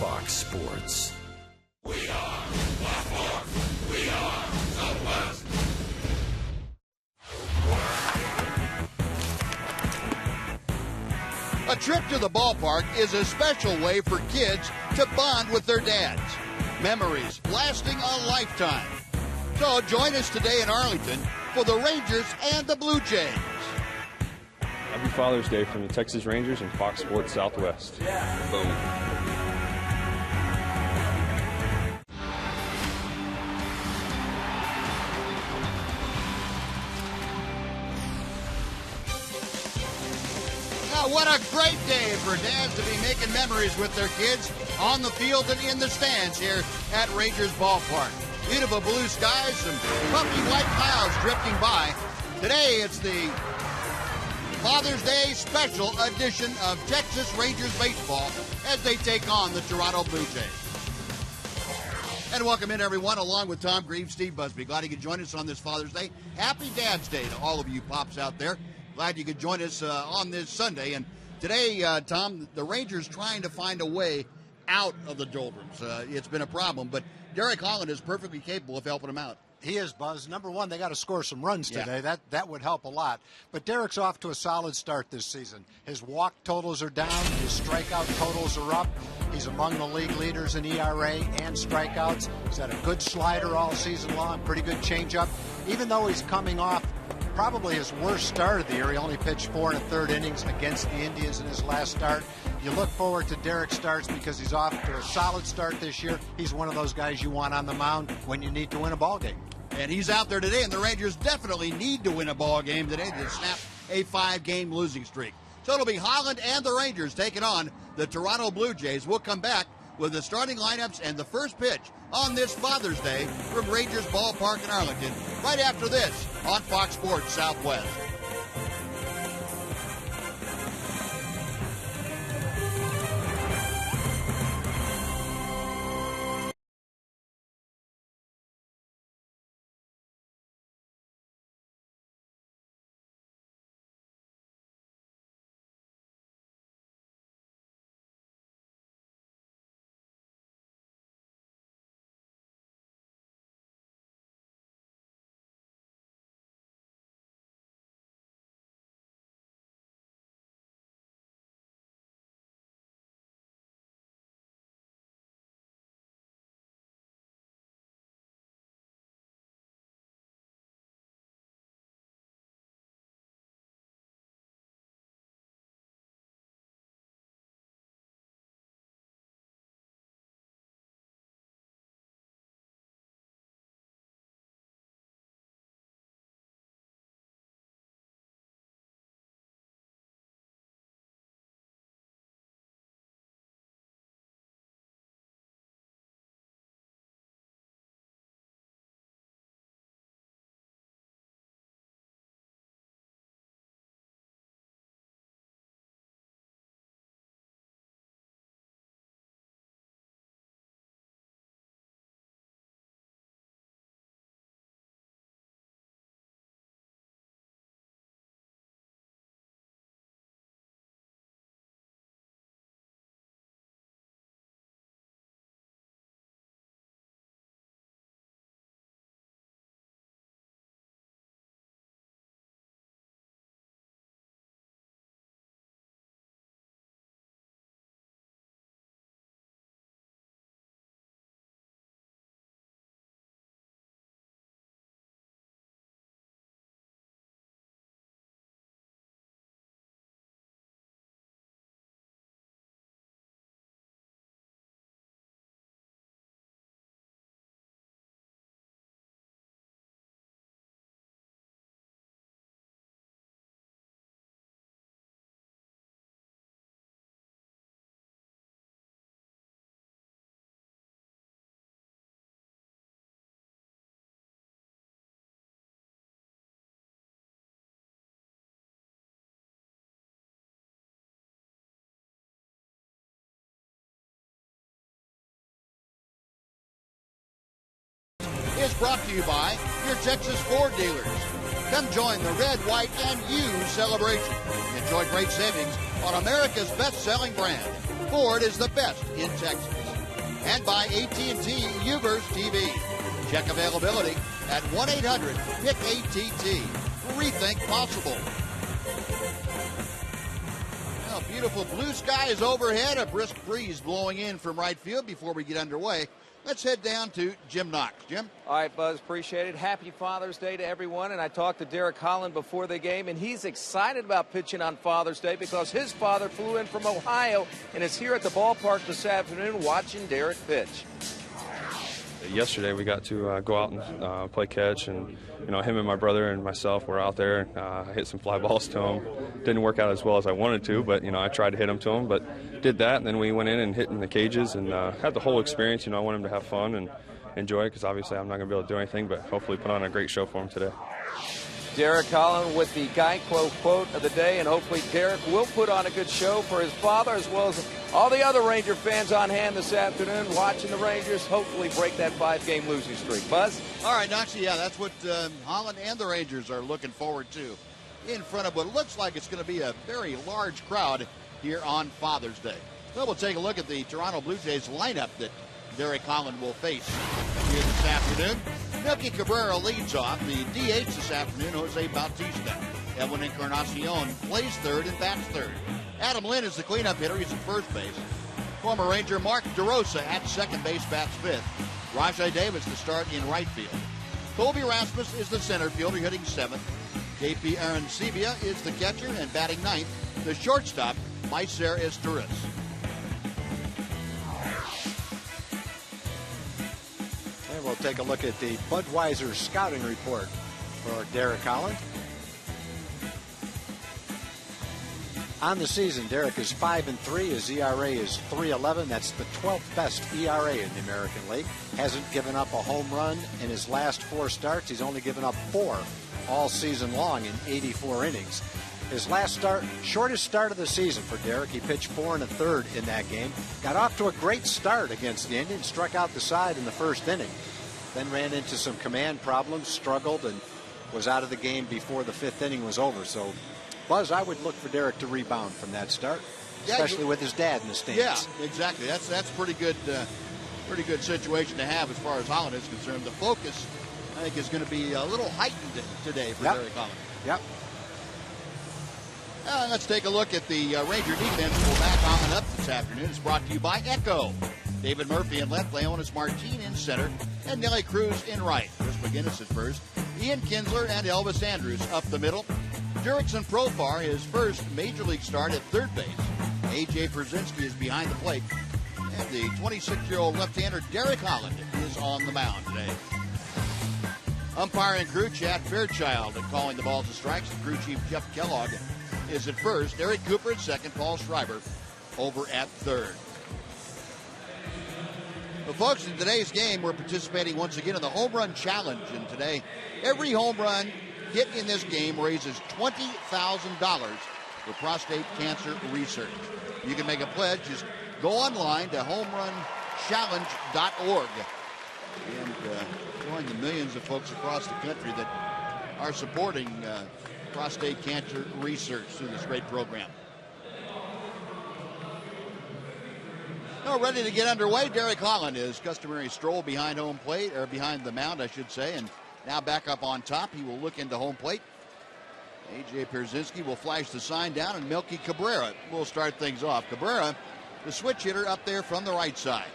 Fox Sports. We are Black We are Southwest. A trip to the ballpark is a special way for kids to bond with their dads. Memories lasting a lifetime. So join us today in Arlington for the Rangers and the Blue Jays. Happy Father's Day from the Texas Rangers and Fox Sports Southwest. Yeah. Boom. What a great day for dads to be making memories with their kids on the field and in the stands here at Rangers Ballpark. Beautiful blue skies, some puffy white clouds drifting by. Today it's the Father's Day special edition of Texas Rangers baseball as they take on the Toronto Blue Jays. And welcome in, everyone, along with Tom Greaves, Steve Busby. Glad you could join us on this Father's Day. Happy Dad's Day to all of you pops out there. Glad you could join us on this Sunday. And today, Tom, the Rangers trying to find a way out of the doldrums. It's been a problem, but Derek Holland is perfectly capable of helping them out. He is, Buzz. Number one, they got to score some runs today. Yeah. That would help a lot. But Derek's off to a solid start this season. His walk totals are down. His strikeout totals are up. He's among the league leaders in ERA and strikeouts. He's had a good slider all season long, pretty good changeup. Even though he's coming off probably his worst start of the year. He only pitched 4 1/3 innings against the Indians in his last start. You look forward to Derek's starts because he's off to a solid start this year. He's one of those guys you want on the mound when you need to win a ball game. And he's out there today, and the Rangers definitely need to win a ball game today to snap a 5-game losing streak. So it'll be Holland and the Rangers taking on the Toronto Blue Jays. We'll come back with the starting lineups and the first pitch on this Father's Day from Rangers Ballpark in Arlington right after this on Fox Sports Southwest. Is brought to you by your Texas Ford dealers. Come join the red, white, and U celebration. Enjoy great savings on America's best-selling brand. Ford is the best in Texas. and by AT&T Uverse TV. Check availability at 1-800-PIC-ATT. Rethink possible. Well, beautiful blue skies overhead, a brisk breeze blowing in from right field. Before we get underway, let's head down to Jim Knox. Jim? All right, Buzz, appreciate it. Happy Father's Day to everyone. And I talked to Derek Holland before the game, and he's excited about pitching on Father's Day because his father flew in from Ohio and is here at the ballpark this afternoon watching Derek pitch. Yesterday we got to go out and play catch, and him and my brother and myself were out there. I hit some fly balls to him. Didn't work out as well as I wanted to, but I tried to hit them to him, but did that, and then we went in and hit in the cages and had the whole experience. I want him to have fun and enjoy it because obviously I'm not going to be able to do anything, but hopefully put on a great show for him today. Derek Holland with the Geico quote of the day, and hopefully Derek will put on a good show for his father as well as all the other Ranger fans on hand this afternoon watching the Rangers hopefully break that 5-game losing streak. Buzz? All right, Knoxie, yeah, that's what Holland and the Rangers are looking forward to in front of what looks like it's going to be a very large crowd here on Father's Day. Well, we'll take a look at the Toronto Blue Jays lineup that Derek Holland will face here this afternoon. Melky Cabrera leads off. The DH this afternoon, Jose Bautista. Edwin Encarnacion plays third and bats third. Adam Lynn is the cleanup hitter. He's at first base. Former Ranger Mark DeRosa at second base bats fifth. Rajai Davis to start in right field. Colby Rasmus is the center fielder hitting seventh. JP Arancibia is the catcher and batting ninth. The shortstop, Maicer Estoril. And we'll take a look at the Budweiser scouting report for Derek Holland. On the season, Derek is 5-3. His ERA is 3.11. That's the 12th best ERA in the American League. Hasn't given up a home run in his last 4 starts. He's only given up 4 all season long in 84 innings. His last start, shortest start of the season for Derek. He pitched 4 1/3 in that game. Got off to a great start against the Indians. Struck out the side in the first inning. Then ran into some command problems, struggled, and was out of the game before the 5th inning was over. So, Buzz, I would look for Derek to rebound from that start, especially with his dad in the stands. Yeah, exactly. That's pretty good situation to have as far as Holland is concerned. The focus, I think, is going to be a little heightened today for Derek Holland. Yep. Let's take a look at the Ranger defense. We'll back on up this afternoon. It's brought to you by Echo. David Murphy in left, Leonis Martin in center, and Nelly Cruz in right. Chris McGinnis at first, Ian Kinsler and Elvis Andrews up the middle. Jurickson Profar, his first major league start at third base. A.J. Brzezinski is behind the plate. And the 26-year-old left-hander Derek Holland is on the mound today. Umpiring crew, Chad Fairchild calling the balls and strikes. The crew chief Jeff Kellogg is at first. Eric Cooper at second. Paul Schreiber over at third. Well, folks, in today's game, we're participating once again in the Home Run Challenge. And today, every home run hit in this game raises $20,000 for prostate cancer research. You can make a pledge. Just go online to homerunchallenge.org and join the millions of folks across the country that are supporting prostate cancer research through this great program. Now ready to get underway. Derek Holland, his customary stroll behind home plate, or behind the mound, I should say, and now back up on top. He will look into home plate. A.J. Pierzynski will flash the sign down, and Melky Cabrera will start things off. Cabrera, the switch hitter up there from the right side.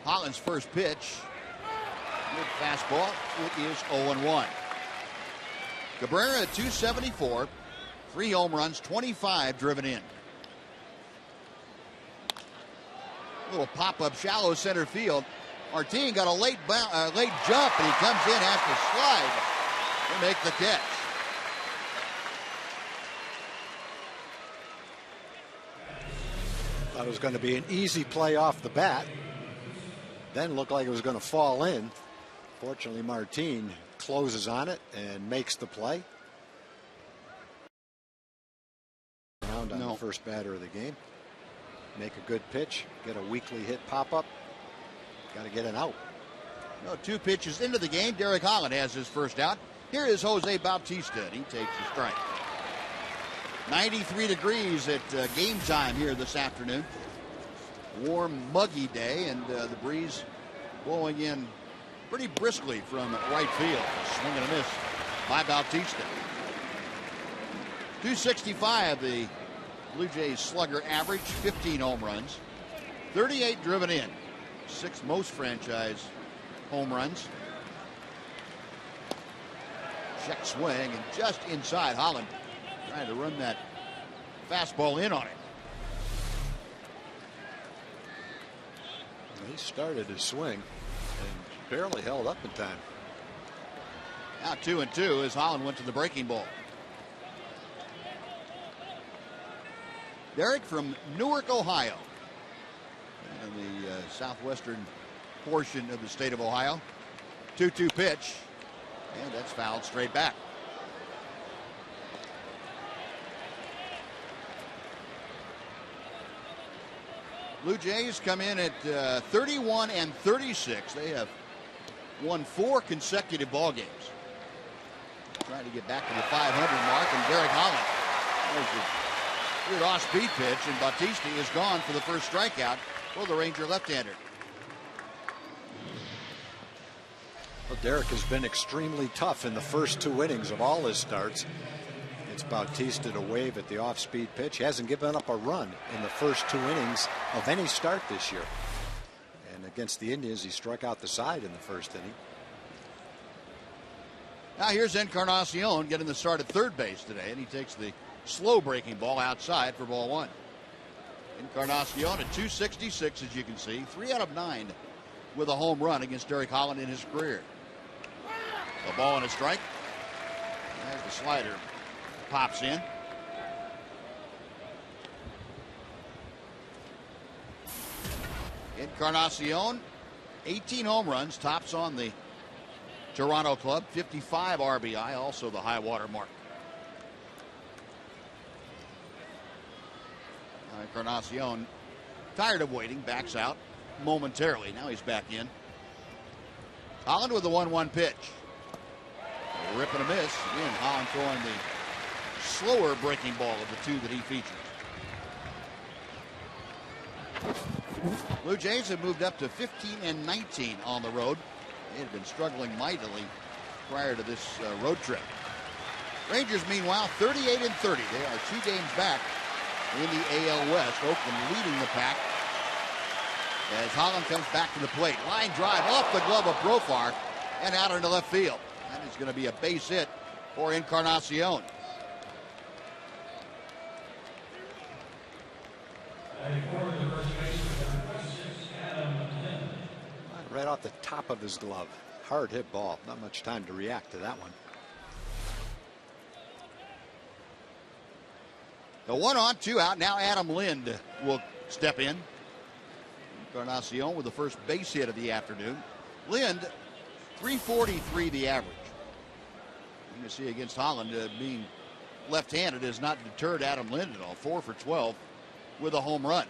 Holland's first pitch, good fastball. It is 0-1. Cabrera at 274, 3 home runs, 25 driven in. Little pop-up shallow center field. Martin got a late jump, and he comes in, has to slide to make the catch. Thought it was going to be an easy play off the bat. Then looked like it was going to fall in. Fortunately, Martin closes on it and makes the play. Round on the first batter of the game. Make a good pitch, get a weakly hit pop-up. Got to get an out. No, 2 pitches into the game. Derek Holland has his first out. Here is Jose Bautista, and he takes a strike. 93 degrees at game time here this afternoon. warm, muggy day, and the breeze blowing in pretty briskly from right field. Swing and a miss by Bautista. 265 the Blue Jays slugger average, 15 home runs, 38 driven in, 6th most franchise home runs. Check swing and just inside. Holland trying to run that fastball in on it. He started his swing and barely held up in time. Now 2-2 as Holland went to the breaking ball. Derek from Newark, Ohio, in the southwestern portion of the state of Ohio. 2-2 pitch, and that's fouled straight back. Blue Jays come in at 31-36. They have won 4 consecutive ball games. Trying to get back to the 500 mark, and Derek Holland. There's a good off-speed pitch, and Bautista is gone for the first strikeout for the Ranger left-hander. Well, Derek has been extremely tough in the first 2 innings of all his starts. It's Bautista to wave at the off-speed pitch. He hasn't given up a run in the first 2 innings of any start this year. And against the Indians, he struck out the side in the first inning. Now here's Encarnacion getting the start at third base today, and he takes the slow breaking ball outside for ball 1. Encarnacion at 266, as you can see, 3 out of 9 with a home run against Derek Holland in his career. A ball and a strike. There's the slider. Pops in. Encarnacion, 18 home runs, tops on the Toronto club, 55 RBI, also the high water mark. Encarnacion, tired of waiting, backs out momentarily. Now he's back in. Holland with the 1-1 pitch. A rip and a miss. Again, Holland throwing the slower breaking ball of the 2 that he featured. Blue Jays have moved up to 15-19 on the road. They had been struggling mightily prior to this road trip. Rangers, meanwhile, 38-30. They are 2 games back in the AL West. Oakland leading the pack as Holland comes back to the plate. Line drive off the glove of Profar and out into left field. That is going to be a base hit for Encarnacion. Right off the top of his glove. Hard hit ball. Not much time to react to that one. The 1 on, 2 out. Now Adam Lind will step in. Encarnacion with the first base hit of the afternoon. Lind, 343 the average. You can see against Holland, being left-handed has not deterred Adam Lind at all. 4 for 12 with a home run.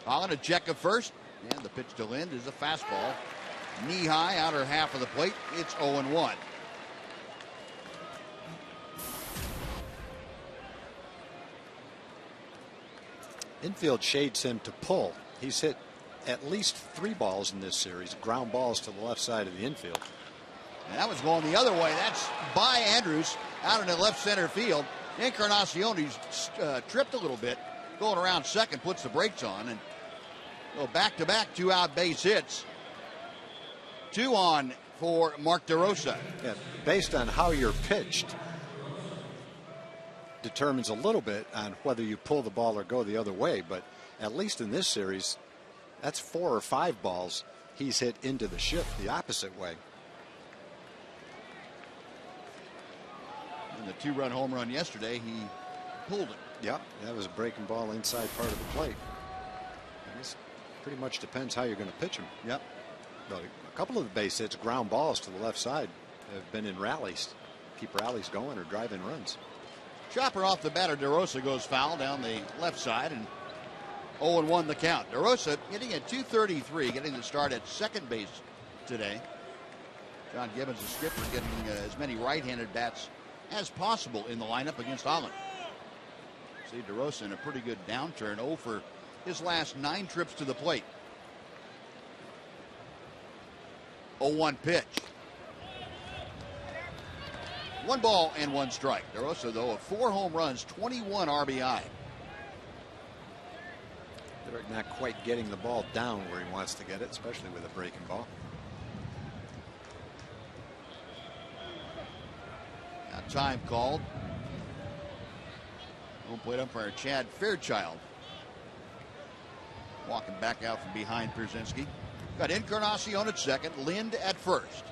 Holland a check of first, and the pitch to Lind is a fastball. Knee-high, outer half of the plate. It's 0-1. Infield shades him to pull. He's hit at least 3 balls in this series, ground balls to the left side of the infield. And that was going the other way. That's by Andrews out in the left center field. Encarnacion, he's tripped a little bit, going around second, puts the brakes on, and go back-to-back 2-out base hits. 2 on for Mark DeRosa. Yeah, based on how you're pitched, determines a little bit on whether you pull the ball or go the other way, but at least in this series, that's 4 or 5 balls he's hit into the shift the opposite way. In the 2-run home run yesterday, he pulled it. Yep, that was a breaking ball inside part of the plate. And this pretty much depends how you're going to pitch him. Yep. But a couple of the base hits, ground balls to the left side, have been in rallies. Keep rallies going or driving runs. Chopper off the batter. DeRosa goes foul down the left side, and 0-1 the count. DeRosa hitting at 233, getting the start at second base today. John Gibbons, the skipper, getting as many right-handed bats as possible in the lineup against Holland. See DeRosa in a pretty good downturn, 0 for his last 9 trips to the plate. 0-1 pitch. 1 ball and 1 strike. DeRosa, though, of 4 home runs, 21 RBI. They're not quite getting the ball down where he wants to get it, especially with a breaking ball. Now time called. Home plate umpire Chad Fairchild walking back out from behind Pierzynski. Got Encarnacion at second, Lind at first.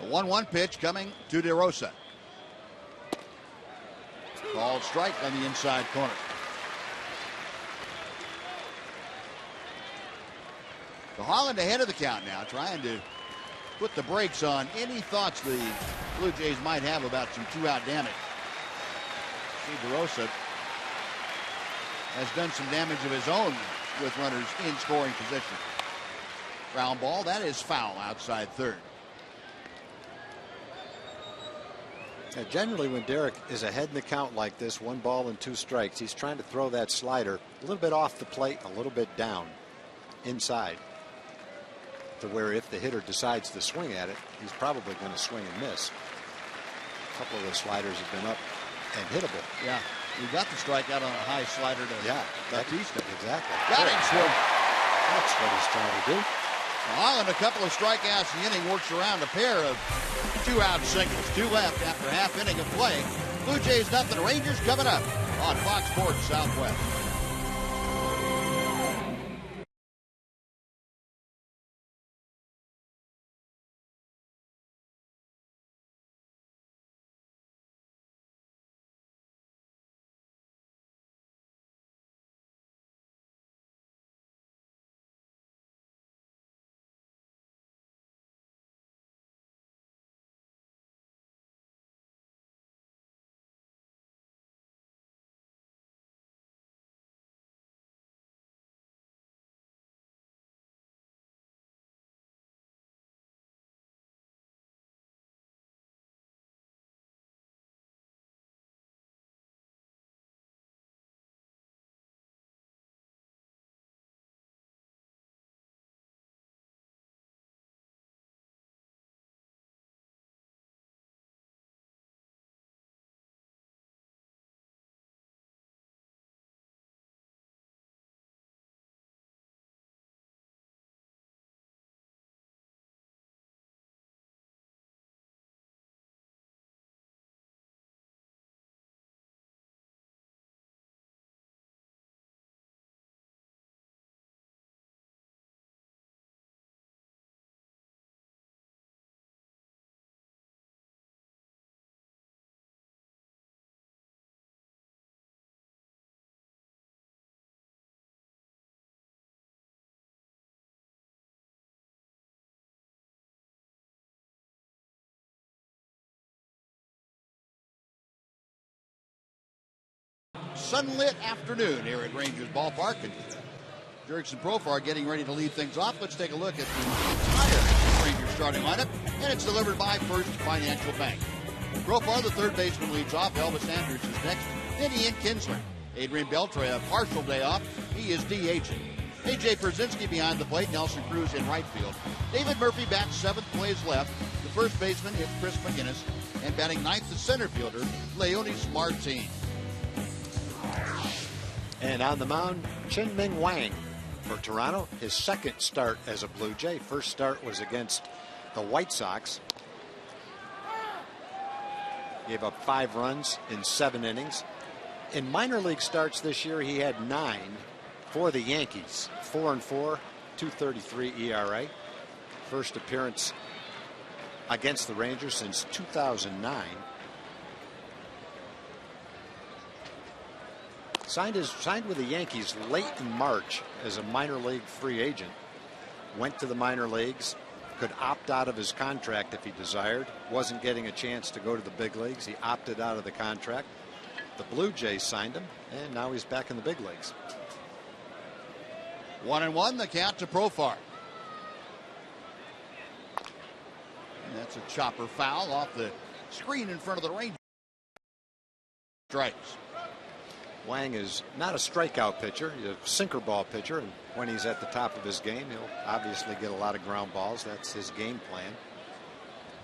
The 1-1 pitch coming to DeRosa. Called strike on the inside corner. So Holland ahead of the count now, trying to put the brakes on any thoughts the Blue Jays might have about some 2-out damage. See, DeRosa has done some damage of his own with runners in scoring position. Ground ball, that is foul outside third. Now, generally, when Derek is ahead in the count like this, 1 ball and 2 strikes, he's trying to throw that slider a little bit off the plate, a little bit down, inside, to where if the hitter decides to swing at it, he's probably going to swing and miss. A couple of the sliders have been up and hittable. Yeah, he got the strikeout on a high slider to Bautista. Exactly. Got him swing. That's what he's trying to do. Holland, a couple of strikeouts in the inning, works around a pair of 2-out singles. 2 left after half inning of play. Blue Jays nothing. Rangers coming up on Fox Sports Southwest. Sunlit afternoon here at Rangers Ballpark, and Jurickson Profar getting ready to lead things off. Let's take a look at the entire Rangers starting lineup, and it's delivered by First Financial Bank. Profar, the third baseman, leads off. Elvis Andrus is next. Then Ian Kinsler. Adrian Beltre, a partial day off. He is DHing. A.J. Pierzynski behind the plate. Nelson Cruz in right field. David Murphy bats 7th, plays left. The first baseman is Chris McGinnis, and batting 9th, the center fielder, Leonis Martin. And on the mound, Chin-Ming Wang for Toronto. His second start as a Blue Jay. First start was against the White Sox. Gave up 5 runs in 7 innings. In minor league starts this year, he had 9 for the Yankees. 4-4, 2.33 ERA. First appearance against the Rangers since 2009. Signed with the Yankees late in March as a minor league free agent. Went to the minor leagues, could opt out of his contract if he desired. Wasn't getting a chance to go to the big leagues. He opted out of the contract. The Blue Jays signed him, and now he's back in the big leagues. 1-1, the count to Profar. And that's a chopper foul off the screen in front of the Rangers. Strikes. Wang is not a strikeout pitcher. He's a sinker ball pitcher, and when he's at the top of his game, he'll obviously get a lot of ground balls. That's his game plan.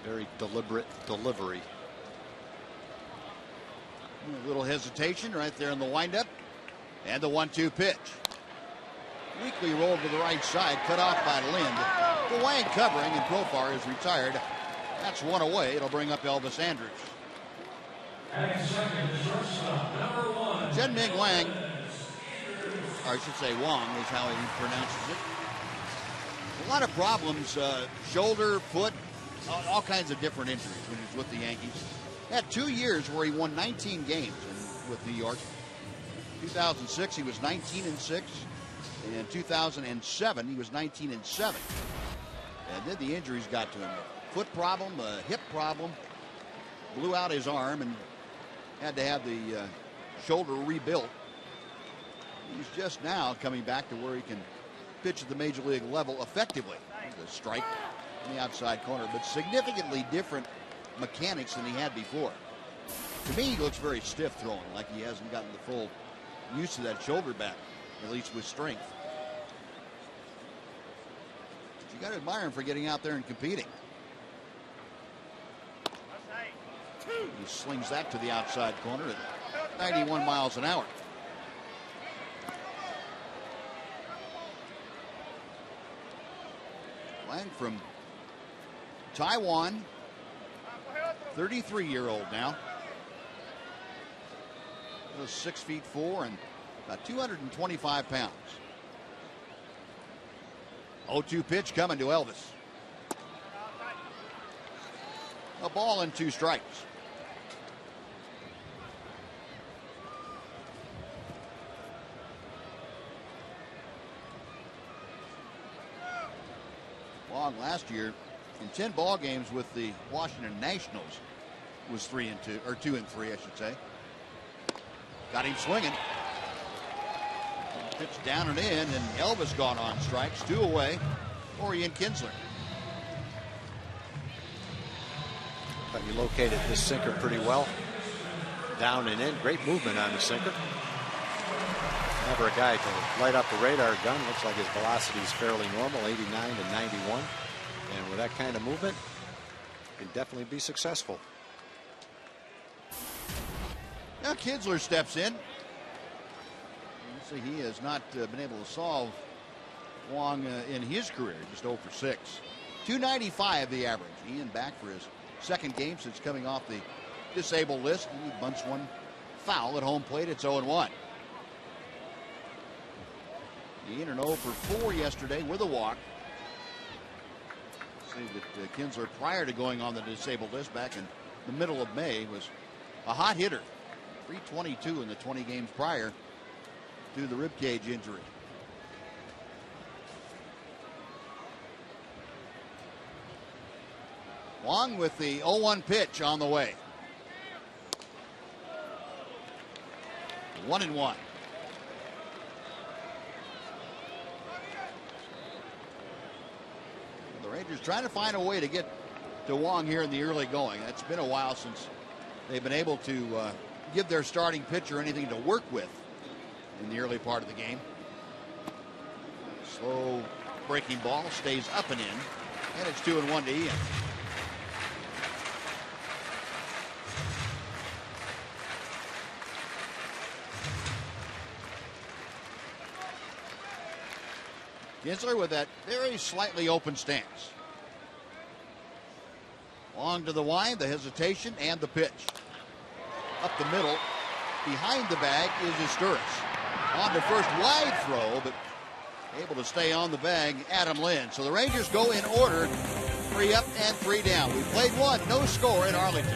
Very deliberate delivery. A little hesitation right there in the windup. And the 1-2 pitch. Weakly rolled to the right side, cut off by Lind. The Wang covering, and Profar is retired. That's one away. It'll bring up Elvis Andrus. Chen-Ming Wang, or I should say Wong is how he pronounces it. A lot of problems, shoulder, foot, all kinds of different injuries when he was with the Yankees. Had 2 years where he won 19 games with New York. 2006 he was 19-6. In 2007 he was 19-7. And then the injuries got to him. Foot problem, a hip problem, blew out his arm and had to have the shoulder rebuilt. He's just now coming back to where he can pitch at the major league level effectively. The strike in the outside corner, but significantly different mechanics than he had before. To me, he looks very stiff throwing, like he hasn't gotten the full use of that shoulder back, at least with strength. But you got to admire him for getting out there and competing. He slings that to the outside corner at 91 miles an hour. Wang from Taiwan, 33-year-old now. He was 6'4" and about 225 pounds. 0-2 pitch coming to Elvis. A ball and 2 strikes. Long last year in 10 ball games with the Washington Nationals was 3-2 or 2-3, I should say. Got him swinging. Pitch down and in, and Elvis gone on strikes. 2 away for Ian Kinsler. But he located this sinker pretty well. Down and in. Great movement on the sinker. Never a guy to light up the radar gun. Looks like his velocity is fairly normal, 89 to 91. And with that kind of movement, can definitely be successful. Now Kinsler steps in. You see, he has not been able to solve Wong in his career, just 0 for 6. 295 the average. Ian back for his second game since coming off the disabled list. He bunts one foul at home plate. It's 0-1. Ian an 0 for 4 yesterday with a walk. See that Kinsler, prior to going on the disabled list back in the middle of May, was a hot hitter. 322 in the 20 games prior to the ribcage injury. Wong with the 0-1 pitch on the way. 1-1. The Rangers trying to find a way to get to Wong here in the early going. It's been a while since they've been able to give their starting pitcher anything to work with in the early part of the game. Slow breaking ball stays up and in, and it's 2-1 to Ian. Kinsler with that very slightly open stance. Long to the wind, the hesitation, and the pitch. Up the middle, behind the bag is Isturis. On to first, wide throw, but able to stay on the bag, Adam Lind. So the Rangers go in order, 3 up and 3 down. We played 1, no score in Arlington.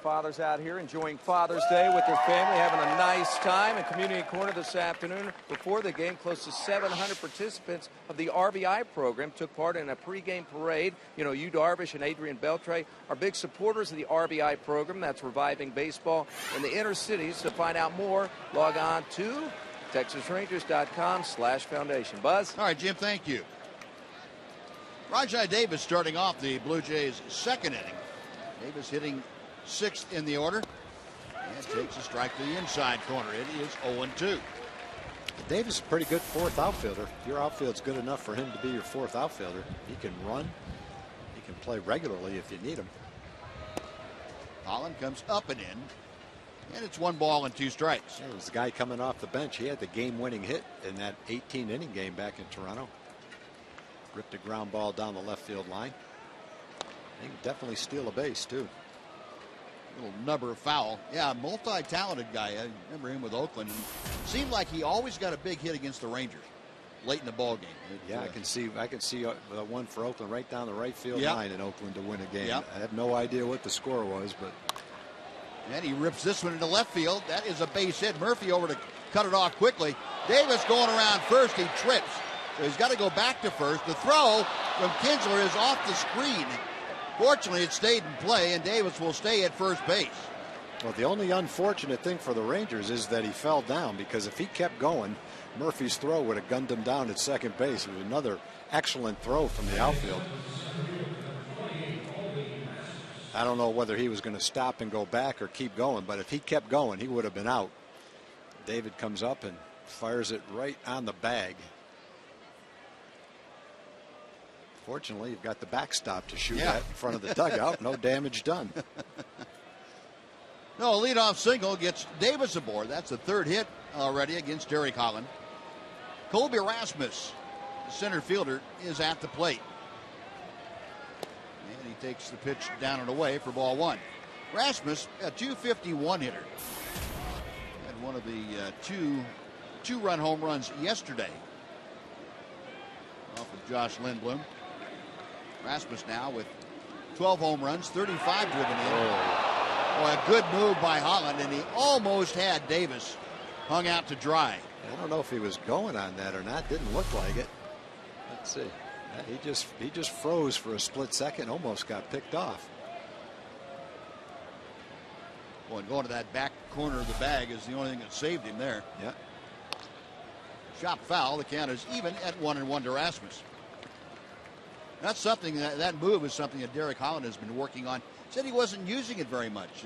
fathers out here enjoying Father's Day with their family, having a nice time in Community Corner this afternoon. Before the game, close to 700 participants of the RBI program took part in a pregame parade. You know, Yu Darvish and Adrian Beltre are big supporters of the RBI program that's reviving baseball in the inner cities. To find out more, log on to TexasRangers.com/foundation. Buzz? All right, Jim, thank you. Rajai Davis starting off the Blue Jays' second inning. Davis hitting 6th in the order and takes a strike to the inside corner. It is 0-2. Davis is a pretty good fourth outfielder. If your outfield's good enough for him to be your fourth outfielder, he can run, he can play regularly if you need him. Holland comes up and in, and it's 1 ball and 2 strikes. There was the guy coming off the bench. He had the game-winning hit in that 18-inning game back in Toronto. Ripped a ground ball down the left field line. He can definitely steal a base, too. Little number foul. Yeah, multi-talented guy. I remember him with Oakland. And seemed like he always got a big hit against the Rangers late in the ball game. I can see the one for Oakland right down the right field line in Oakland to win a game. I have no idea what the score was, but. And he rips this one into left field. That is a base hit. Murphy over to cut it off quickly. Davis going around first. He trips. So he's got to go back to first. The throw from Kinsler is off the screen. Fortunately, it stayed in play, and Davis will stay at first base. Well, the only unfortunate thing for the Rangers is that he fell down, because if he kept going, Murphy's throw would have gunned him down at second base. It was another excellent throw from the outfield. I don't know whether he was going to stop and go back or keep going, but if he kept going, he would have been out. David comes up and fires it right on the bag. Fortunately, you've got the backstop to shoot at in front of the dugout. No damage done. No, a leadoff single gets Davis aboard. That's the 3rd hit already against Derek Holland. Colby Rasmus, the center fielder, is at the plate. And he takes the pitch down and away for ball 1. Rasmus, a .251 hitter. Had one of the two-run home runs yesterday off of Josh Lindblom. Rasmus now with 12 home runs, 35 driven in. Boy, a good move by Holland, and he almost had Davis hung out to dry. I don't know if he was going on that or not. Didn't look like it. Let's see. He just froze for a split second, almost got picked off. Boy, and going to that back corner of the bag is the only thing that saved him there. Yeah. Shot foul. The count is even at 1-1 to Rasmus. That's something that move is something that Derek Holland has been working on. Said he wasn't using it very much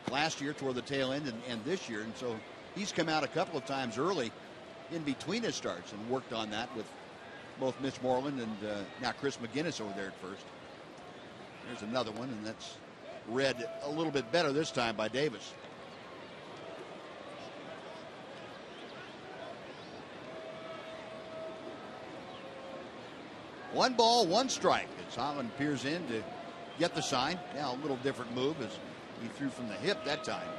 last year toward the tail end and this year, and so he's come out a couple of times early in between his starts and worked on that with both Mitch Moreland and now Chris McGinnis over there at first. There's another one, and that's read a little bit better this time by Davis. One ball, 1 strike as Holland peers in to get the sign. Now a little different move as he threw from the hip that time.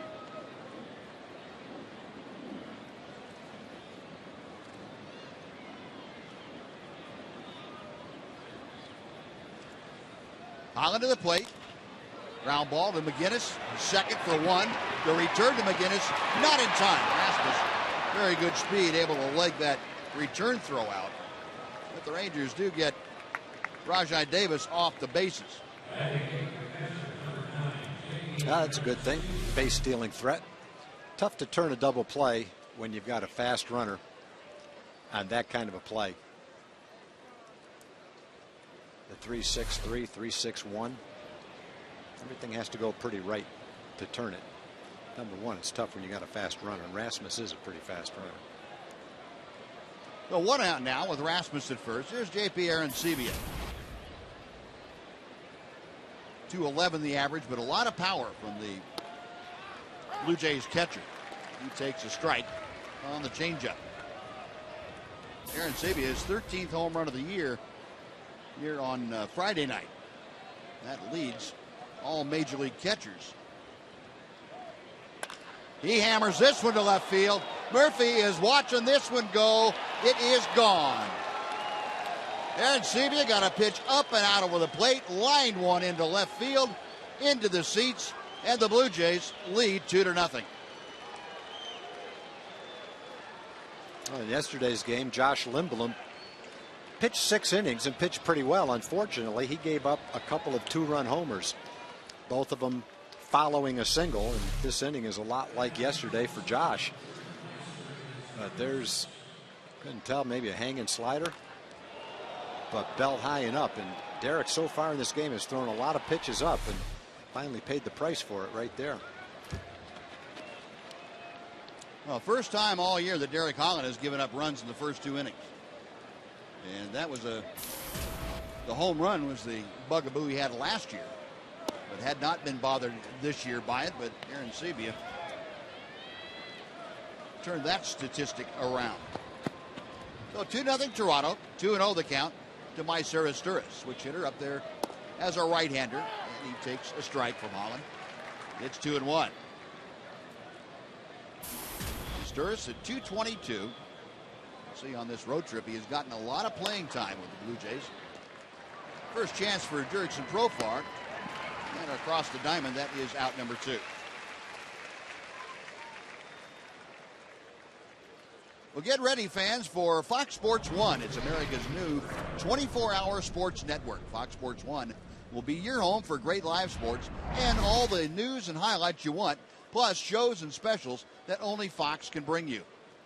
Holland to the plate. Ground ball to McGinnis. Second for 1. The return to McGinnis. Not in time. Rasmus, very good speed, able to leg that return throw out. But the Rangers do get Rajai Davis off the bases. That's a good thing. Base stealing threat. Tough to turn a double play when you've got a fast runner on that kind of a play. The 3-6-3, 3-6-1. Everything has to go pretty right to turn it. Number one, it's tough when you got a fast runner, and Rasmus is a pretty fast runner. Well, 1 out now with Rasmus at first. Here's J.P. Arancibia. 211 the average, but a lot of power from the Blue Jays catcher. He takes a strike on the changeup. Arancibia, his 13th home run of the year here on Friday night. That leads all major league catchers. He hammers this one to left field. Murphy is watching this one go. It is gone. Arancibia got a pitch up and out over the plate, lined one into left field, into the seats. And the Blue Jays lead 2-0. Well, in yesterday's game, Josh Lindblom pitched 6 innings and pitched pretty well. Unfortunately, he gave up a couple of 2-run homers, both of them following a single. And this inning is a lot like yesterday for Josh. But there's, couldn't tell, maybe a hanging slider, but belt high and up. And Derek so far in this game has thrown a lot of pitches up and finally paid the price for it right there. Well, first time all year that Derek Holland has given up runs in the first 2 innings. And that was the home run was the bugaboo he had last year, but had not been bothered this year by it. But Aaron Sebia turned that statistic around. So 2-0 Toronto, 2-0 the count to Mycera Sturis, switch hitter up there as a right-hander, and he takes a strike from Holland. It's 2-1. Sturis at 222. See, on this road trip, he has gotten a lot of playing time with the Blue Jays. First chance for Jurickson Profar, and across the diamond, that is out number 2. Well, get ready, fans, for Fox Sports 1. It's America's new 24-hour sports network. Fox Sports 1 will be your home for great live sports and all the news and highlights you want, plus shows and specials that only Fox can bring you.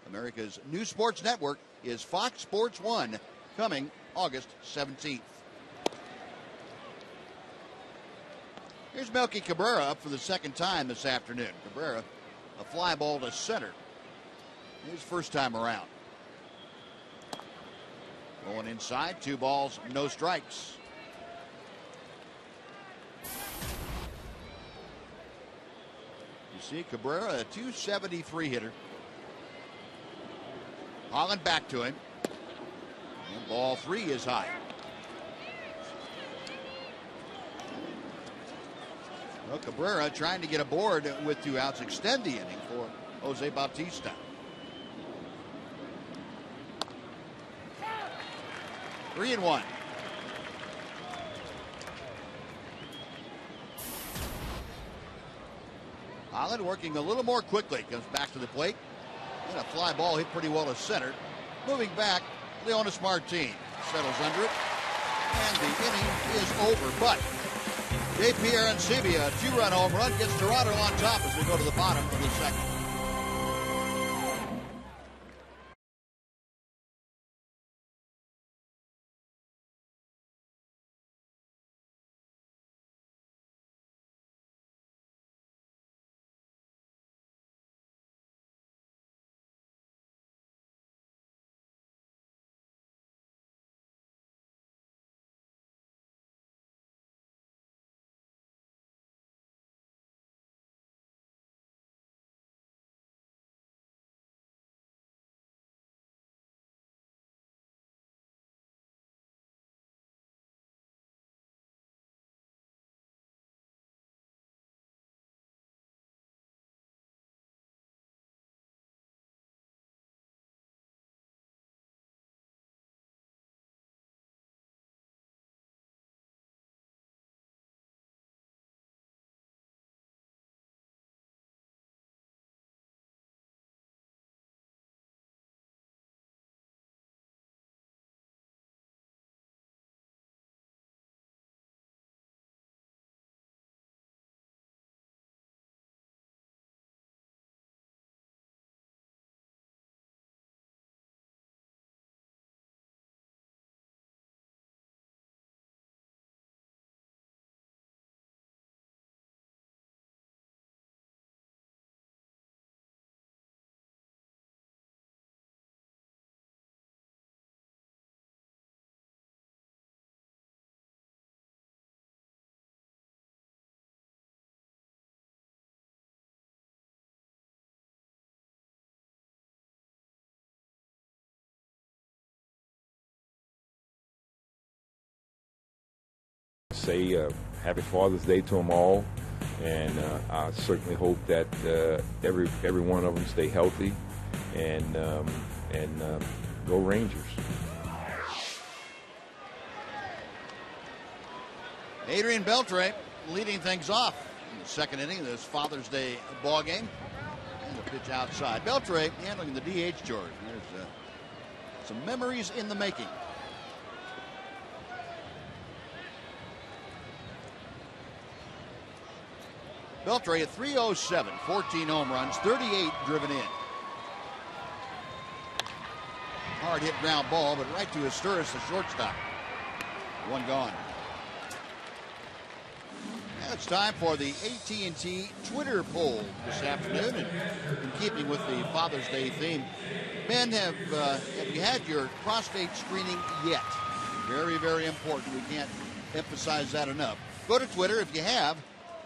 America's new sports network is Fox Sports 1, coming August 17th. Here's Melky Cabrera up for the second time this afternoon. Cabrera, a fly ball to center. His first time around. Going inside, 2 balls, no strikes. You see Cabrera, a 273 hitter. Holland back to him. And ball 3 is high. Well, Cabrera trying to get aboard with 2 outs, extend the inning for Jose Bautista. Three and 1. Holland working a little more quickly, comes back to the plate. And a fly ball hit pretty well to center. Moving back, Leonis Martin settles under it. And the inning is over. But J.P. Arancibia, a 2-run home run, gets Toronto on top as we go to the bottom of the second. Say happy Father's Day to them all, and I certainly hope that every one of them stay healthy and go Rangers. Adrian Beltre leading things off. the second inning of this Father's Day ball game. And a pitch outside. Beltre handling the DH chores. There's some memories in the making. Beltre at 307, 14 home runs, 38 driven in. Hard hit ground ball, but right to Asturis, the shortstop. One gone. Now it's time for the AT&T Twitter poll this afternoon, and in keeping with the Father's Day theme. Men, have you had your prostate screening yet? Very, very important. We can't emphasize that enough. Go to Twitter if you have.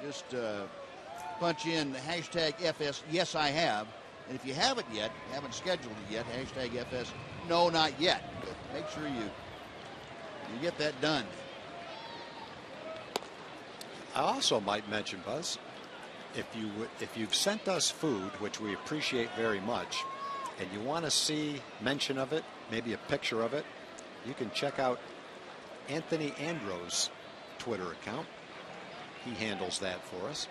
Just punch in hashtag FS, yes I have. And if you haven't yet, haven't scheduled it yet, hashtag FS, no not yet. But make sure you get that done. I also might mention, Buzz, if you've sent us food, which we appreciate very much, and you want to see mention of it, maybe a picture of it, you can check out Anthony Andros' Twitter account. He handles that for us.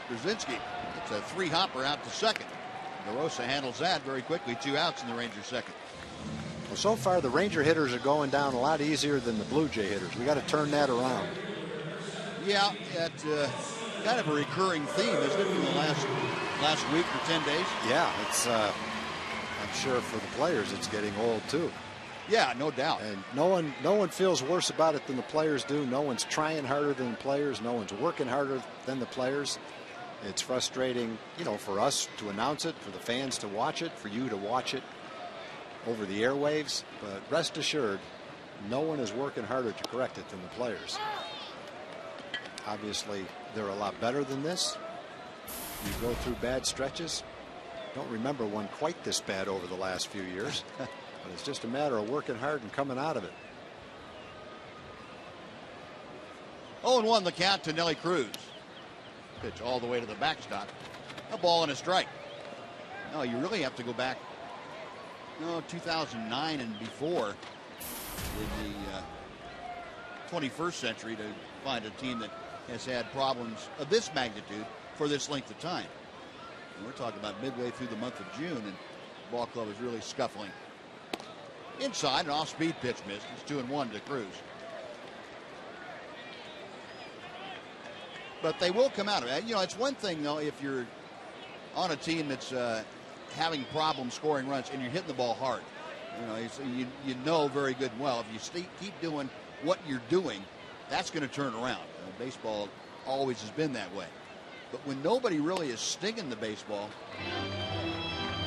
Brzezinski, it's a three-hopper out to second. DeRosa handles that very quickly. 2 outs in the Rangers' second. Well, so far the Ranger hitters are going down a lot easier than the Blue Jay hitters. We got to turn that around. Yeah, that's kind of a recurring theme, isn't it, in the last week or 10 days? Yeah, it's. I'm sure for the players, it's getting old too. Yeah, no doubt. And no one feels worse about it than the players do. No one's trying harder than the players. No one's working harder than the players. It's frustrating, for us to announce it, for the fans to watch it, for you to watch it over the airwaves. But rest assured, no one is working harder to correct it than the players. Obviously, they're a lot better than this. You go through bad stretches. Don't remember one quite this bad over the last few years. But it's just a matter of working hard and coming out of it. 0-1 the count to Nelly Cruz. Pitch all the way to the backstop. A ball and a strike. No, you really have to go back 2009 and before in the 21st century to find a team that has had problems of this magnitude for this length of time. And we're talking about midway through the month of June, and the ball club is really scuffling. Inside, an off-speed pitch missed. It's 2-1 to Cruz. But they will come out of it. It's one thing, though, if you're on a team that's having problems scoring runs and you're hitting the ball hard. You know very good and well, if you keep doing what you're doing, that's going to turn around. Baseball always has been that way. But when nobody really is stinging the baseball,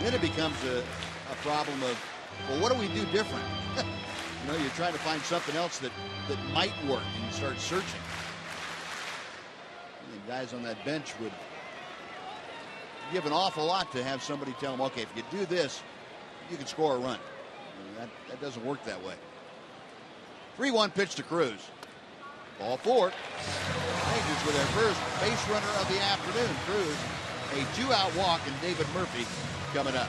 then it becomes a problem of, well, what do we do different? You're trying to find something else that might work, and you start searching. The guys on that bench would give an awful lot to have somebody tell them, okay, if you do this, you can score a run. That doesn't work that way. 3-1 pitch to Cruz. Ball 4. Rangers with their first base runner of the afternoon. Cruz, a 2-out walk, and David Murphy coming up.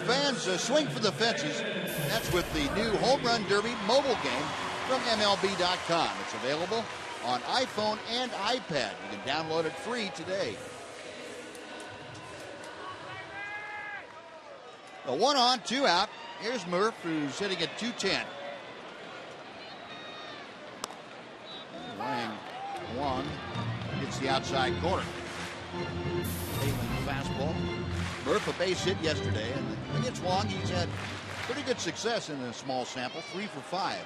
Fans swing for the fences. That's with the new Home Run Derby mobile game from MLB.com. It's available on iPhone and iPad. You can download it free today. A 1 on, 2 out. Here's Murph, who's hitting at 210. Ryan Wong hits the outside corner. Failing fastball. Murph a base hit yesterday, and against Wong, he's had pretty good success in a small sample, 3 for 5.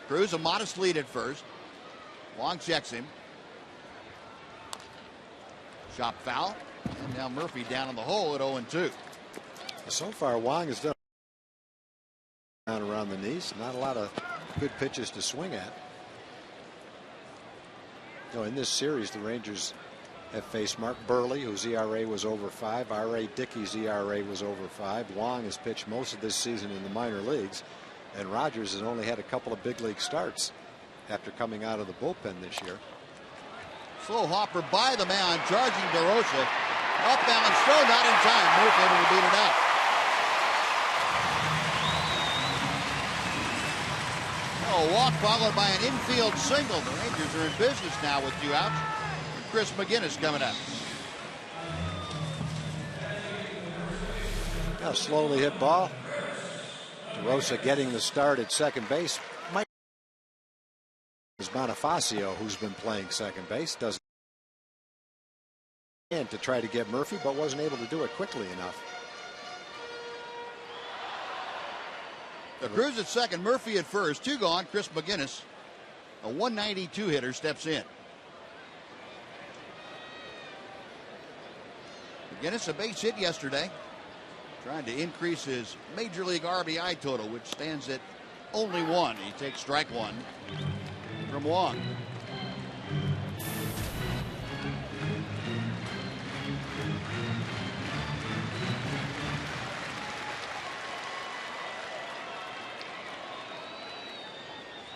Cruz a modest lead at first. Wong checks him. Shot foul. And now Murphy down in the hole at 0-2. So far, Wong has done down around the knees. Not a lot of good pitches to swing at. In this series, the Rangers have faced Mark Burley, whose ERA was over 5. R.A. Dickey's ERA was over 5. Wong has pitched most of this season in the minor leagues. And Rogers has only had a couple of big league starts after coming out of the bullpen this year. Slow hopper by the mound, charging DeRosa. Up balance throw, not in time. Murphy able to beat it out. walk followed by an infield single. The Rangers are in business now with 2 outs. Chris McGinnis coming up. A slowly hit ball. DeRosa getting the start at second base. Mike is Bonifacio, who's been playing second base, doesn't and to try to get Murphy, but wasn't able to do it quickly enough. The Cruz at second, Murphy at first, 2 gone. Chris McGinnis, a 192 hitter, steps in. McGinnis, a base hit yesterday, trying to increase his Major League RBI total, which stands at only 1. He takes strike 1 from Wong.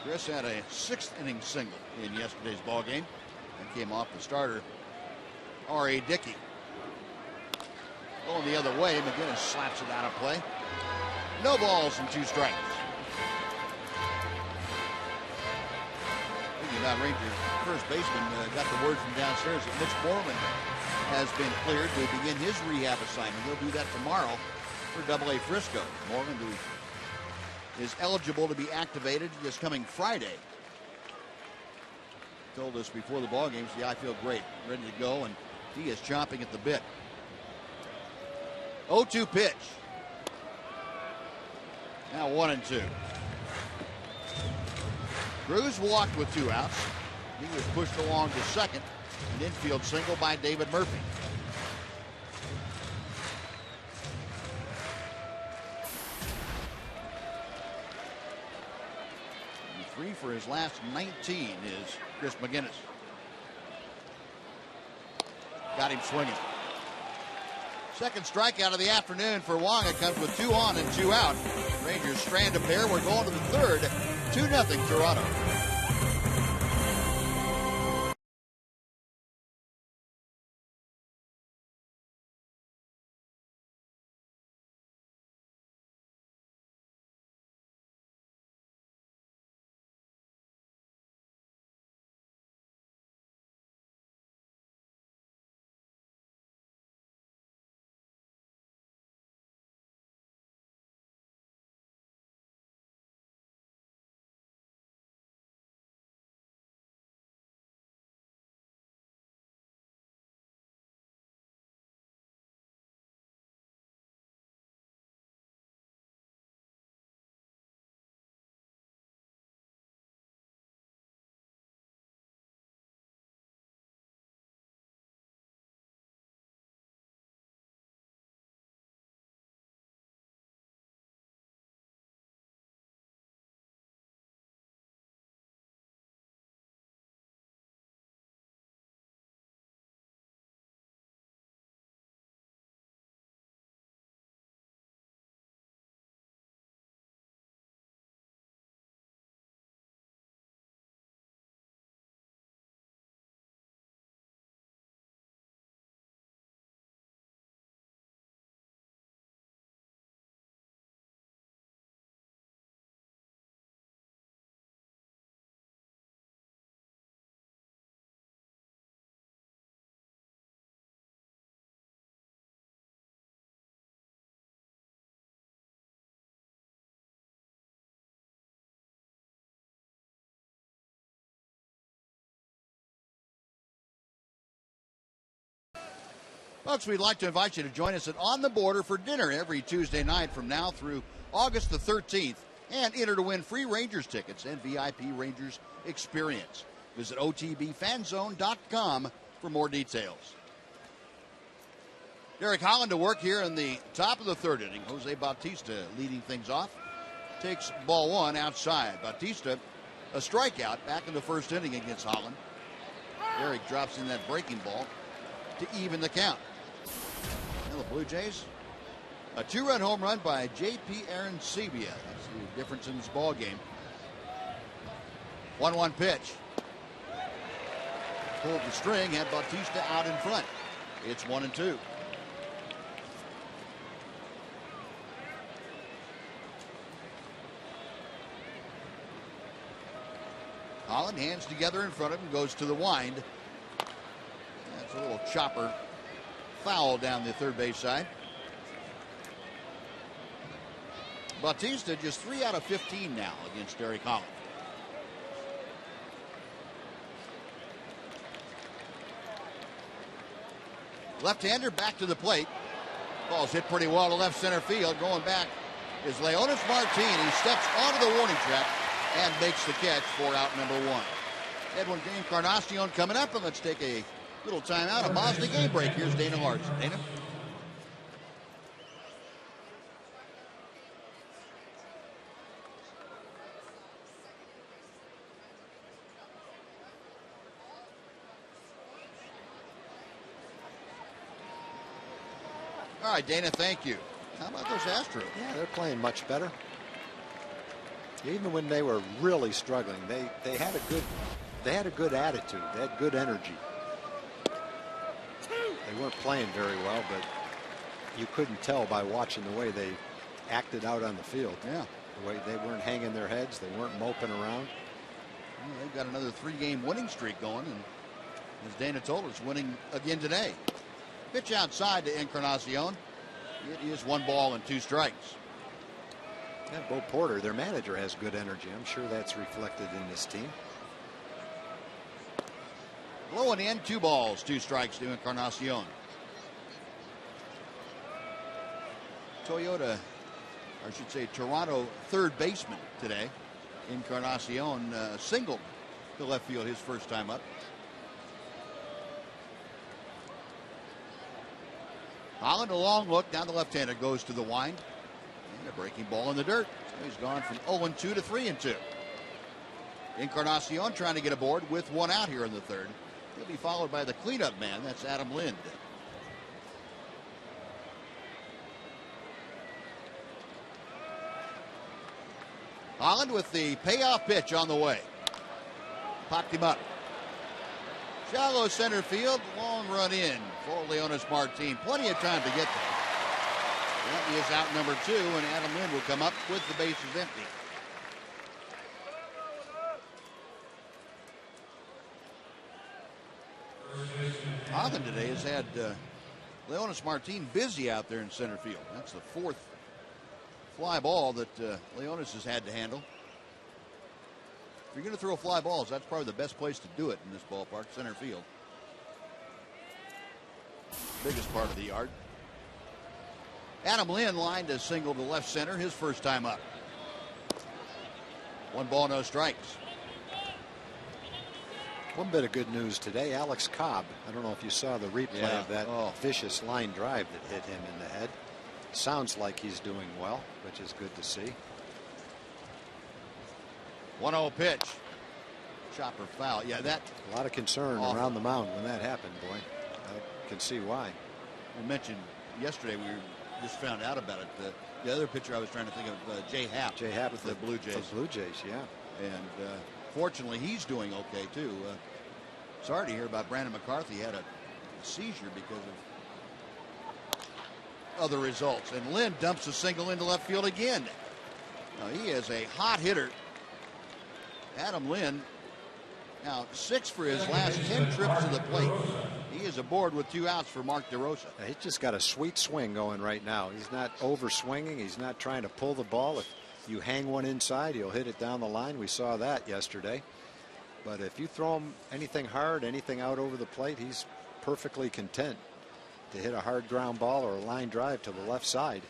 Chris had a 6th inning single in yesterday's ball game and came off the starter, R.A. Dickey. Going the other way, McGinnis slaps it out of play. No balls and 2 strikes. Thinking about Rangers first baseman, got the word from downstairs that Mitch Moreland has been cleared to begin his rehab assignment. He'll do that tomorrow for AA Frisco. Moreland, who is eligible to be activated this coming Friday. Told us before the ball game, I feel great, ready to go, and he is chomping at the bit. 0-2 pitch. Now 1-2. Cruz walked with 2 outs. He was pushed along to second. An infield single by David Murphy. And 3 for his last 19 is Chris McGinnis. Got him swinging. Second strikeout of the afternoon for Wong. It comes with 2 on and 2 out. Rangers strand a pair. We're going to the third. 2-0 Toronto. Folks, we'd like to invite you to join us at On the Border for dinner every Tuesday night from now through August the 13th and enter to win free Rangers tickets and VIP Rangers experience. Visit OTBFanzone.com for more details. Derek Holland to work here in the top of the 3rd inning. Jose Bautista leading things off. Takes ball 1 outside. Bautista, a strikeout back in the 1st inning against Holland. Derek drops in that breaking ball to even the count. Now the Blue Jays, a 2-run home run by J.P. Arancibia. That's the difference in this ball game. 1-1 pitch. Pulled the string, had Bautista out in front. It's 1-2. Holland, hands together in front of him, goes to the wind. That's a little chopper foul down the third base side. Bautista just 3 out of 15 now against Derek Holland. Left-hander back to the plate. Ball's hit pretty well to left center field. Going back is Leonis Martin. He steps onto the warning track and makes the catch for out number 1. Edwin Encarnacion coming up, and let's take a little time out. A Mazda game break. Here's Dana Larson. Dana? All right, Dana, thank you. How about those Astros? Yeah, they're playing much better. Even when they were really struggling, they had a good attitude. They had good energy. They weren't playing very well, but you couldn't tell by watching the way they acted out on the field. Yeah. The way they weren't hanging their heads, they weren't moping around. Well, they've got another 3-game winning streak going, and as Dana told us, winning again today. Pitch outside to Encarnacion. It is 1 ball and 2 strikes. Yeah, Bo Porter, their manager, has good energy. I'm sure that's reflected in this team. Low and in, 2 balls, 2 strikes to Encarnacion. Toyota, or I should say Toronto third baseman today. Encarnacion singled to left field his first time up. Holland, a long look down the left-hander, goes to the wind. And a breaking ball in the dirt. So he's gone from 0-2 to 3-2. Encarnacion trying to get aboard with 1 out here in the third. He'll be followed by the cleanup man. That's Adam Lind. Holland with the payoff pitch on the way. Popped him up. Shallow center field, long run in for Leonis Martin. Plenty of time to get there. That is out number 2, and Adam Lind will come up with the bases empty. Holland today has had Leonis Martin busy out there in center field. That's the 4th fly ball that Leonis has had to handle. If you're going to throw fly balls, that's probably the best place to do it in this ballpark, center field. Biggest part of the yard. Adam Lind lined a single to left center, his first time up. 1 ball, no strikes. One bit of good news today, Alex Cobb. I don't know if you saw the replay of that vicious line drive that hit him in the head. Sounds like he's doing well, which is good to see. 1-0 pitch. Chopper foul. Yeah, that. A lot of concern around the mound when that happened, boy. I can see why. We mentioned yesterday, we just found out about it. The other pitcher I was trying to think of, Jay Happ. Jay Happ with the Blue Jays. The Blue Jays, yeah. And fortunately, he's doing okay, too. Sorry to hear about Brandon McCarthy. He had a seizure because of other results. And Lind dumps a single into left field again. Now, he is a hot hitter. Adam Lind, now 6 for his last 10 trips to the plate. He is aboard with 2 outs for Mark DeRosa. He's just got a sweet swing going right now. He's not over swinging. He's not trying to pull the ball. If you hang one inside, he'll hit it down the line. We saw that yesterday. But if you throw him anything hard, anything out over the plate, he's perfectly content to hit a hard ground ball or a line drive to the left side.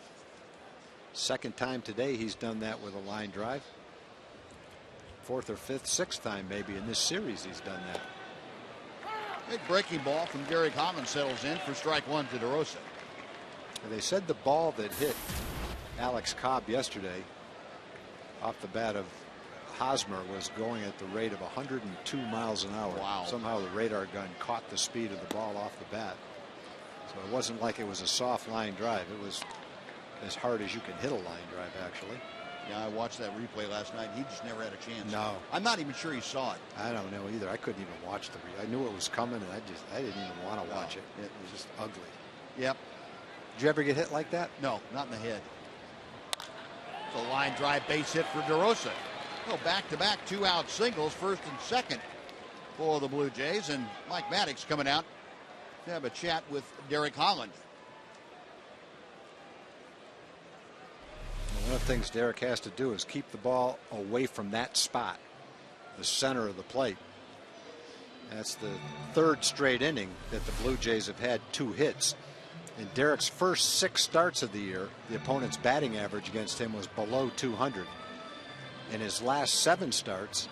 Second time today he's done that with a line drive. 4th or 5th, 6th time maybe in this series he's done that. Big breaking ball from Derek Holland settles in for strike 1 to DeRosa. They said the ball that hit Alex Cobb yesterday off the bat of Hosmer was going at the rate of 102 miles an hour. Wow. Somehow the radar gun caught the speed of the ball off the bat. So it wasn't like it was a soft line drive. It was as hard as you can hit a line drive, actually. Yeah, I watched that replay last night. He just never had a chance. No. I'm not even sure he saw it. I don't know either. I couldn't even watch the replay. I knew it was coming, and I didn't even want to watch it. It was just ugly. Yep. Did you ever get hit like that? No, not in the head. It's a line drive base hit for DeRosa. Well, back-to-back two-out singles, first and second for the Blue Jays, and Mike Maddox coming out to have a chat with Derek Holland. One of the things Derek has to do is keep the ball away from that spot, the center of the plate. That's the third straight inning that the Blue Jays have had 2 hits. In Derek's first 6 starts of the year, the opponent's batting average against him was below 200. In his last 7 starts,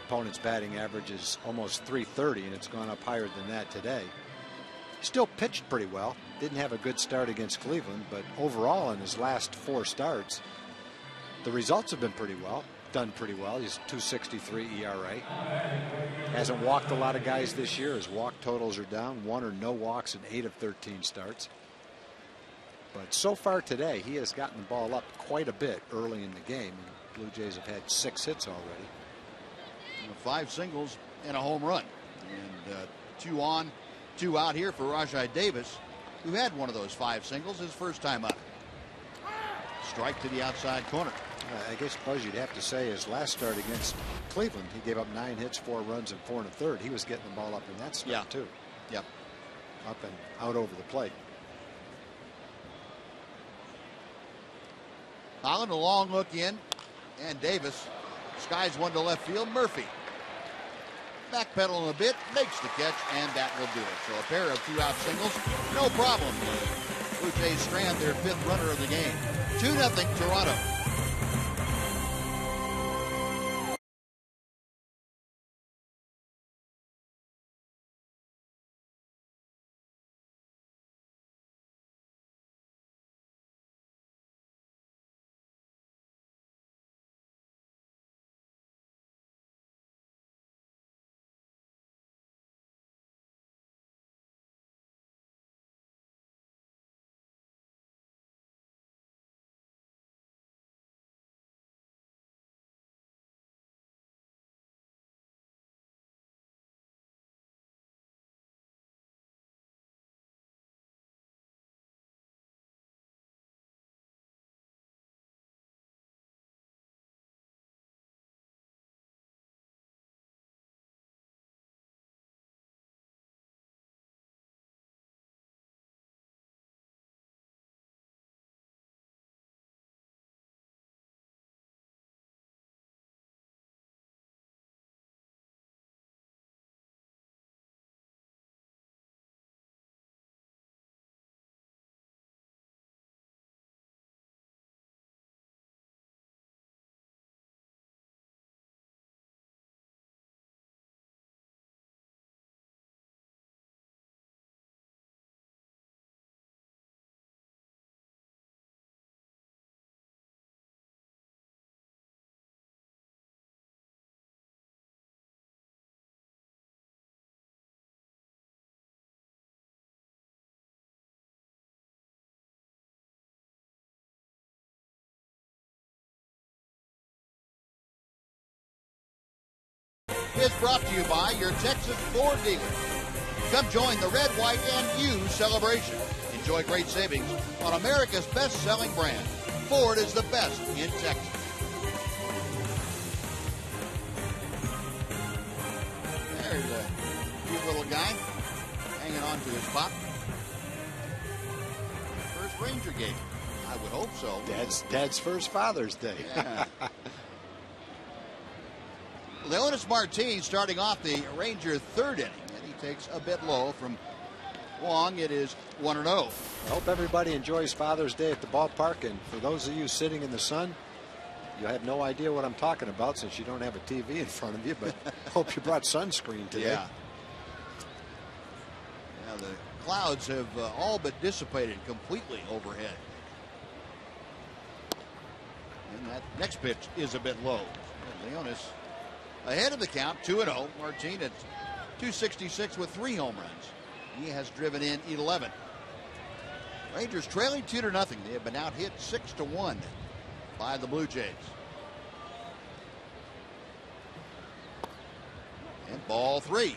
opponent's batting average is almost 330, and it's gone up higher than that today. Still pitched pretty well. Didn't have a good start against Cleveland, but overall in his last 4 starts, the results have been done pretty well. He's 2.63 ERA. Hasn't walked a lot of guys this year. His walk totals are down. 1 or no walks in 8 of 13 starts. But so far today, he has gotten the ball up quite a bit early in the game. And Blue Jays have had 6 hits already. 5 singles and a home run. And 2 on, 2 out here for Rajai Davis, who had one of those 5 singles his first time up. Strike to the outside corner. I guess, Buzz, you'd have to say his last start against Cleveland, he gave up 9 hits, 4 runs, and 4 1/3. He was getting the ball up in that start, too. Yep. Up and out over the plate. Holland, a long look in, and Davis skies one to left field. Murphy backpedaling a bit, makes the catch, and that will do it. So a pair of 2-out singles, no problem. Blue Jays strand their 5th runner of the game. 2-0 Toronto. Is brought to you by your Texas Ford dealer. Come join the red, white, and U celebration. Enjoy great savings on America's best-selling brand. Ford is the best in Texas. There's a cute little guy hanging on to his pop. First Ranger game. I would hope so. Dad's first Father's Day. Yeah. Leonis Martin starting off the Ranger 3rd inning, and he takes a bit low from Wong. It is 1-0. I hope everybody enjoys Father's Day at the ballpark, and for those of you sitting in the sun, you have no idea what I'm talking about since you don't have a TV in front of you, but hope you brought sunscreen today. Yeah. Yeah, the clouds have all but dissipated completely overhead. And that next pitch is a bit low. Leonis ahead of the count, 2-0. Martin at 266 with 3 home runs. He has driven in 11. Rangers trailing 2-0. They have been out hit 6-1 by the Blue Jays. And ball 3.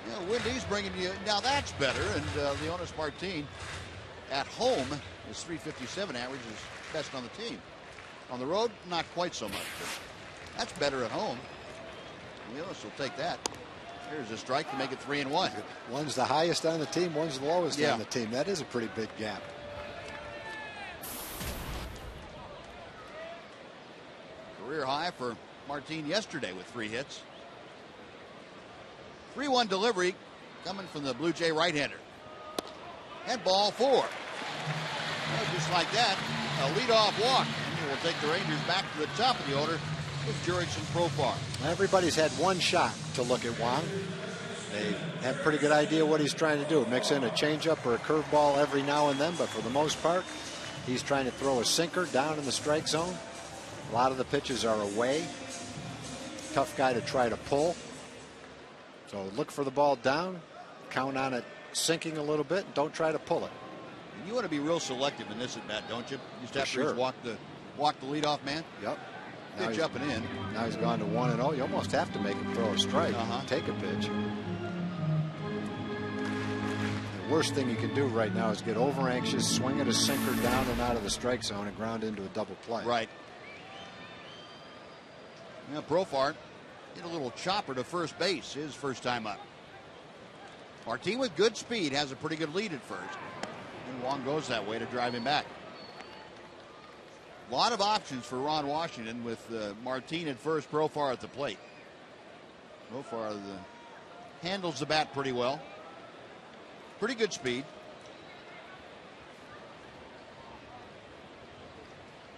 Yeah, Wendy's bringing you. Now that's better. And Leonis Martin at home, his 357 average is best on the team. On the road, not quite so much. But that's better at home. Leonis will take that. Here's a strike to make it 3-1. One's the highest on the team, one's the lowest on the team. That is a pretty big gap. Career high for Martin yesterday with 3 hits. 3-1 delivery coming from the Blue Jay right-hander. And ball 4. Well, just like that, a leadoff walk. And will take the Rangers back to the top of the order with Jurickson Profar. Everybody's had one shot to look at Wong. They have a pretty good idea what he's trying to do. Mix in a changeup or a curveball every now and then, but for the most part, he's trying to throw a sinker down in the strike zone. A lot of the pitches are away. Tough guy to try to pull. So look for the ball down, count on it sinking a little bit, and don't try to pull it. And you want to be real selective in this at bat, don't you? You just have to sure. walk the leadoff man. Yep. Pitch up and in. Now he's gone to 1-0. You almost have to make him throw a strike. Take a pitch. The worst thing you can do right now is get over anxious, swing at a sinker down and out of the strike zone, and ground into a double play. Right. Yeah, Profar hit a little chopper to first base his first time up. Martin with good speed has a pretty good lead at first. And Wong goes that way to drive him back. A lot of options for Ron Washington with Martin at first, Profar at the plate. Profar handles the bat pretty well. Pretty good speed.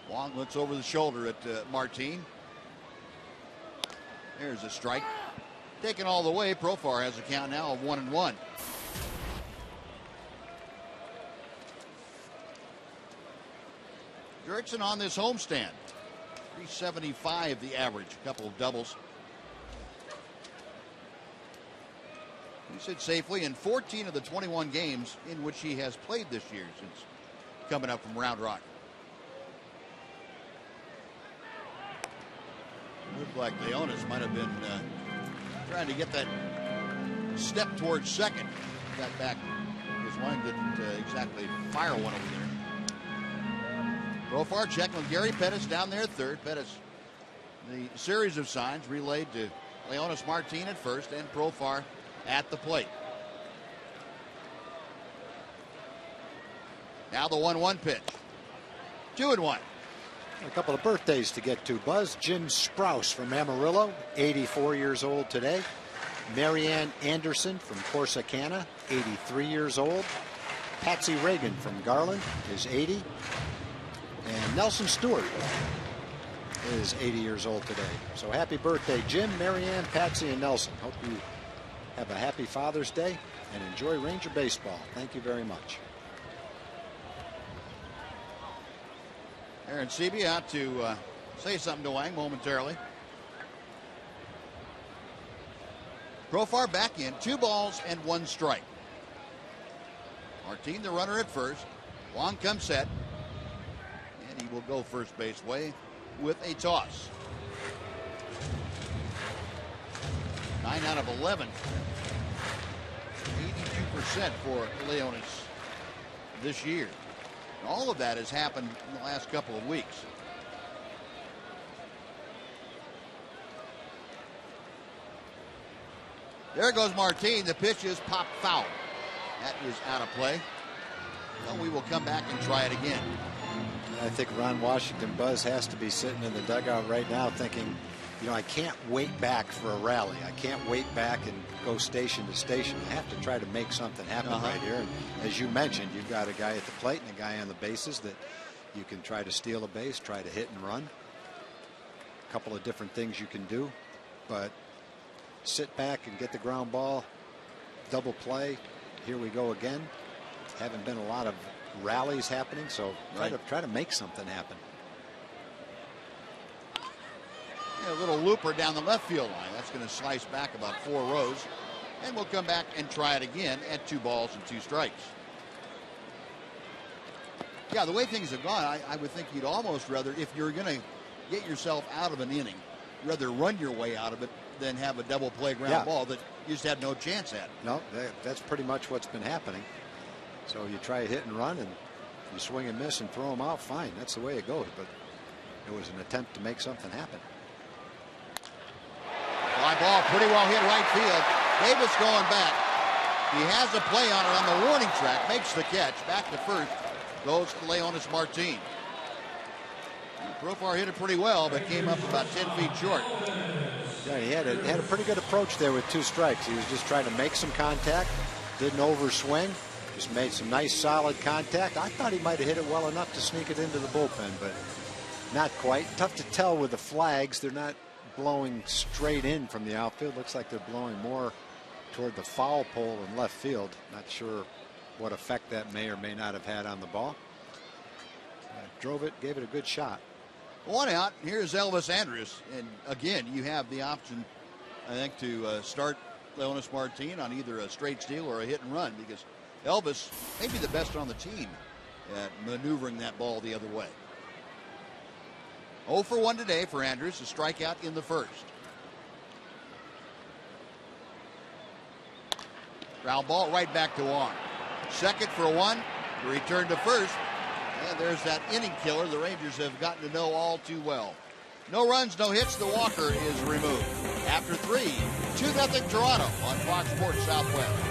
Wong looks over the shoulder at Martin. There's a strike. Taken all the way. Profar has a count now of 1-1. Jurickson on this homestand. 375 the average. A couple of doubles. He sits safely in 14 of the 21 games in which he has played this year since coming up from Round Rock. Looked like Leonis might have been trying to get that step towards second. Got back. His line didn't exactly fire one over there. Profar checking with Gary Pettis down there at third. Pettis, the series of signs relayed to Leonis Martin at first and Profar at the plate. Now the 1-1 pitch. 2-1. A couple of birthdays to get to, Buzz. Jim Sprouse from Amarillo, 84 years old today. Marianne Anderson from Corsicana, 83 years old. Patsy Reagan from Garland is 80. And Nelson Stewart is 80 years old today. So happy birthday, Jim, Marianne, Patsy, and Nelson. Hope you have a happy Father's Day and enjoy Ranger baseball. Thank you very much. Aaron Seavey out to say something to Wang momentarily. Profar back in, 2 balls and 1 strike. Martin the runner at first. Wang comes set. And he will go first base way with a toss. 9 out of 11. 82% for Leonis this year. And all of that has happened in the last couple of weeks. There goes Martin. The pitch is popped foul. That is out of play. Well, we will come back and try it again. I think Ron Washington, Buzz, has to be sitting in the dugout right now thinking, you know, I can't wait back for a rally. I can't wait back and go station to station. I have to try to make something happen right here. And as you mentioned, you've got a guy at the plate and a guy on the bases that you can try to steal a base, try to hit and run. A couple of different things you can do, but sit back and get the ground ball, double play. Here we go again. Haven't been a lot of rallies happening, so try to make something happen. Yeah, a little looper down the left field line. That's going to slice back about 4 rows. And we'll come back and try it again at 2 balls and 2 strikes. Yeah, the way things have gone, I would think you'd almost rather, if you're going to get yourself out of an inning, rather run your way out of it than have a double play ground ball that you just had no chance at. No, that's pretty much what's been happening. So you try a hit and run, and you swing and miss and throw them out, fine. That's the way it goes. But it was an attempt to make something happen. Fly ball pretty well hit right field. Davis going back. He has a play on it on the warning track. Makes the catch. Back to first. Goes to Leonis Martin. Profar hit it pretty well, but came up about 10 feet short. Yeah, he had a pretty good approach there with 2 strikes. He was just trying to make some contact. Didn't overswing. Just made some nice solid contact. I thought he might have hit it well enough to sneak it into the bullpen, but not quite. Tough to tell with the flags. They're not blowing straight in from the outfield. Looks like they're blowing more toward the foul pole in left field. Not sure what effect that may or may not have had on the ball. Drove it, gave it a good shot. 1 out. Here's Elvis Andrus. And again, you have the option, I think, to start Leonis Martin on either a straight steal or a hit and run, because Elvis may be the best on the team at maneuvering that ball the other way. 0 for 1 today for Andrus, a strikeout in the first. Ground ball right back to Wong. Second for 1. Return to first. And there's that inning killer the Rangers have gotten to know all too well. No runs, no hits. The walker is removed. After 3, 2-0 Toronto on Fox Sports Southwest.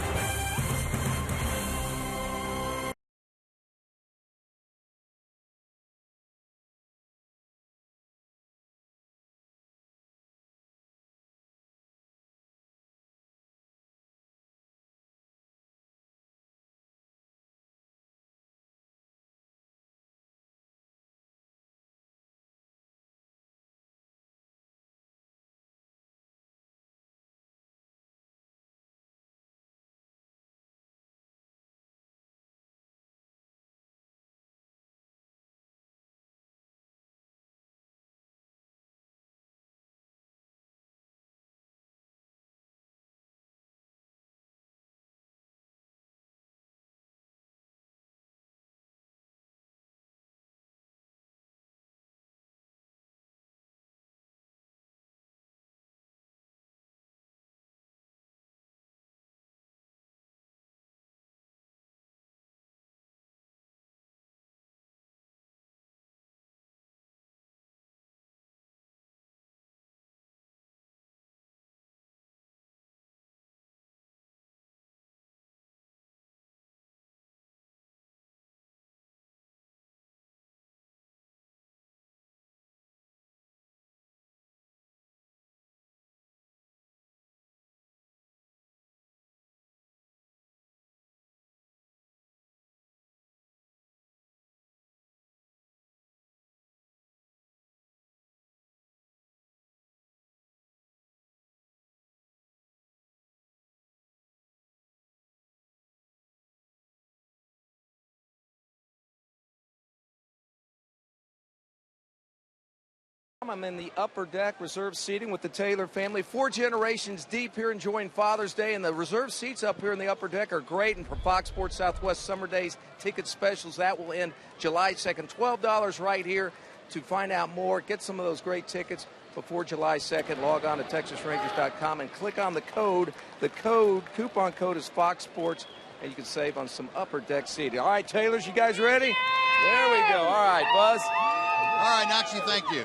I'm in the upper deck reserve seating with the Taylor family. 4 generations deep here enjoying Father's Day, and the reserve seats up here in the upper deck are great. And for Fox Sports Southwest Summer Days ticket specials, that will end July 2nd. $12 right here. To find out more, get some of those great tickets before July 2nd. Log on to TexasRangers.com and click on the code. The coupon code is Fox Sports, and you can save on some upper deck seating. All right, Taylors, you guys ready? There we go. All right, Buzz. All right, Noxie, thank you.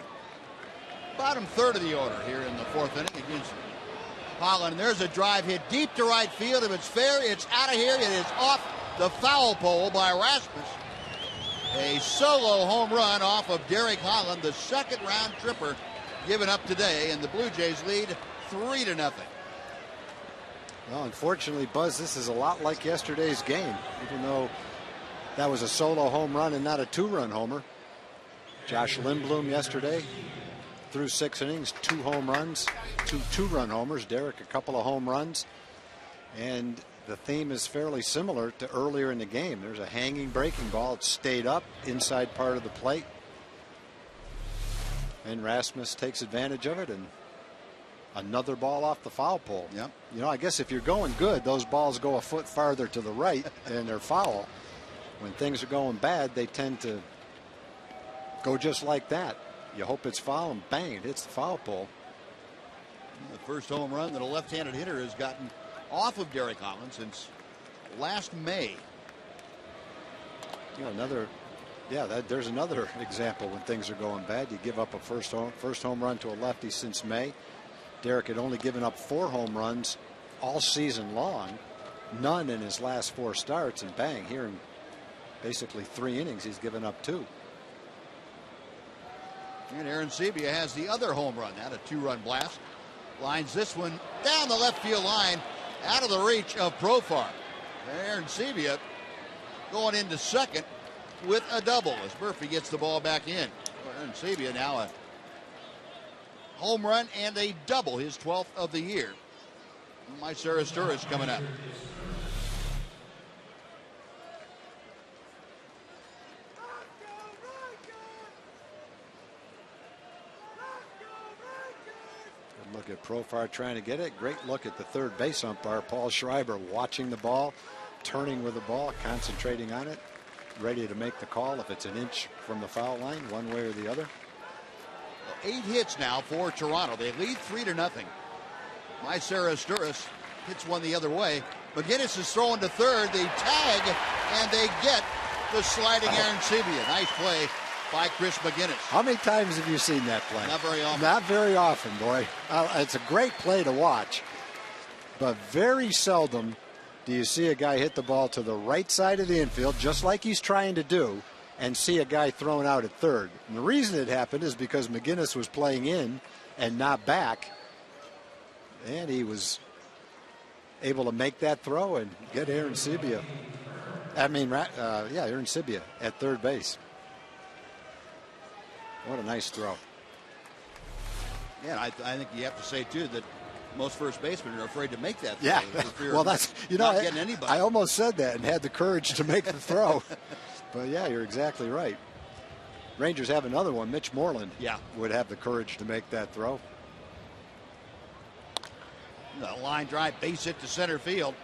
Bottom third of the order here in the 4th inning against Holland. There's a drive hit deep to right field. If it's fair, it's out of here. It is off the foul pole by Rasmus. A solo home run off of Derek Holland, the 2nd round tripper given up today, and the Blue Jays lead 3-0. Well, unfortunately, Buzz, this is a lot like yesterday's game, even though that was a solo home run and not a 2-run homer. Josh Lindblom yesterday through 6 innings, 2 home runs, 2 2-run homers. Derek, a couple of home runs. And the theme is fairly similar to earlier in the game. There's a hanging breaking ball. It stayed up inside part of the plate. And Rasmus takes advantage of it, and another ball off the foul pole. Yep. You know, I guess if you're going good, those balls go a foot farther to the right and they're foul. When things are going bad, they tend to go just like that. You hope it's foul, and bang, it hits the foul pole. The first home run that a left-handed hitter has gotten off of Derek Holland since last May. You know, another Yeah, there's another example when things are going bad. You give up a first home run to a lefty since May. Derek had only given up 4 home runs all season long, none in his last 4 starts, and bang, here in basically 3 innings, he's given up 2. And Aaron Sebia has the other home run. That a 2-run blast. Lines this one down the left field line, out of the reach of Profar. Aaron Sebia going into second with a double as Murphy gets the ball back in. Aaron Sebia now a home run and a double, his 12th of the year. Mycera Sturris coming up. Good look at Profar trying to get it. Great look at the third base umpire, Paul Schreiber, watching the ball, turning with the ball, concentrating on it, ready to make the call if it's an inch from the foul line, one way or the other. 8 hits now for Toronto. They lead 3-0. Mycera Sturris hits one the other way. McGinnis is throwing to third. They tag, and they get the sliding Aaron Sebia. Nice play by Chris McGinnis. How many times have you seen that play? Not very often. Not very often, boy. It's a great play to watch, but very seldom do you see a guy hit the ball to the right side of the infield, just like he's trying to do, and see a guy thrown out at third. And the reason it happened is because McGinnis was playing in and not back, and he was able to make that throw and get Aaron Sebia. Aaron Sebia at third base. What a nice throw. Yeah, I think you have to say, too, that most first basemen are afraid to make that throw. Yeah, well, that's, not getting anybody. I almost said that and had the courage to make the throw. But, yeah, you're exactly right. Rangers have another one. Mitch Moreland would have the courage to make that throw. The line drive, base hit to center field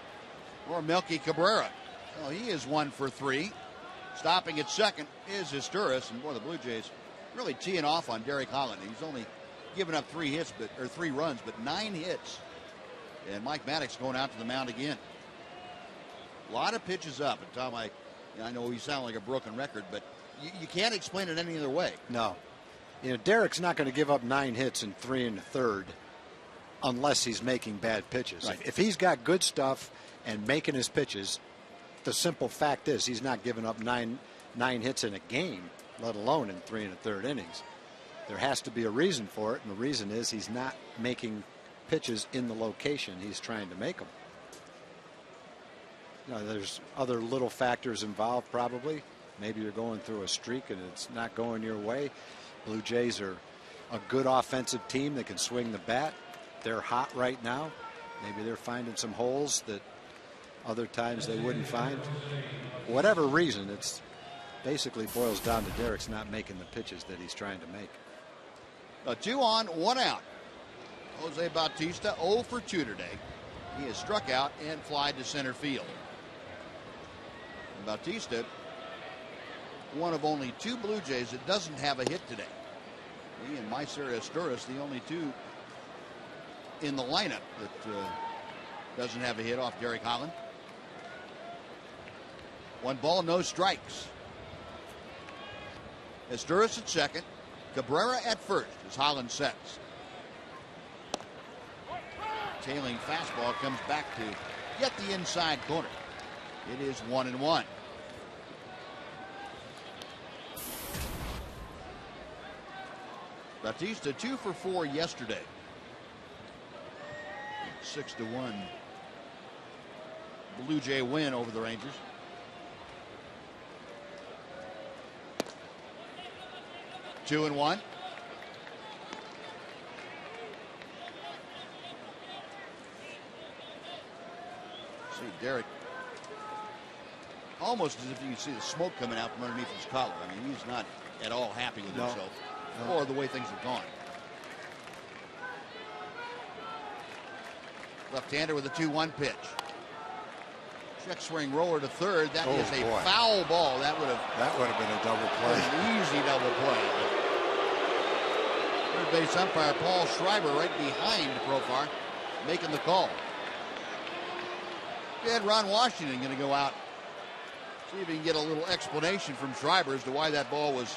for Melky Cabrera. Well, he is 1 for 3. Stopping at second is Sturris, and boy, the Blue Jays really teeing off on Derek Holland. He's only given up 3 runs, but 9 hits. And Mike Maddox going out to the mound again. A lot of pitches up. And Tom, I know we sound like a broken record, but you can't explain it any other way. No. Derek's not going to give up 9 hits in 3 1/3 unless he's making bad pitches. Right. If he's got good stuff and making his pitches, the simple fact is he's not giving up nine hits in a game, let alone in 3 1/3 innings. There has to be a reason for it, and the reason is he's not making pitches in the location he's trying to make them. There's other little factors involved probably. Maybe you're going through a streak and it's not going your way. Blue Jays are a good offensive team that can swing the bat. They're hot right now. Maybe they're finding some holes that other times they wouldn't find. Whatever reason, it's basically boils down to Derek's not making the pitches that he's trying to make. A 2 on, 1 out. Jose Bautista 0 for 2 today. He has struck out and flied to center field. And Bautista, one of only 2 Blue Jays that doesn't have a hit today. He and Mycera Sturris, the only 2 in the lineup that doesn't have a hit off Derek Holland. 1 ball, no strikes. Sturris at second. Cabrera at first as Holland sets. Tailing fastball comes back to get the inside corner. It is 1-1. Bautista 2 for 4 yesterday. 6-1 Blue Jay win over the Rangers. Two and 1. See Derek almost as if you can see the smoke coming out from underneath his collar. I mean, he's not at all happy with himself or the way things have gone. Left-hander with a 2-1 pitch. Check swing roller to third. That is a foul ball. That would have been a double play. An easy double play. Third base umpire Paul Schreiber right behind Profar making the call. And Ron Washington going to go out See if we can get a little explanation from Schreiber as to why that ball was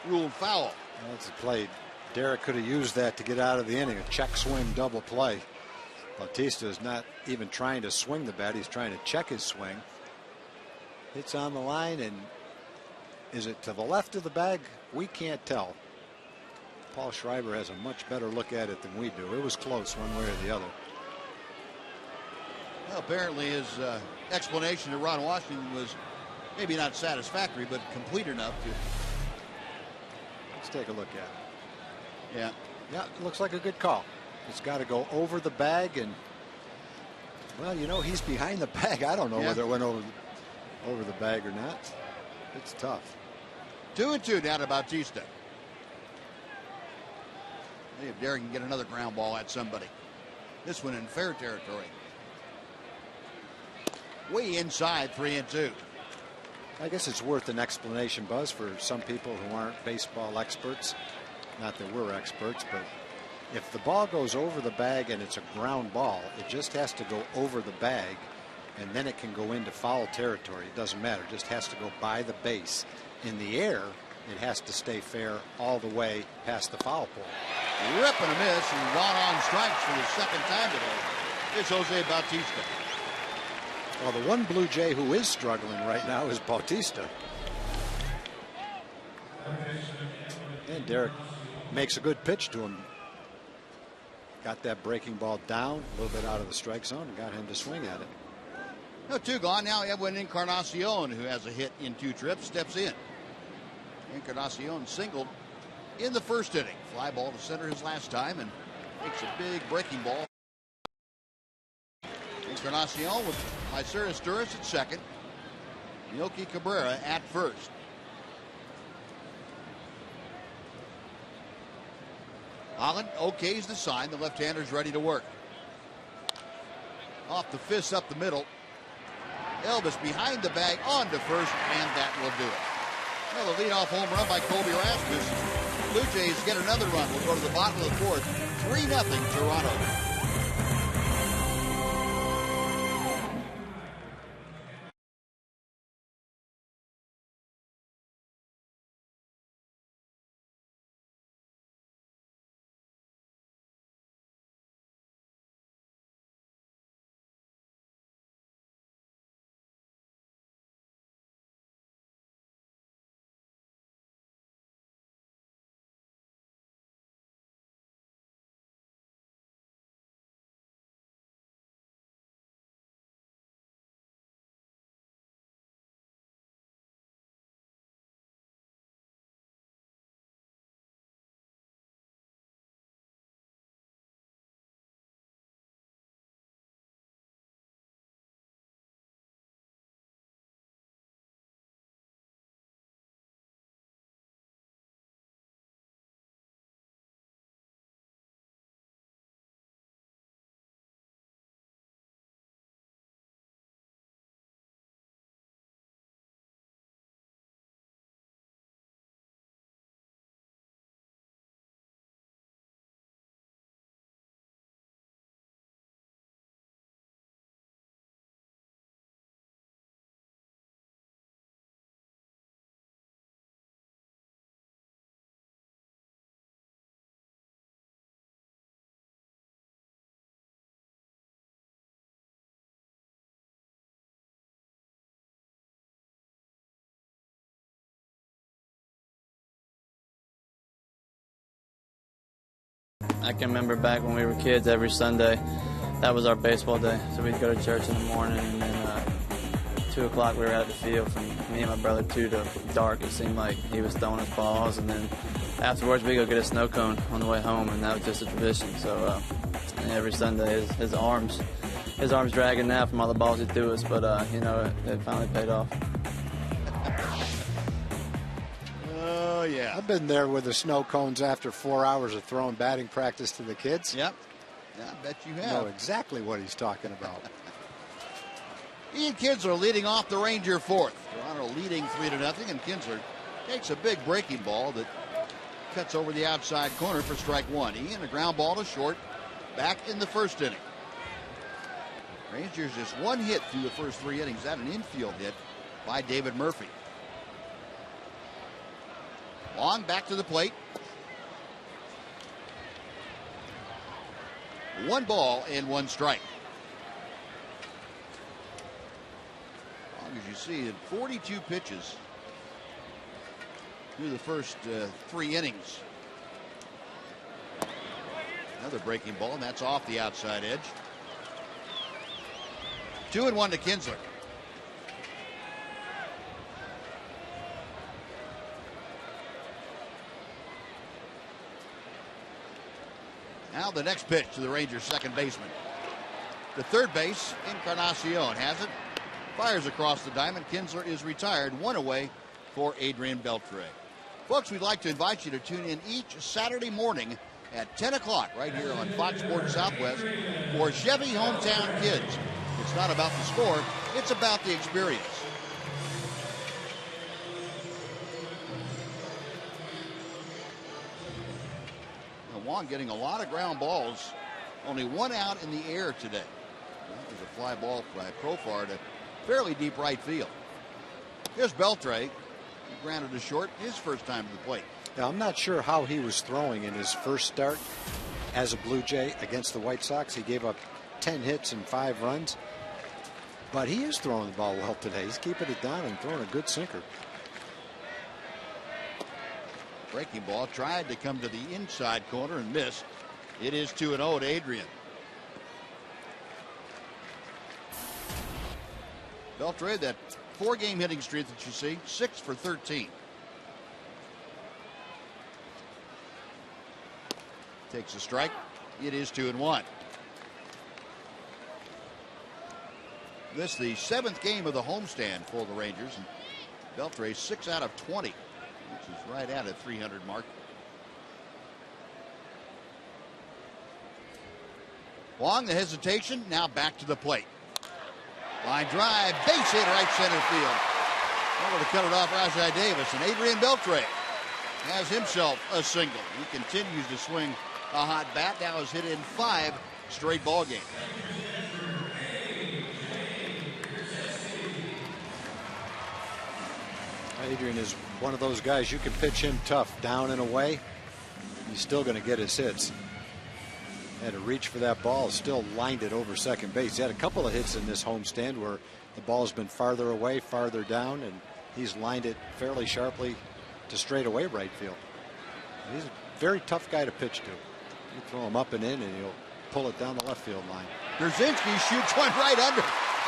ruled foul. That's a play. Derek could have used that to get out of the inning. A check swing double play. Bautista is not even trying to swing the bat. He's trying to check his swing. It's on the line, and is it to the left of the bag? We can't tell. Paul Schreiber has a much better look at it than we do. It was close one way or the other. Well, apparently his explanation to Ron Washington was maybe not satisfactory, but complete enough to. Let's take a look at it. Yeah. Yeah, it looks like a good call. It's got to go over the bag, and well, you know, he's behind the bag. I don't know whether it went over the bag or not. It's tough. 2-2 down to Bautista. See if Derek can get another ground ball at somebody. This one in fair territory. Way inside, 3-2. I guess it's worth an explanation, Buzz, for some people who aren't baseball experts. Not that we're experts, but if the ball goes over the bag and it's a ground ball, it just has to go over the bag, and then it can go into foul territory. It doesn't matter. It just has to go by the base. In the air, it has to stay fair all the way past the foul pole. Rip and a miss, and gone on strikes for the second time today. It's Jose Bautista. Well, the one Blue Jay who is struggling right now is Bautista. And Derek makes a good pitch to him. Got that breaking ball down, a little bit out of the strike zone, and got him to swing at it. No, 2 gone. Now Edwin Encarnacion, who has a hit in 2 trips, steps in. Encarnacion singled in the first inning. Fly ball to center his last time, and makes a big breaking ball. Encarnacion with Lysiris Duras at second. Yoki Cabrera at first. Holland okays the sign. The left-hander's ready to work. Off the fist up the middle. Elvis behind the bag on to first, and that will do it. Well, the leadoff home run by Colby Rasmus. Blue Jays get another run. We'll go to the bottom of the fourth. 3-0 Toronto. I can remember back when we were kids, every Sunday, that was our baseball day. So we'd go to church in the morning, and then 2 o'clock we were at the field from me and my brother 2 to dark. It seemed like he was throwing us balls, and then afterwards we go get a snow cone on the way home, and that was just a tradition. So every Sunday his arms dragging now from all the balls he threw us, but you know, it finally paid off. Oh, yeah. I've been there with the snow cones after 4 hours of throwing batting practice to the kids. Yep. Yeah, I bet you have. I know exactly what he's talking about. Ian Kinsler leading off the Ranger fourth. Toronto leading 3-0, and Kinsler takes a big breaking ball that cuts over the outside corner for strike one. Ian, a ground ball to short, back in the first inning. Rangers just 1 hit through the first 3 innings. That an infield hit by David Murphy. Long back to the plate. 1 ball and 1 strike. Long as you see, 42 pitches through the first 3 innings. Another breaking ball, and that's off the outside edge. 2-1 to Kinsler. Now the next pitch to the Rangers' second baseman. The third base, Encarnacion has it. Fires across the diamond. Kinsler is retired. 1 away for Adrian Beltre. Folks, we'd like to invite you to tune in each Saturday morning at 10 o'clock right here on Fox Sports Southwest for Chevy Hometown Kids. It's not about the score, it's about the experience. Now, Juan getting a lot of ground balls. Only 1 out in the air today. That was a fly ball by Profar to fairly deep right field. Here's Beltre. He grounded to short his first time to the plate. Now, I'm not sure how he was throwing in his first start as a Blue Jay against the White Sox. He gave up 10 hits and 5 runs. But he is throwing the ball well today. He's keeping it down and throwing a good sinker. Breaking ball tried to come to the inside corner and missed. It is 2-0 to Adrian. Beltre, that 4-game hitting streak that you see, 6 for 13. Takes a strike. It is 2-1. This the 7th game of the homestand for the Rangers. And Beltre 6 out of 20, which is right at a 300 mark. Long the hesitation, now back to the plate. Line drive, base hit right center field. Over to cut it off, Rajai Davis, and Adrian Beltre has himself a single. He continues to swing a hot bat. Now has hit in 5 straight ball games. Adrian is one of those guys you can pitch him tough, down and away. He's still going to get his hits. Had to reach for that ball, still lined it over second base. He had a couple of hits in this homestand where the ball's been farther away, farther down, and he's lined it fairly sharply to straightaway right field. He's a very tough guy to pitch to. You throw him up and in, and he'll pull it down the left field line. Brzezinski shoots one right under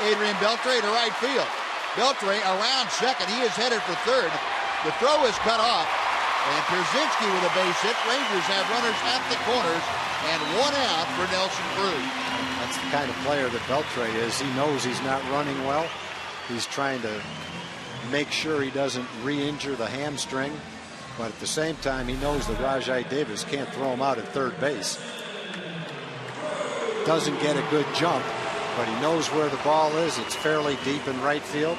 Adrian Beltre to right field. Beltre around second. He is headed for third. The throw is cut off. And Brzezinski with a base hit. Rangers have runners at the corners and 1 out for Nelson Cruz. That's the kind of player that Beltre is. He knows he's not running well. He's trying to make sure he doesn't re-injure the hamstring. But at the same time, he knows that Rajai Davis can't throw him out at third base. Doesn't get a good jump, but he knows where the ball is. It's fairly deep in right field.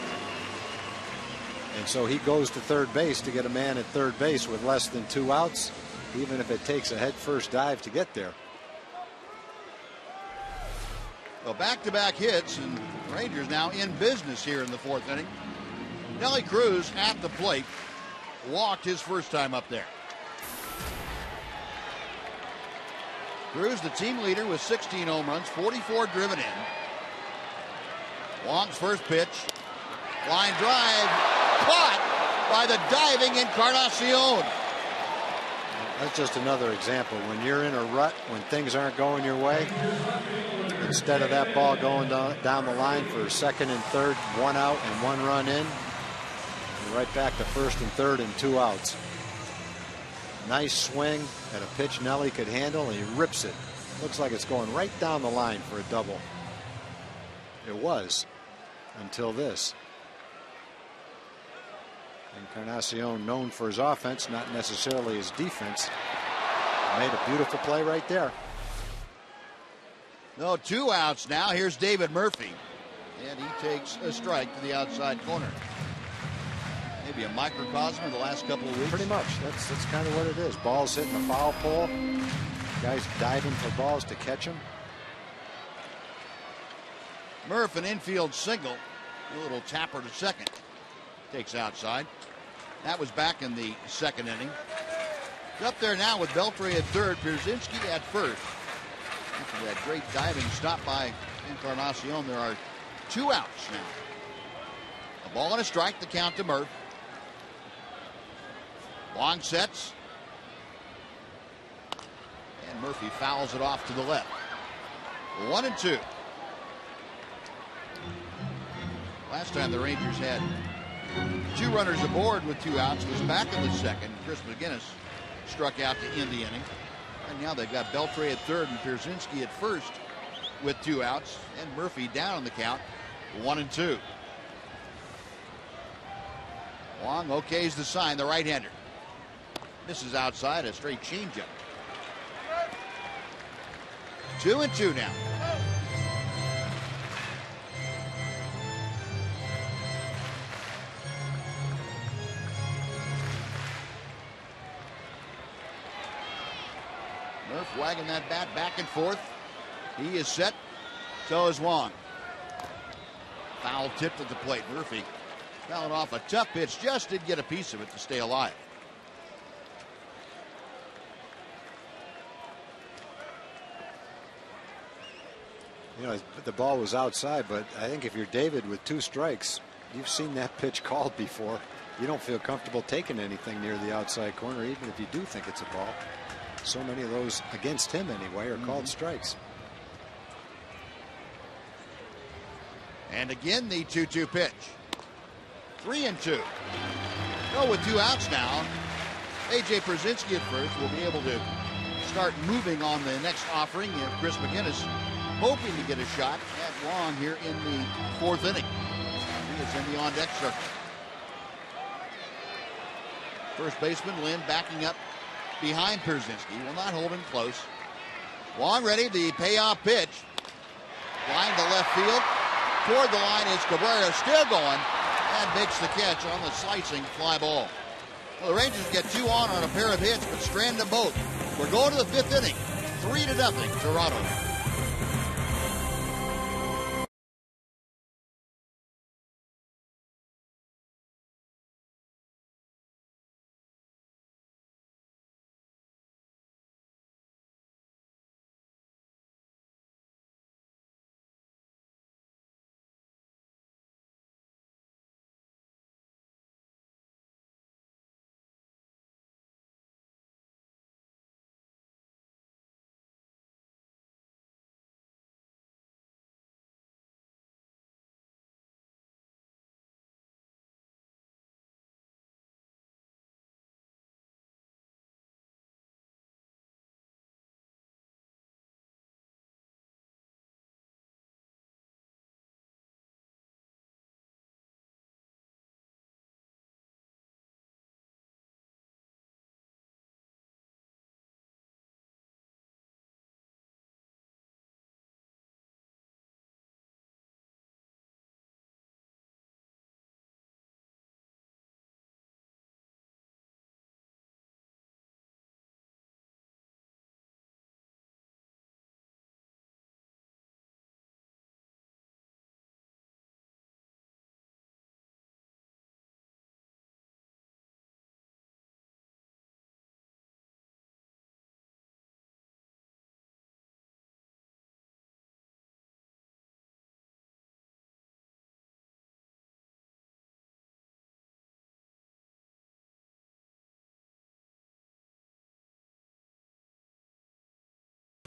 And so he goes to third base to get a man at third base with less than 2 outs, even if it takes a head-first dive to get there. Well, back-to-back hits, and the Rangers now in business here in the 4th inning. Nelly Cruz at the plate. Walked his first time up there. Cruz, the team leader with 16 home runs, 44 driven in. Wong's first pitch. Line drive. Caught by the diving Encarnacion. That's just another example. When you're in a rut, when things aren't going your way, instead of that ball going down the line for second and third, 1 out and 1 run in, you're right back to first and third and 2 outs. Nice swing at a pitch Nelly could handle, and he rips it. Looks like it's going right down the line for a double. It was until this. Encarnacion, known for his offense, not necessarily his defense, made a beautiful play right there. No, 2 outs now. Here's David Murphy, and he takes a strike to the outside corner. Maybe a microcosm of the last couple of weeks. Pretty much. That's kind of what it is. Balls hitting the foul pole. Guys diving for balls to catch them. Murph, an infield single. A little tapper to second. Takes outside. That was back in the second inning. Up there now with Beltre at third, Pierzynski at first. After that great diving stop by Encarnacion, there are 2 outs now. A ball and a strike, the count to Murph. Long sets. And Murphy fouls it off to the left. 1-2. Last time the Rangers had 2 runners aboard with 2 outs was back in the second. Chris McGinnis struck out to end the inning. And now they've got Beltre at third and Pierzynski at first with 2 outs. And Murphy down on the count. 1-2. Wong okays the sign, the right-hander. Misses outside, a straight changeup. 2-2 now. Murph wagging that bat back and forth. He is set. So is Wong. Foul tipped at the plate. Murphy fouled off a tough pitch. Just did get a piece of it to stay alive. You know, the ball was outside, but I think if you're David with 2 strikes, you've seen that pitch called before. You don't feel comfortable taking anything near the outside corner, even if you do think it's a ball. So many of those against him anyway are called strikes. And again, the 2-2 pitch. 3-2. Well, with 2 outs now, A.J. Pierzynski at first will be able to start moving on the next offering of Chris McGinnis, hoping to get a shot at Wong here in the 4th inning. He is in the on-deck circle. First baseman Lynn backing up behind Pierzynski. Will not hold him close. Wong ready, the payoff pitch. Line to left field. Toward the line is Cabrera, still going, and makes the catch on the slicing fly ball. Well, the Rangers get 2 on a pair of hits, but strand them both. We're going to the 5th inning. 3-0, Toronto.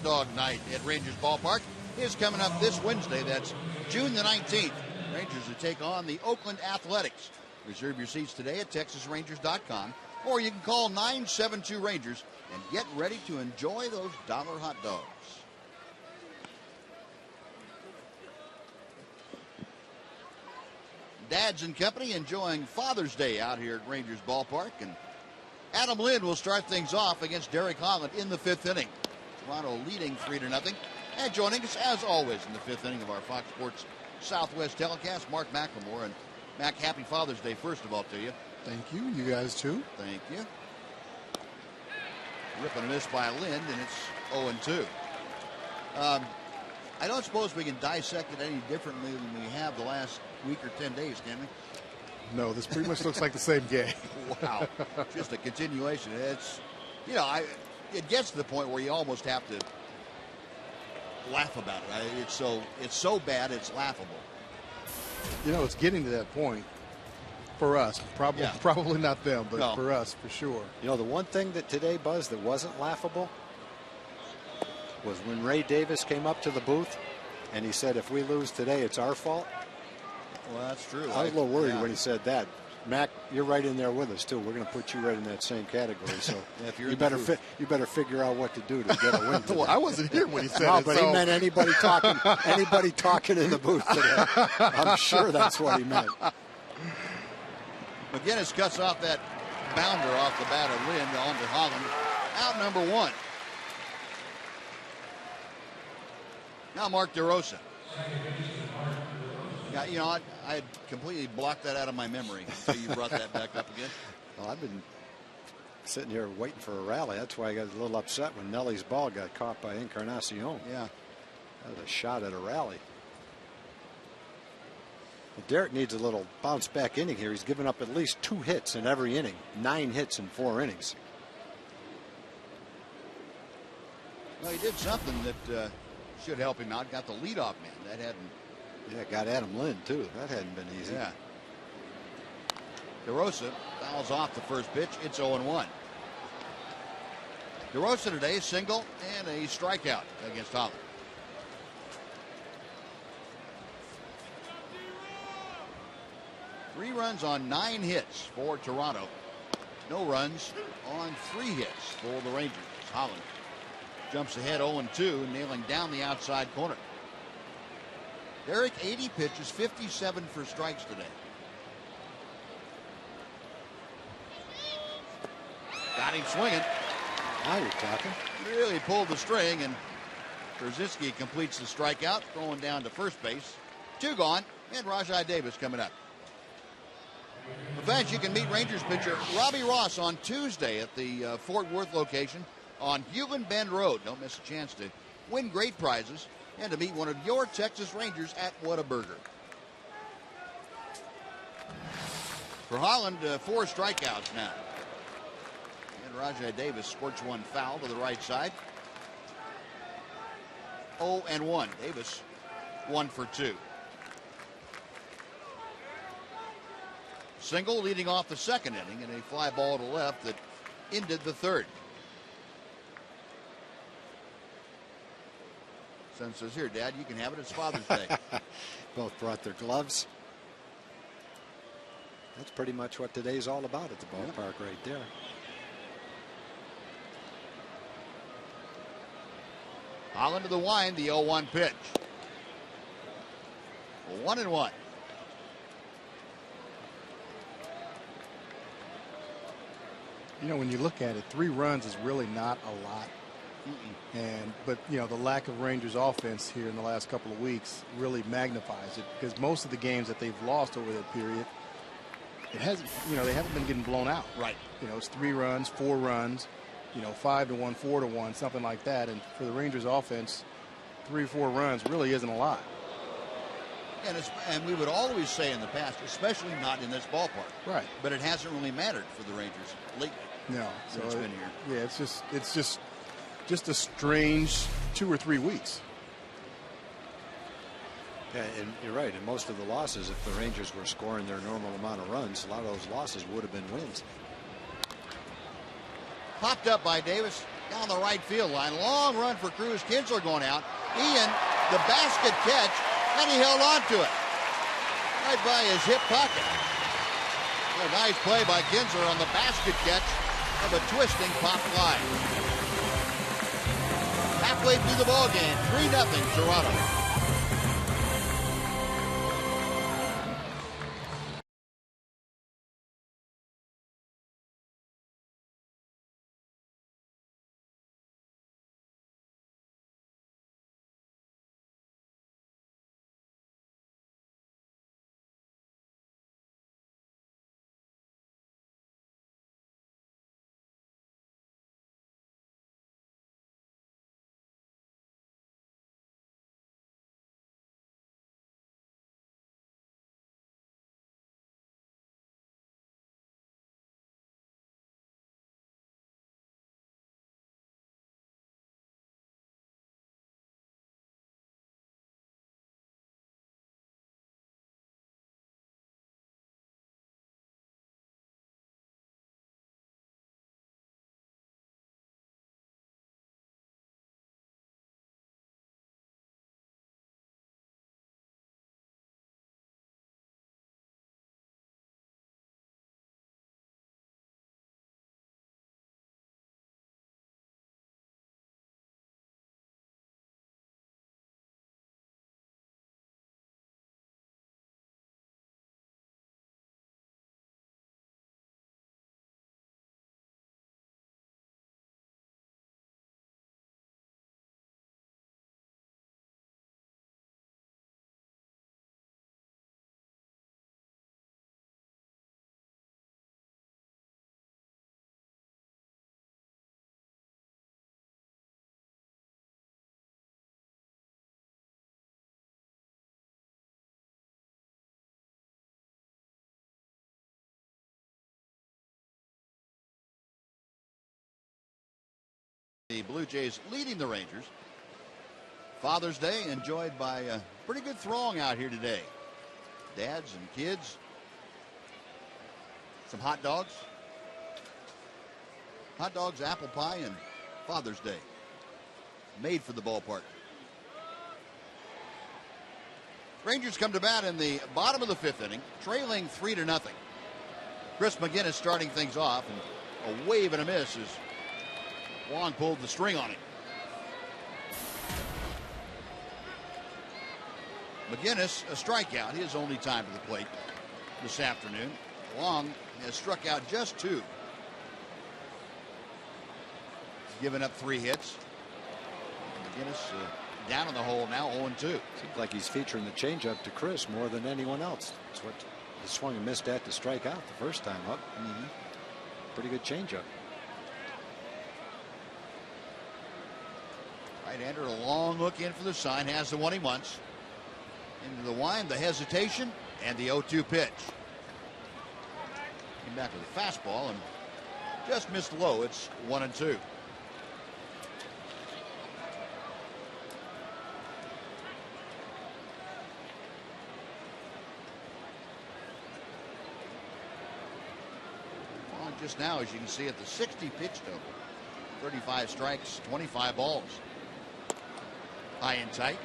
Dog night at Rangers Ballpark is coming up this Wednesday. That's June the 19th. Rangers will take on the Oakland Athletics. Reserve your seats today at TexasRangers.com, or you can call 972-RANGERS and get ready to enjoy those dollar hot dogs. Dads and company enjoying Father's Day out here at Rangers Ballpark, and Adam Lind will start things off against Derek Holland in the 5th inning. Toronto leading 3-0. And joining us, as always, in the 5th inning of our Fox Sports Southwest telecast, Mark McLemore. And Mac, happy Father's Day, first of all, to you. Thank you. You guys, too. Thank you. Rip and a miss by Lind, and it's 0-2. I don't suppose we can dissect it any differently than we have the last week or 10 days, can we? No, this pretty much looks like the same game. Wow, just a continuation. It's, you know, it gets to the point where you almost have to laugh about it. It's so bad, it's laughable. You know, it's getting to that point for us. Probably not them, but for us, for sure. You know, the one thing that today, Buzz, that wasn't laughable was when Ray Davis came up to the booth and he said, if we lose today, it's our fault. Well, that's true. I was a little worried when he said that. Mac, you're right in there with us too. We're going to put you right in that same category. So if you're you better figure out what to do to get a win today. Well, I wasn't here when he said no, it. But he meant anybody talking in the booth today. I'm sure that's what he meant. McGinnis cuts off that bounder off the bat of Lynn on to Holland. Out number 1. Now Mark DeRosa. Yeah, you know, I had completely blocked that out of my memory until you brought that back up again. Well, I've been sitting here waiting for a rally. That's why I got a little upset when Nelly's ball got caught by Encarnacion. Yeah. That was a shot at a rally. Well, Derek needs a little bounce back inning here. He's given up at least 2 hits in every inning. 9 hits in 4 innings. Well, he did something that should help him out. Got the leadoff man. That hadn't. Yeah, got Adam Lynn too. That hadn't been easy. Yeah. DeRosa fouls off the first pitch. It's 0-1. DeRosa today, single and a strikeout against Holland. Three runs on 9 hits for Toronto. No runs on 3 hits for the Rangers. Holland jumps ahead 0-2, nailing down the outside corner. Derek, 80 pitches, 57 for strikes today. Got him swinging. Now you're talking. Really pulled the string, and Brzezinski completes the strikeout, throwing down to first base. 2 gone, and Rajai Davis coming up. Fans, you can meet Rangers pitcher Robbie Ross on Tuesday at the Fort Worth location on Human Bend Road. Don't miss a chance to win great prizes and to meet one of your Texas Rangers at Whataburger. For Holland, 4 strikeouts now. And Rajai Davis squirts one foul to the right side. 0-1. Davis 1 for 2. Single leading off the second inning and a fly ball to left that ended the third. Son says, here, Dad, you can have it. It's Father's Day. Both brought their gloves. That's pretty much what today's all about at the ballpark right there. Holland to the wind, the 0-1 pitch. 1-1. You know, when you look at it, 3 runs is really not a lot. But you know, the lack of Rangers offense here in the last couple of weeks really magnifies it, because most of the games that they've lost over that period, it hasn't, you know, they haven't been getting blown out. Right. You know, it's 3 runs, 4 runs, you know, 5-1, 4-1, something like that. And for the Rangers offense, 3 or 4 runs really isn't a lot. And we would always say in the past, especially not in this ballpark. Right. But it hasn't really mattered for the Rangers lately. No. Since it's been here. Yeah, it's just a strange 2 or 3 weeks. Yeah, and you're right. In most of the losses, if the Rangers were scoring their normal amount of runs, a lot of those losses would have been wins. Popped up by Davis down the right field line. Long run for Cruz. Kinsler going out. Ian, the basket catch, and he held on to it. Right by his hip pocket. A nice play by Kinsler on the basket catch of a twisting pop fly. Halfway through the ball game, 3-0 Toronto. The Blue Jays leading the Rangers. Father's Day enjoyed by a pretty good throng out here today. Dads and kids. Some hot dogs. Hot dogs, apple pie, and Father's Day. Made for the ballpark. Rangers come to bat in the bottom of the 5th inning, trailing 3-0. Chris McGinnis starting things off, and a wave and a miss as Wong pulled the string on it. McGinnis, a strikeout, his only time to the plate this afternoon. Wong has struck out just 2. He's given up 3 hits. McGinnis down in the hole now, 0-2. Seems like he's featuring the changeup to Chris more than anyone else. That's what he swung and missed at to strike out the first time up. Pretty good changeup. Right-hander, a long look in for the sign, has the one he wants. Into the wind, the hesitation, and the 0-2 pitch. Came back with a fastball and just missed low. It's 1-2. Just now, as you can see, at the 60 pitch total. 35 strikes, 25 balls. High and tight.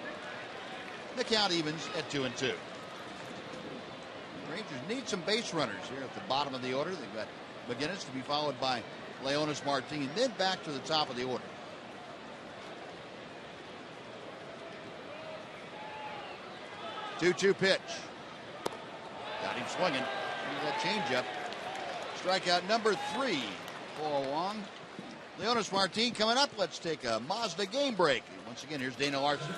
The count evens at 2-2. Rangers need some base runners here at the bottom of the order. They've got McGinnis to be followed by Leonis Martin, then back to the top of the order. Two-two pitch. Got him swinging. That changeup. Strikeout number 3 for Wong. Leonis Martin coming up. Let's take a Mazda game break. Once again, here's Dana Larson.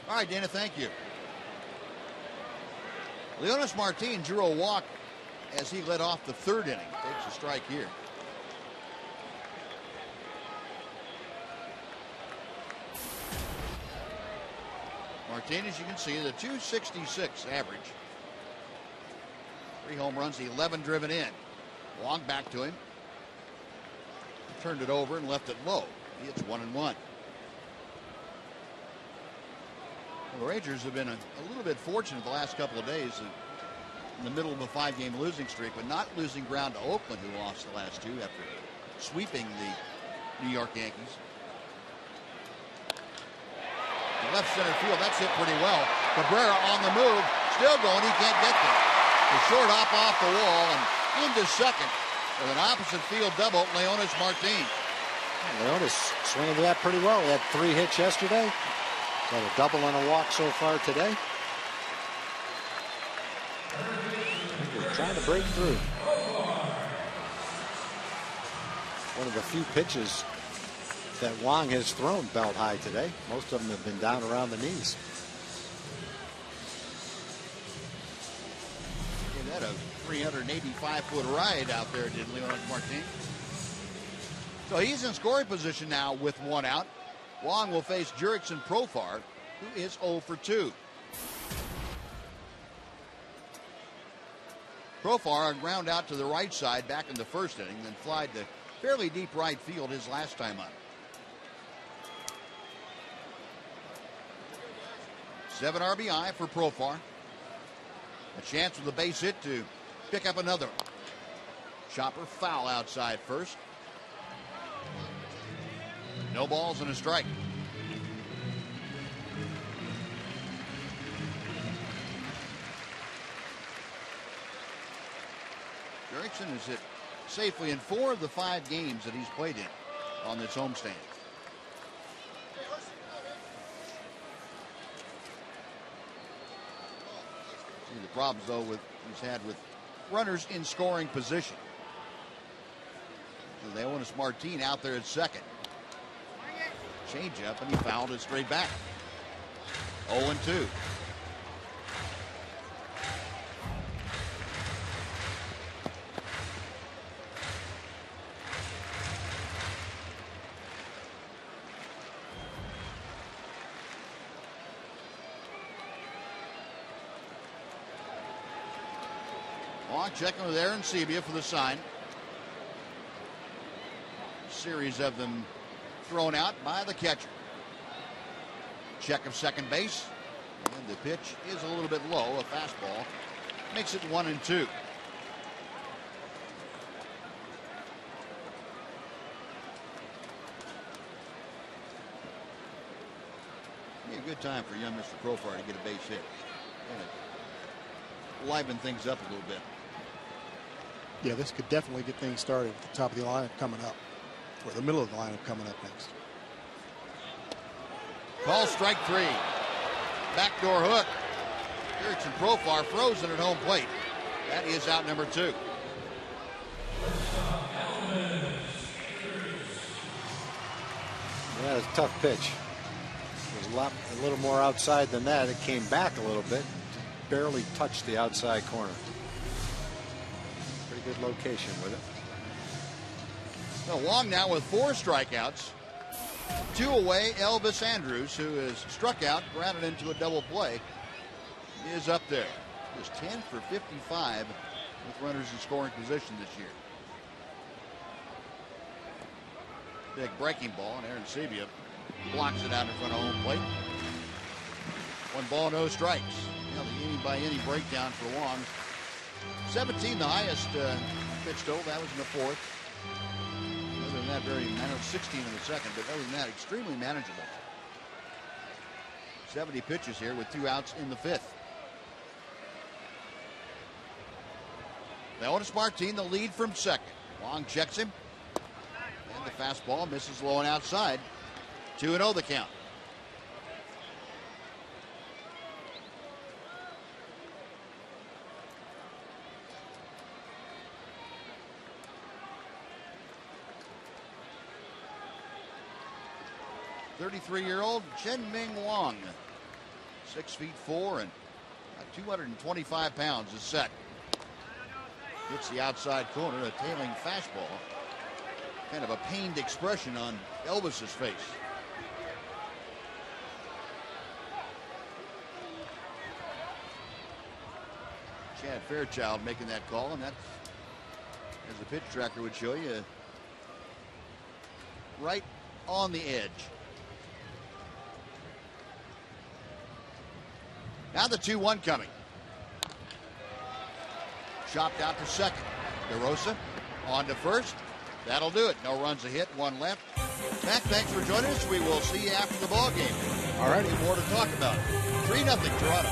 All right, Dana, thank you. Leonis Martin drew a walk as he led off the 3rd inning. Takes a strike here. Martin, as you can see, the .266 average. 3 home runs, 11 driven in. Wong back to him. Turned it over and left it low. He hits 1-1. Well, the Rangers have been a little bit fortunate the last couple of days. In the middle of a 5-game losing streak, but not losing ground to Oakland, who lost the last 2 after sweeping the New York Yankees. The left center field, that's hit pretty well. Cabrera on the move, still going, he can't get there. The short hop off the wall and into second with an opposite field double, Leonis Martin. Leonis swinging to that pretty well. He had 3 hits yesterday. Got a double and a walk so far today. We're trying to break through. One of the few pitches that Wong has thrown belt high today. Most of them have been down around the knees. Gave that a 385-foot ride out there, did Leonis Martin. So he's in scoring position now with 1 out. Wong will face Jurickson Profar, who is 0 for 2. Profar, a ground out to the right side back in the 1st inning, then flied to fairly deep right field his last time up. 7 RBI for Profar. A chance with a base hit to pick up another. Chopper foul outside first. No balls and a strike. Jurickson has hit safely in 4 of the 5 games that he's played in on this homestand. See the problems though he's had with runners in scoring position. So Leonis Martin out there at second. Change up and he fouled it straight back. 0-2. Wong checking with Aaron Sebia for the sign. Series of them thrown out by the catcher. Check of second base. And the pitch is a little bit low, a fastball. Makes it 1-2. Be a good time for young Mr. Profar to get a base hit. Liven things up a little bit. Yeah, this could definitely get things started at the top of the lineup coming up, or the middle of the lineup coming up next. Call strike 3. Backdoor hook. Erickson Profar frozen at home plate. That is out number 2. Yeah, it's a tough pitch. It was a little more outside than that. It came back a little bit. Barely touched the outside corner. Pretty good location with it. Well, Wong now with 4 strikeouts. 2 away. Elvis Andrus, who is struck out, grounded into a double play, is up there. Just 10 for 55 with runners in scoring position this year. Big breaking ball, and Aaron Sebia blocks it out in front of home plate. 1 ball, no strikes. You know, the inning by inning breakdown for Wong. 17, the highest pitch total. That was in the 4th. Other than that, very manageable. 16 in the 2nd, but other than that, extremely manageable. 70 pitches here with 2 outs in the 5th. Leonis Martin, the lead from second. Wong checks him. And the fastball misses low and outside. 2-0 the count. "33-year-old Chien-Ming Wong, 6'4" and 225 pounds, is set. Hits the outside corner, a tailing fastball. Kind of a pained expression on Elvis's face. Chad Fairchild making that call, and that's, as the pitch tracker would show you, right on the edge. Now the 2-1 coming. Chopped out to second. DeRosa on to first. That'll do it. No runs, a hit, 1 left. Matt, thanks for joining us. We will see you after the ball game. All right. More to talk about. 3-0 Toronto.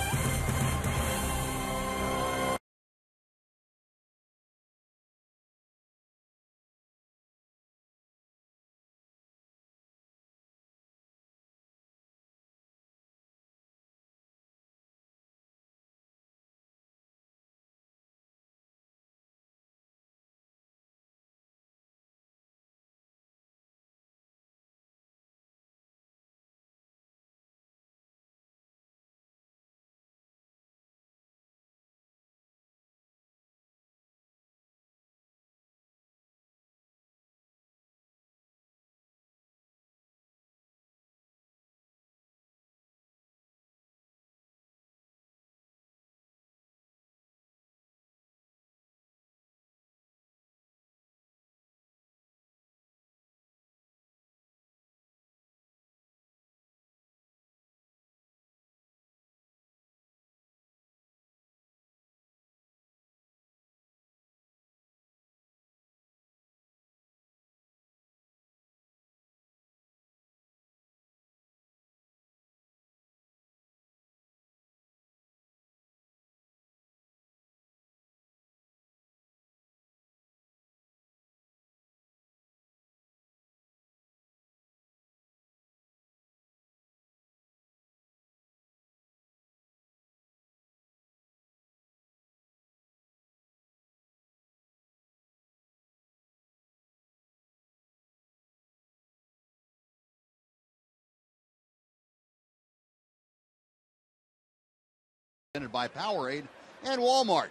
By Powerade and Walmart.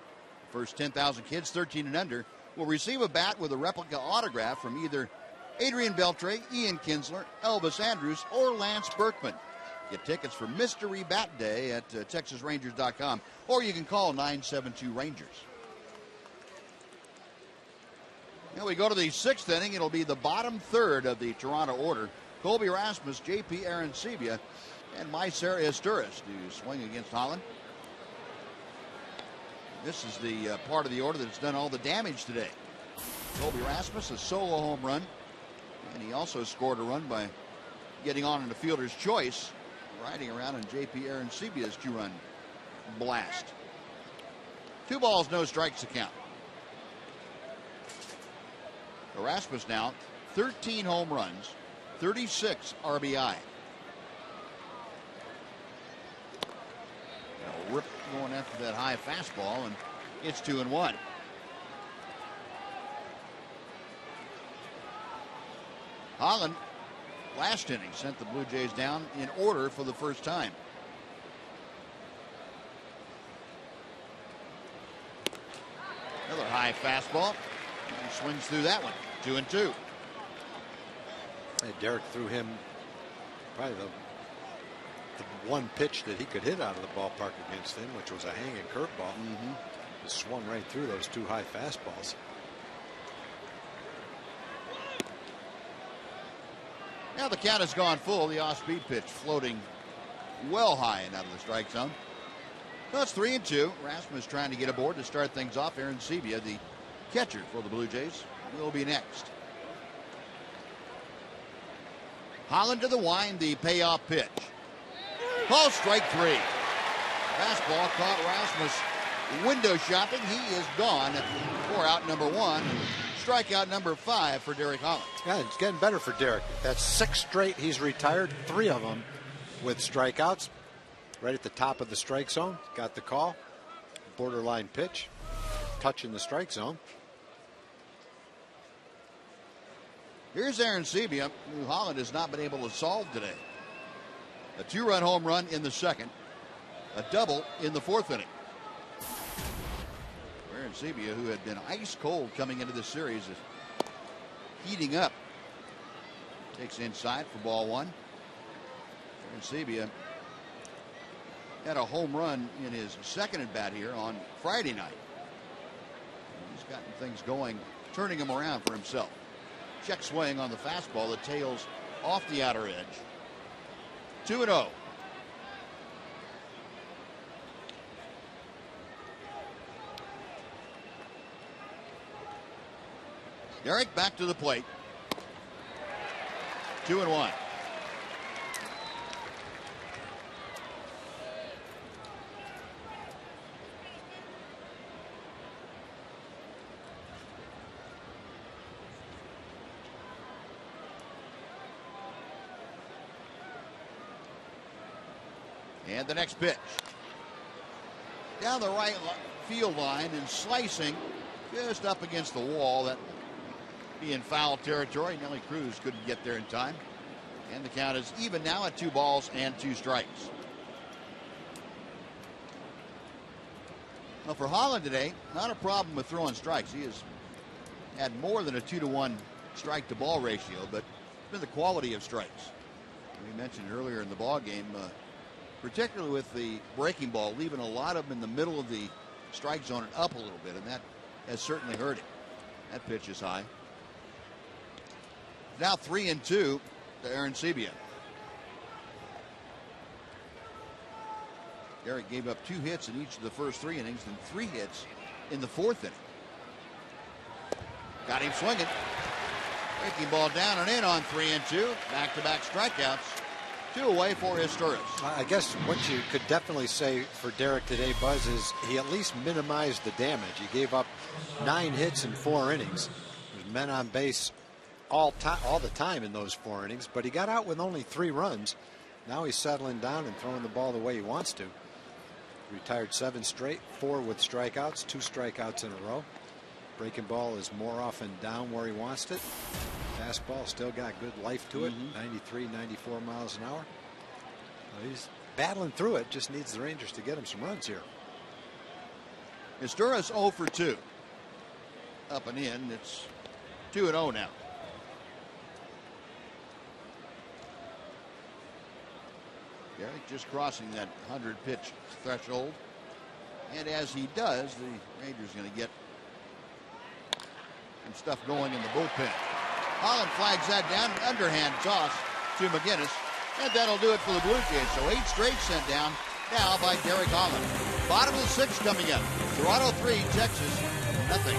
First 10,000 kids 13 and under will receive a bat with a replica autograph from either Adrian Beltre, Ian Kinsler, Elvis Andrus, or Lance Berkman. Get tickets for Mystery Bat Day at TexasRangers.com, or you can call 972 Rangers. Now we go to the 6th inning. It'll be the bottom third of the Toronto order. Colby Rasmus, J.P. Arancibia, and Mycer Esteuras to swing against Holland. This is the part of the order that's done all the damage today. Colby Rasmus, a solo home run, and he also scored a run by getting on in the fielder's choice, riding around in J.P. Arancibia's 2-run blast. 2 balls, no strikes to count. Rasmus now 13 home runs, 36 RBI. Rip going after that high fastball, and it's 2-1. Holland, last inning, sent the Blue Jays down in order for the first time. Another high fastball. He swings through that one. 2-2. Hey, Derek threw him probably the one pitch that he could hit out of the ballpark against him, which was a hanging curveball. It swung right through those 2 high fastballs. Now the count has gone full. The off-speed pitch floating well high and out of the strike zone. So it's 3-2. Rasmus trying to get aboard to start things off. Arancibia, the catcher for the Blue Jays, will be next. Holland to the wind, the payoff pitch. Call strike 3. Fastball caught Rasmus window shopping. He is gone for out number 1. Strikeout number 5 for Derek Holland. Yeah, it's getting better for Derek. That's 6 straight he's retired, 3 of them with strikeouts. Right at the top of the strike zone. Got the call. Borderline pitch. Touching the strike zone. Here's Arancibia, who Holland has not been able to solve today. A 2-run home run in the 2nd. A double in the 4th inning. Arancibia, who had been ice cold coming into this series, is heating up. Takes inside for ball 1. Arancibia had a home run in his 2nd at bat here on Friday night. He's gotten things going, turning him around for himself. Check swing on the fastball that tails off the outer edge. 2-0. Derek back to the plate. 2-1. And the next pitch. Down the right field line and slicing just up against the wall. That be in foul territory. Nelly Cruz couldn't get there in time. And the count is even now at 2 balls and 2 strikes. Well, for Holland today, not a problem with throwing strikes. He has had more than a 2-to-1 strike to ball ratio, but it's been the quality of strikes. We mentioned earlier in the ball game, particularly with the breaking ball, leaving a lot of them in the middle of the strike zone and up a little bit, and that has certainly hurt him. That pitch is high. Now 3-2 to Arancibia. Derek gave up 2 hits in each of the first 3 innings and 3 hits in the 4th inning. Got him swinging. Breaking ball down and in on 3-2. Back-to-back strikeouts. 2 away for Esteuras. I guess what you could definitely say for Derek today, Buzz, is he at least minimized the damage. He gave up 9 hits in 4 innings. There's men on base all the time in those 4 innings, but he got out with only 3 runs. Now he's settling down and throwing the ball the way he wants to. Retired 7 straight, 4 with strikeouts, 2 strikeouts in a row. Breaking ball is more often down where he wants it. Fastball still got good life to it, 93, 94 miles an hour. Well, he's battling through it, just needs the Rangers to get him some runs here. Esteuras 0 for 2. Up and in, it's 2-0 now. Derek just crossing that 100-pitch threshold. And as he does, the Rangers going to get some stuff going in the bullpen. Holland flags that down, an underhand toss to McGinnis, and that'll do it for the Blue Jays. So 8 straight sent down now by Derek Holland. Bottom of the 6th coming up. Toronto 3, Texas nothing.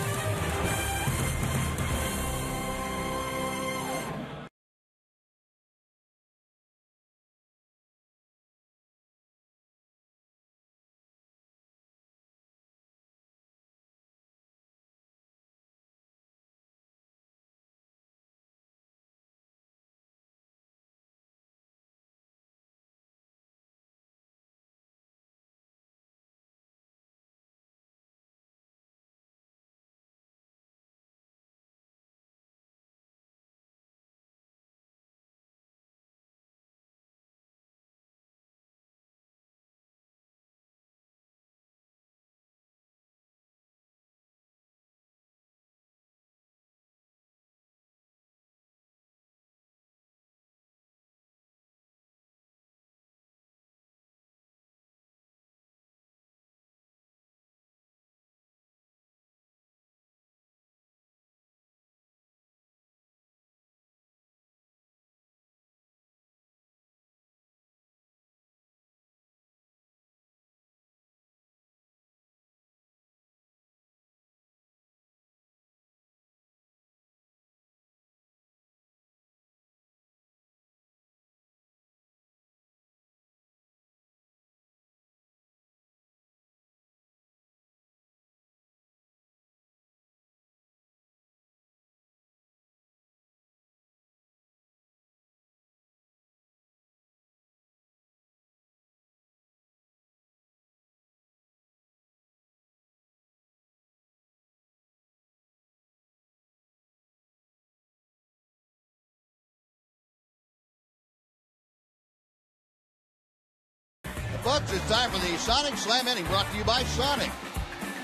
Folks, it's time for the Sonic Slam Inning, brought to you by Sonic.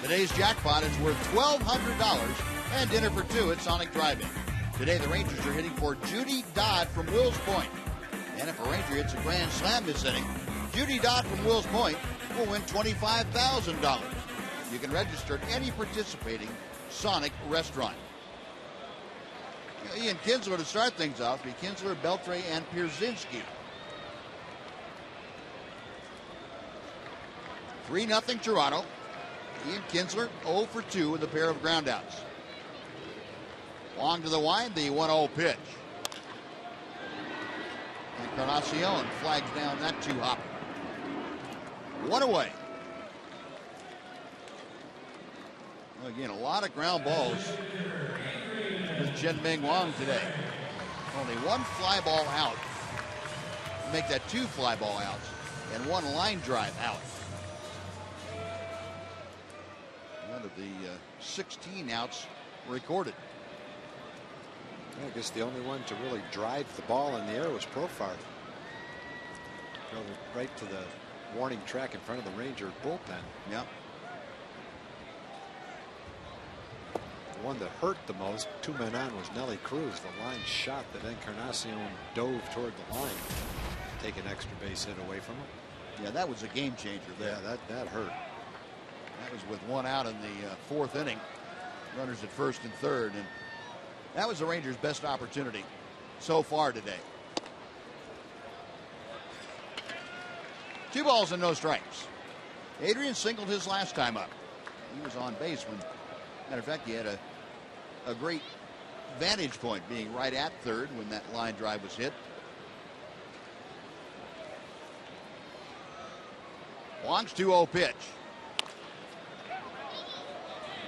Today's jackpot is worth $1,200 and dinner for 2 at Sonic Drive-In. Today, the Rangers are hitting for Judy Dodd from Wills Point. And if a Ranger hits a grand slam this inning, Judy Dodd from Wills Point will win $25,000. You can register at any participating Sonic restaurant. Ian Kinsler to start things off. Be Kinsler, Beltre, and Pierzynski. 3-0 Toronto. Ian Kinsler 0 for 2 with a pair of groundouts. Long to the wind, the 1-0 pitch. Encarnacion flags down that 2-hopper. 1 away. Well, again, a lot of ground balls with Chen Ming Wang today. Only 1 fly ball out. Make that 2 fly ball outs and 1 line drive out. Out of the 16 outs recorded. I guess the only one to really drive the ball in the air was Profar. Drove it right to the warning track in front of the Ranger bullpen. Yeah. The one that hurt the most, 2 men on, was Nelly Cruz. The line shot that Encarnacion dove toward the line. Take an extra base hit away from him. Yeah, that was a game changer there. Yeah, that hurt. That was with 1 out in the 4th inning. Runners at 1st and 3rd, and that was the Rangers' best opportunity so far today. 2 balls and no strikes. Adrian singled his last time up. He was on base when, matter of fact, he had a great vantage point being right at 3rd when that line drive was hit. Wong's 2-0 pitch.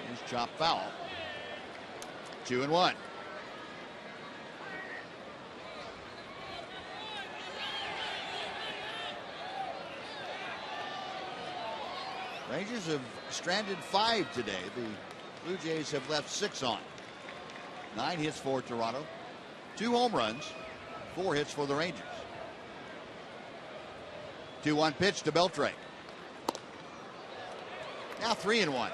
He's chopped foul. 2-1. Rangers have stranded 5 today. The Blue Jays have left 6 on. 9 hits for Toronto, 2 home runs, 4 hits for the Rangers. 2-1 pitch to Beltre. Now 3-1.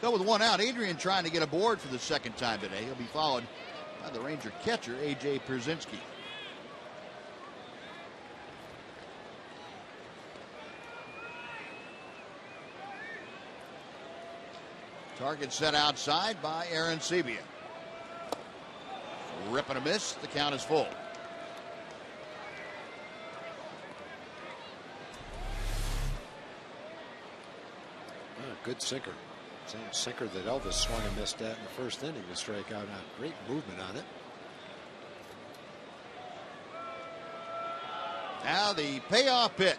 Go with 1 out. Adrian trying to get aboard for the 2nd time today. He'll be followed by the Ranger catcher, A.J. Pierzynski. Target set outside by Aaron Sebia. Rip and a miss. The count is full. Good sinker. Same sinker that Elvis swung and missed at in the first inning to strike out on. Great movement on it. Now the payoff pitch.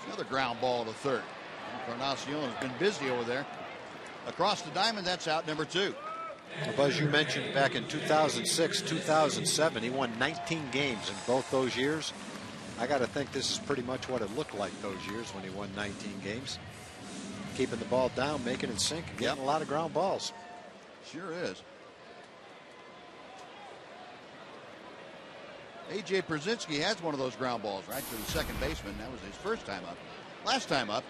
Another ground ball to third. Encarnacion has been busy over there. Across the diamond, that's out number 2. Well, Buzz, you mentioned back in 2006, 2007, he won 19 games in both those years. I got to think this is pretty much what it looked like those years when he won 19 games. Keeping the ball down, making it sink, getting a lot of ground balls. Sure is. A.J. Przinsky has one of those ground balls right to the second baseman. That was his first time up. Last time up,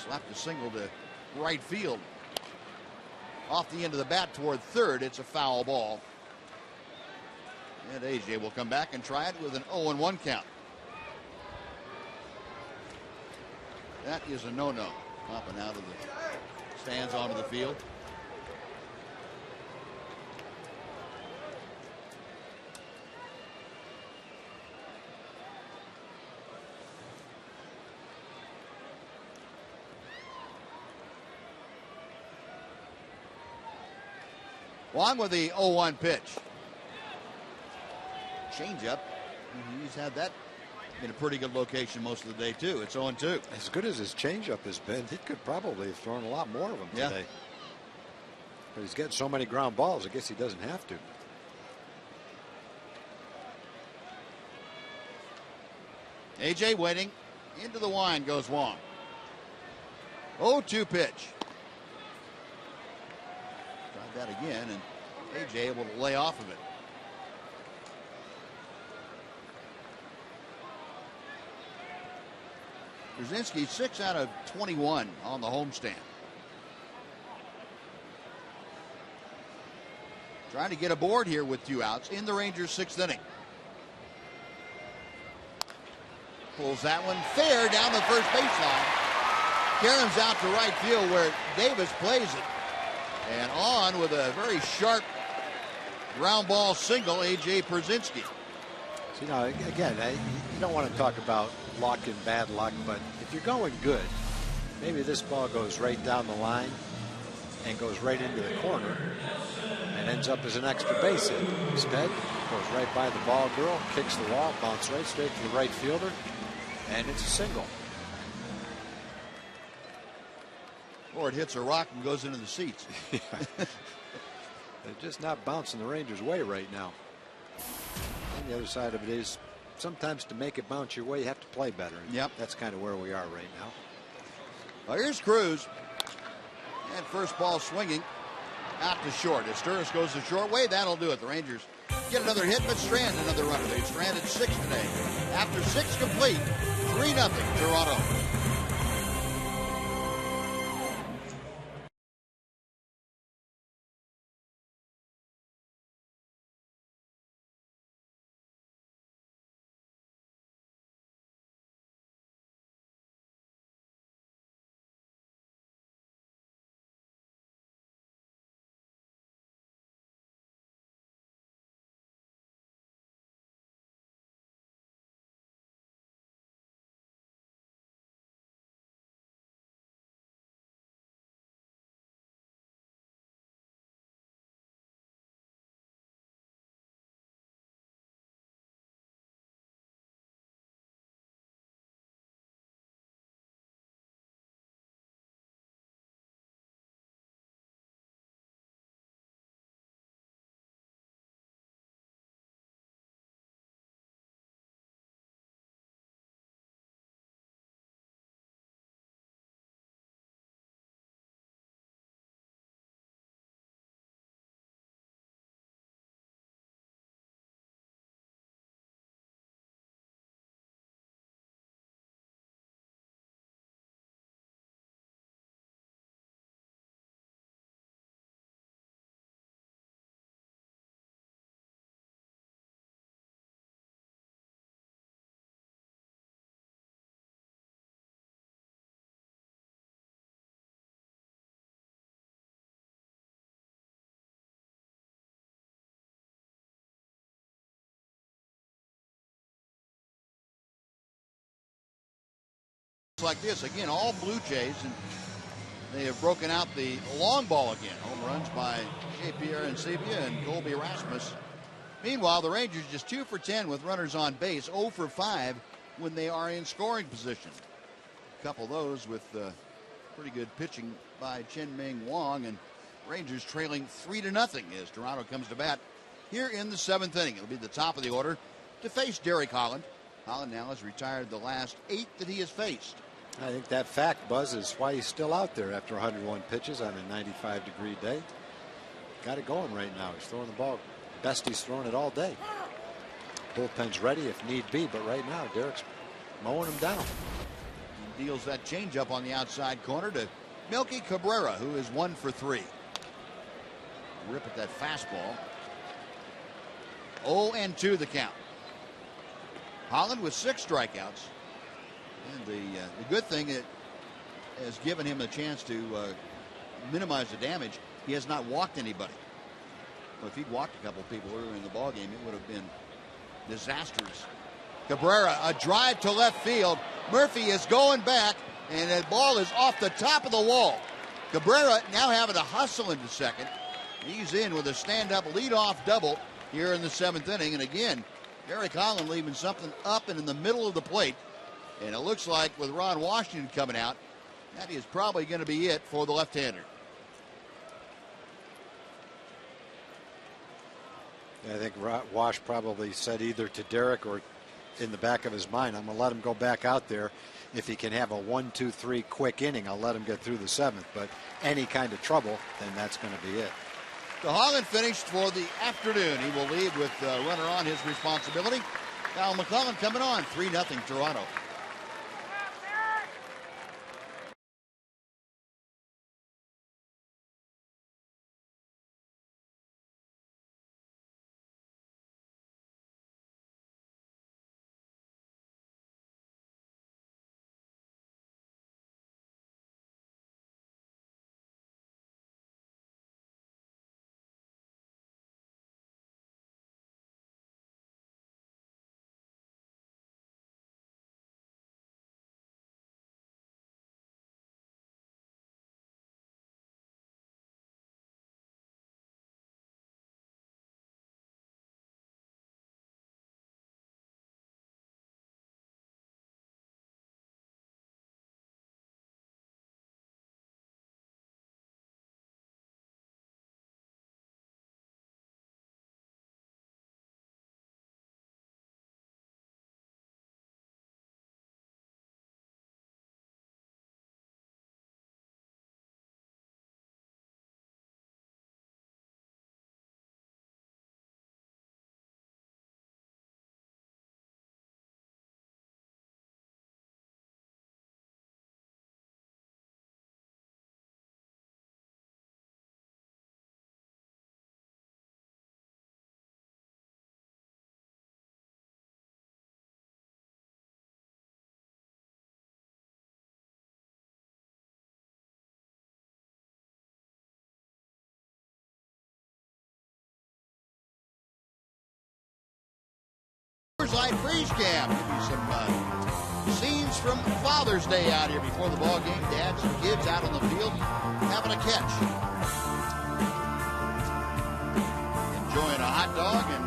slapped a single to right field. Off the end of the bat toward third. It's a foul ball. And A.J. will come back and try it with an 0-1 count. That is a no-no. Popping out of the stands onto the field. Juan with the 0-1 pitch. Changeup. He's had that in a pretty good location most of the day, too. It's 0-2. As good as his changeup has been, he could probably have thrown a lot more of them today. But he's getting so many ground balls, I guess he doesn't have to. A.J. waiting. Into the wind goes Wong. 0-2 pitch. Tried that again, and A.J. able to lay off of it. Brzezinski 6 out of 21 on the homestand. Trying to get aboard here with 2 outs in the Rangers' 6th inning. Pulls that one fair down the first baseline. Karam's out to right field where Davis plays it. And on with a very sharp ground ball single, A.J. Przinsky. So, you know, again, you don't want to talk about luck and bad luck, but if you're going good, maybe this ball goes right down the line and goes right into the corner and ends up as an extra base hit. Instead, goes right by the ball girl, kicks the wall, bounces right straight to the right fielder, and it's a single. Or it hits a rock and goes into the seats. They're just not bouncing the Rangers' way right now. And the other side of it is sometimes to make it bounce your way, you have to play better. Yep. That's kind of where we are right now. Well, here's Cruz. And first ball swinging out to short. As Sturris goes the short way, that'll do it. The Rangers get another hit, but strand another runner. They've stranded 6 today. After 6 complete, 3-0 Toronto. like this. Again, all Blue Jays, and they have broken out the long ball again. Home runs by J.P.R. Ancibia and Colby Rasmus. Meanwhile, the Rangers just 2 for 10 with runners on base, 0 for 5 when they are in scoring position. A couple of those with pretty good pitching by Chen-Ming Wong, and Rangers trailing 3-0 as Toronto comes to bat here in the 7th inning. It'll be the top of the order to face Derek Holland. Holland now has retired the last 8 that he has faced. I think that fact, Buzz, is why he's still out there after 101 pitches on a 95-degree day. Got it going right now. He's throwing the ball best he's thrown it all day. Bullpen's ready if need be, but right now Derek's mowing him down. He deals that changeup on the outside corner to Melky Cabrera, who is 1 for 3. Rip at that fastball. 0-2 the count. Holland with 6 strikeouts. And the good thing, it has given him a chance to minimize the damage. He has not walked anybody. Well, if he'd walked a couple people earlier in the ballgame, it would have been disastrous. Cabrera, a drive to left field. Murphy is going back, and that ball is off the top of the wall. Cabrera now having to hustle into second. He's in with a stand-up leadoff double here in the 7th inning. And again, Derek Holland leaving something up and in the middle of the plate. And it looks like with Ron Washington coming out, that is probably going to be it for the left-hander. I think Wash probably said either to Derek or in the back of his mind, I'm going to let him go back out there. If he can have a 1-2-3 quick inning, I'll let him get through the 7th. But any kind of trouble, then that's going to be it. The Holland finished for the afternoon. He will lead with the runner on his responsibility. Kyle McClellan coming on, 3-0 Toronto. Light freeze cam. Give you some scenes from Father's Day out here before the ball game. Dads and kids out on the field having a catch, enjoying a hot dog and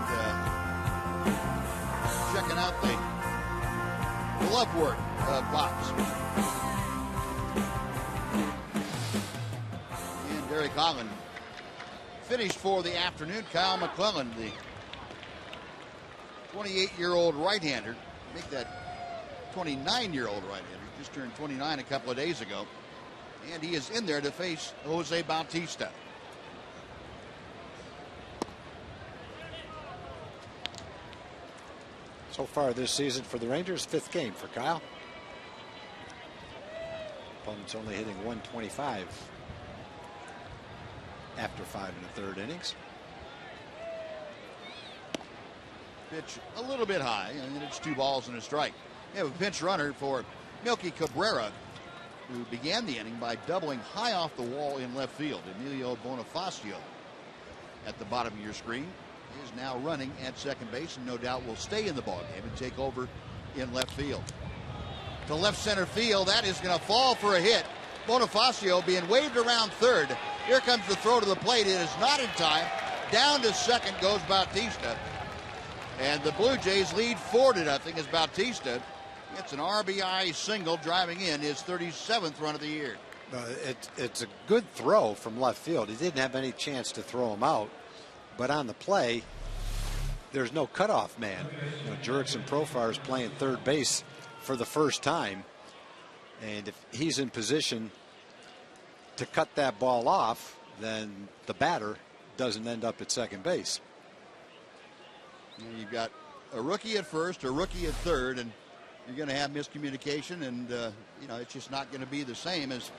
checking out the glove work of Pops. And Derek Holland finished for the afternoon. Kyle McClellan, the 28-year-old right-hander, make that 29-year-old right-hander, just turned 29 a couple of days ago, and he is in there to face Jose Bautista. So far this season for the Rangers, 5th game for Kyle. Opponent's only hitting 125 after 5 1/3 innings. Pitch a little bit high, and then it's 2 balls and a strike. We have a pinch runner for Melky Cabrera, who began the inning by doubling high off the wall in left field. Emilio Bonifacio at the bottom of your screen is now running at second base, and no doubt will stay in the ballgame and take over in left field. to left center field. That is going to fall for a hit. Bonifacio being waved around third. Here comes the throw to the plate. It is not in time. Down to second goes Bautista. And the Blue Jays lead 4-0 as Bautista gets an RBI single, driving in his 37th run of the year. It's a good throw from left field. He didn't have any chance to throw him out, but on the play, there's no cutoff man. Jurickson Profar is playing third base for the first time, and if he's in position to cut that ball off, then the batter doesn't end up at second base. You've got a rookie at first, a rookie at third, and you're going to have miscommunication, and it's just not going to be the same as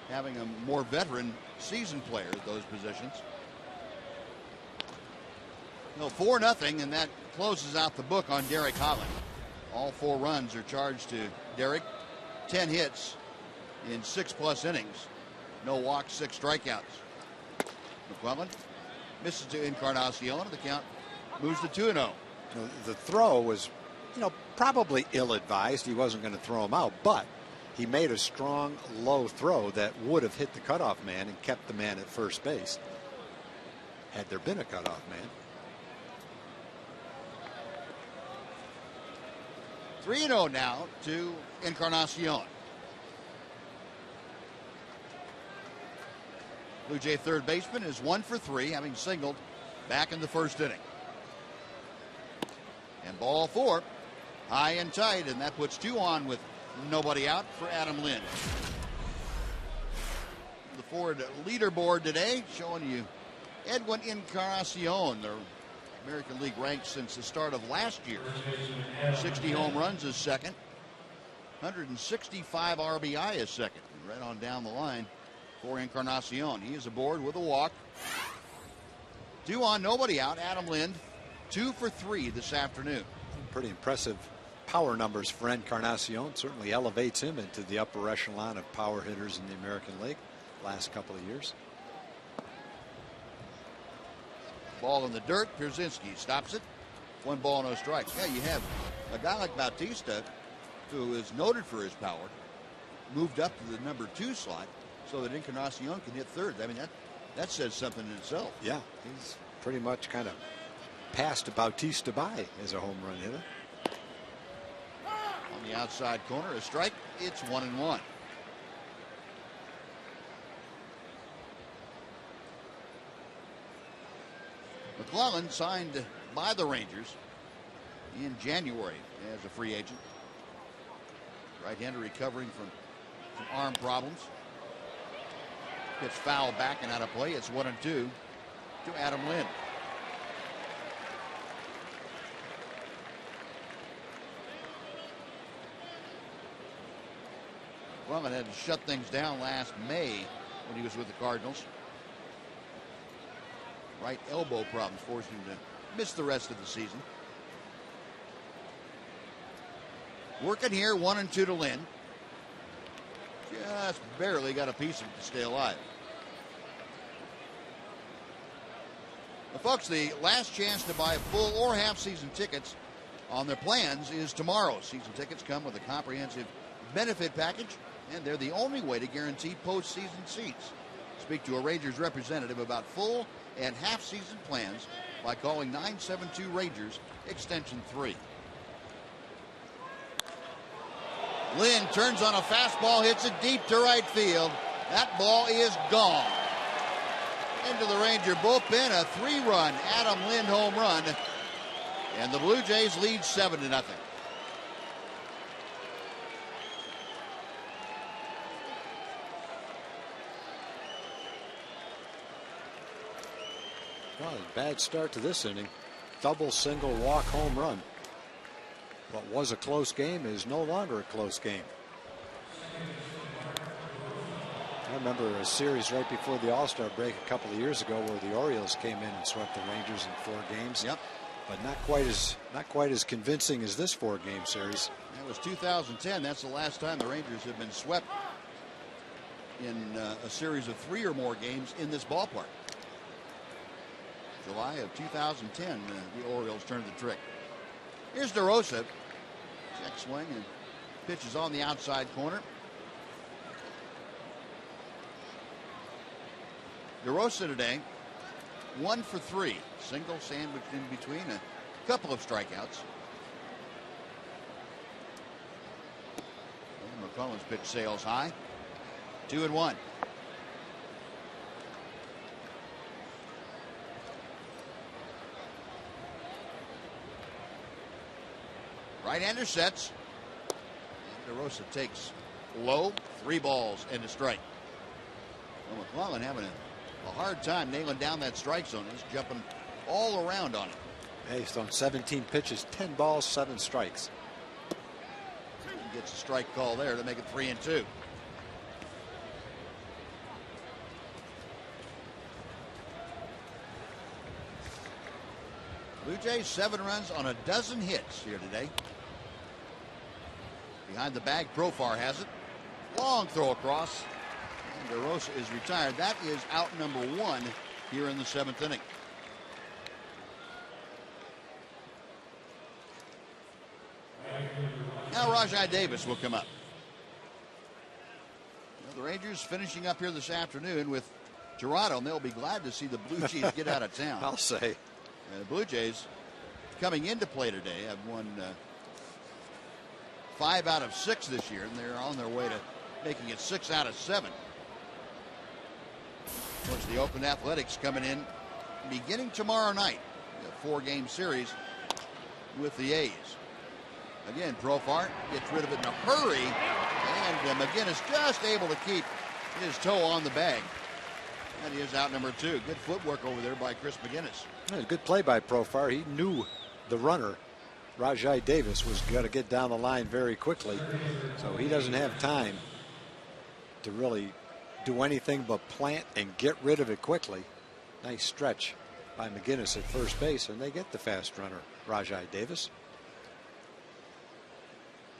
having a more veteran seasoned player at those positions. 4-0, and that closes out the book on Derek Holland. All 4 runs are charged to Derek. 10 hits in 6+ innings. No walks, 6 strikeouts. McClellan misses to Encarnacion. The count moves to 2-0. The throw was, probably ill-advised. He wasn't going to throw him out, but he made a strong, low throw that would have hit the cutoff man and kept the man at first base had there been a cutoff man. 3-0 now to Encarnacion. Blue Jay third baseman is 1 for 3, having singled back in the first inning. And ball 4, high and tight, and that puts 2 on with nobody out for Adam Lind. The Ford leaderboard today showing you Edwin Encarnacion, the American League ranked since the start of last year. 60 home runs is second. 165 RBI is second. Right on down the line for Encarnacion. He is aboard with a walk. 2 on, nobody out. Adam Lind, 2 for 3 this afternoon. Pretty impressive power numbers for Encarnacion. Certainly elevates him into the upper echelon of power hitters in the American League last couple of years. Ball in the dirt. Pierzynski stops it. 1 ball, no strike. Yeah, you have a guy like Bautista, who is noted for his power, moved up to the number 2 slot so that Encarnacion can hit third. I mean, that says something in itself. Yeah, he's pretty much kind of passed Bautista by as a home run hitter. On the outside corner, a strike. It's 1-1. McClellan signed by the Rangers in January as a free agent. Right-hander recovering from some arm problems. Gets foul back and out of play. It's 1-2 to Adam Lind. McClellan had to shut things down last May when he was with the Cardinals. Right elbow problems forced him to miss the rest of the season. Working here, 1-2 to Lind. Just barely got a piece of it to stay alive. Well, folks, the last chance to buy full or half-season tickets on their plans is tomorrow. Season tickets come with a comprehensive benefit package, and they're the only way to guarantee postseason seats. Speak to a Rangers representative about full and half-season plans by calling 972 Rangers extension 3. Lind turns on a fastball, hits it deep to right field. That ball is gone. Into the Ranger bullpen, a 3-run Adam Lind home run, and the Blue Jays lead 7-0. Well, a bad start to this inning. Double, single, walk, home run. What was a close game is no longer a close game. I remember a series right before the All-Star break a couple of years ago where the Orioles came in and swept the Rangers in 4 games. Yep. But not quite as convincing as this 4-game series. That was 2010. That's the last time the Rangers have been swept in a series of 3 or more games in this ballpark. July of 2010, the Orioles turned the trick. Here's DeRosa. Check swing and Pitch is on the outside corner. DeRosa today, 1 for 3. Single sandwiched in between, a couple of strikeouts. And McClellan's pitch sails high. 2-1. Right-hander sets. And DeRosa takes low. 3 balls and a strike. Well, McClellan having a hard time nailing down that strike zone. He's jumping all around on it. Yeah, he's thrown 17 pitches, 10 balls, 7 strikes. He gets a strike call there to make it 3-2. Blue Jays 7 runs on a dozen hits here today. Behind the bag, Profar has it. Long throw across. And DeRosa is retired. That is out number 1 here in the 7th inning. Now Rajai Davis will come up. Well, the Rangers finishing up here this afternoon with Toronto, and they'll be glad to see the Blue Jays get out of town. I'll say. The Blue Jays coming into play today have won 5 out of 6 this year, and they're on their way to making it 6 out of 7. Of course, the Oakland Athletics coming in beginning tomorrow night, a 4-game series with the A's. Again, Profar gets rid of it in a hurry, and McGinnis just able to keep his toe on the bag. And he is out number 2. Good footwork over there by Chris McGinnis. Yeah, good play by Profar. He knew the runner, Rajai Davis, was going to get down the line very quickly, so he doesn't have time to really do anything but plant and get rid of it quickly. Nice stretch by McGinnis at first base, and they get the fast runner, Rajai Davis.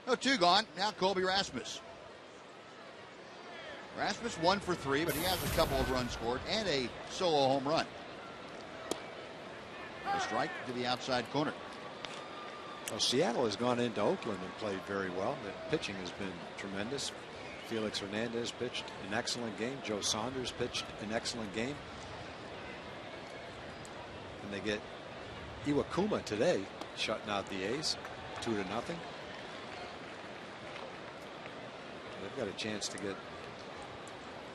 Oh, 2 gone. Now Colby Rasmus. Rasmus 1 for 3, but he has a couple of runs scored and a solo home run. A strike to the outside corner. Well, Seattle has gone into Oakland and played very well. The pitching has been tremendous. Felix Hernandez pitched an excellent game. Joe Saunders pitched an excellent game. And they get Iwakuma today, shutting out the A's 2-0. They've got a chance to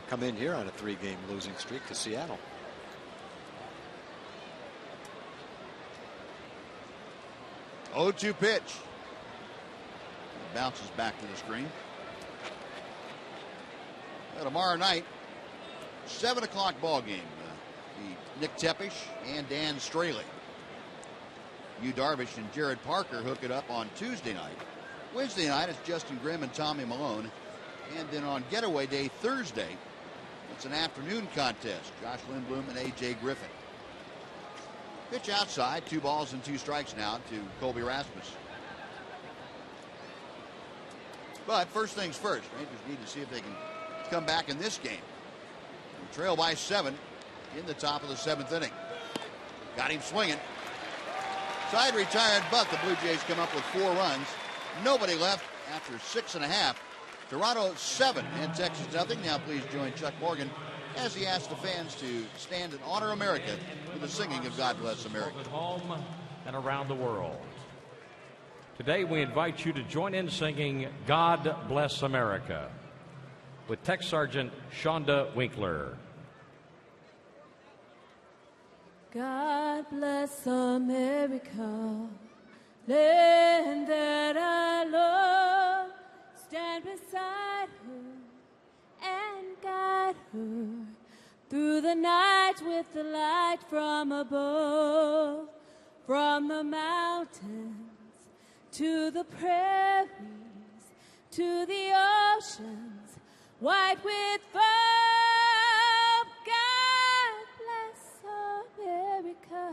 come in here on a 3-game losing streak to Seattle. Oh, 2 pitch. Bounces back to the screen. Well, tomorrow night, 7 o'clock ball game. Nick Tepish and Dan Straley. Yu Darvish and Jared Parker hook it up on Tuesday night. Wednesday night, it's Justin Grimm and Tommy Malone. And then on getaway day Thursday, it's an afternoon contest. Josh Lindblom and A.J. Griffin. Pitch outside, 2 balls and 2 strikes now to Colby Rasmus. But first things first, Rangers need to see if they can come back in this game. They trail by 7 in the top of the 7th inning. Got him swinging. Side retired, but the Blue Jays come up with 4 runs. Nobody left after 6.5. Toronto 7 and Texas nothing. Now please join Chuck Morgan as he asks the fans to stand and honor America with the singing of God Bless America. At home and around the world. Today we invite you to join in singing God Bless America with Tech Sergeant Shonda Winkler. God bless America, land that I love. Stand beside her and guide her through the night with the light from above. From the mountains to the prairies to the oceans white with foam. God bless America,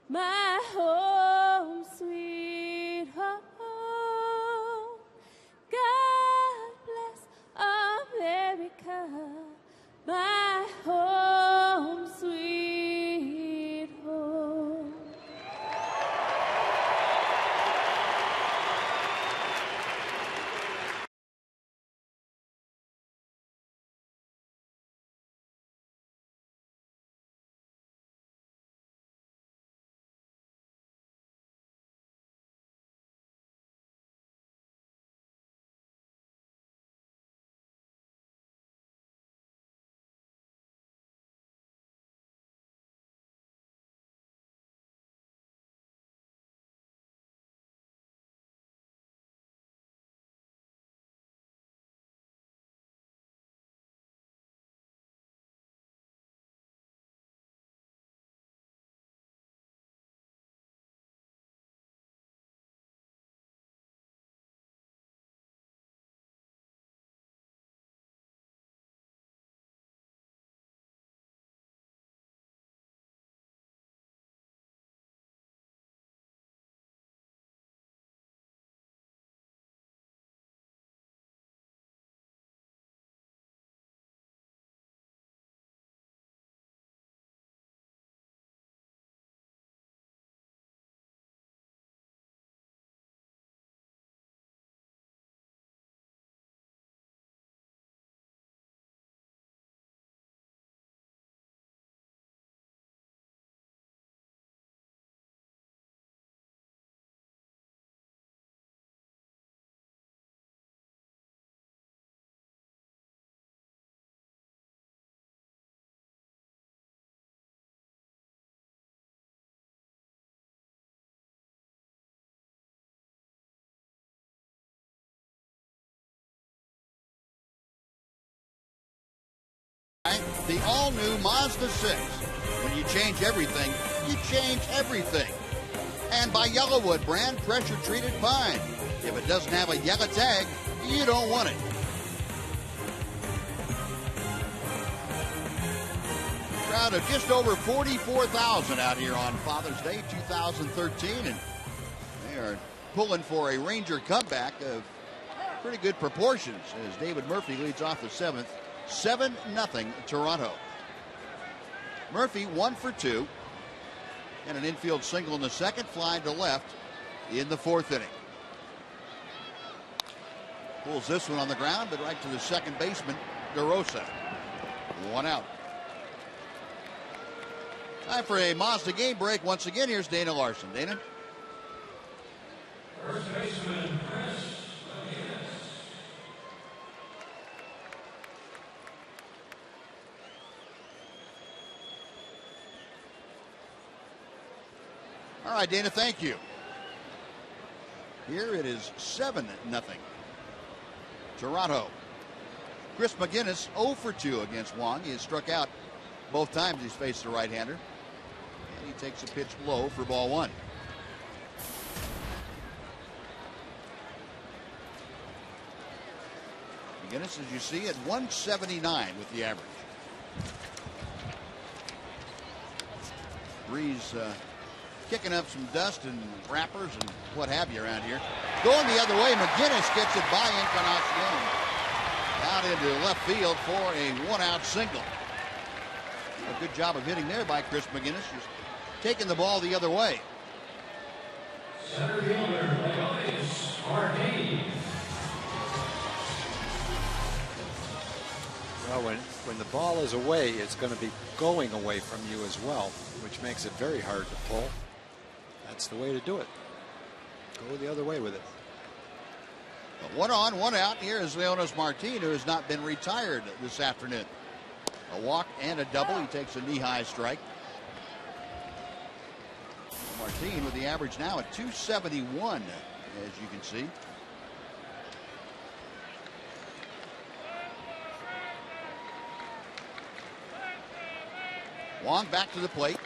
my home sweet home. God bless America, my home sweet home. Well, 2 2 pitch. the all-new Mazda 6. When you change everything, you change everything. And by Yellowwood brand pressure-treated pine. If it doesn't have a yellow tag, you don't want it. Crowd of just over 44,000 out here on Father's Day 2013, and they are pulling for a Ranger comeback of pretty good proportions as David Murphy leads off the 7th. 7-0 Toronto. Murphy 1 for 2 and an infield single in the second, flying to left in the 4th inning. Pulls this one on the ground, but right to the second baseman, DeRosa. 1 out. Time for a Mazda game break. Once again, here's Dana Larson. Dana? First baseman, Chris McGinnis. All right, Dana, thank you. Here it is 7-0 Toronto. Chris McGinnis 0 for 2 against Wong. He has struck out both times he's faced the right-hander. And he takes a pitch low for ball 1. McGinnis, as you see, at 179 with the average. Breeze kicking up some dust and wrappers and what have you around here. Going the other way, McGinnis gets it by Encarnacion. Out into left field for a 1-out single. A good job of hitting there by Chris McGinnis, just taking the ball the other way. Center fielder, Leonis Martinez. Well, when the ball is away, it's going to be going away from you as well, which makes it very hard to pull. That's the way to do it. Go the other way with it. But 1 on, 1 out. Here is Leonis Martin, who has not been retired this afternoon. A walk and a double. He takes a knee-high strike. Martin with the average now at 271, as you can see. Wong back to the plate.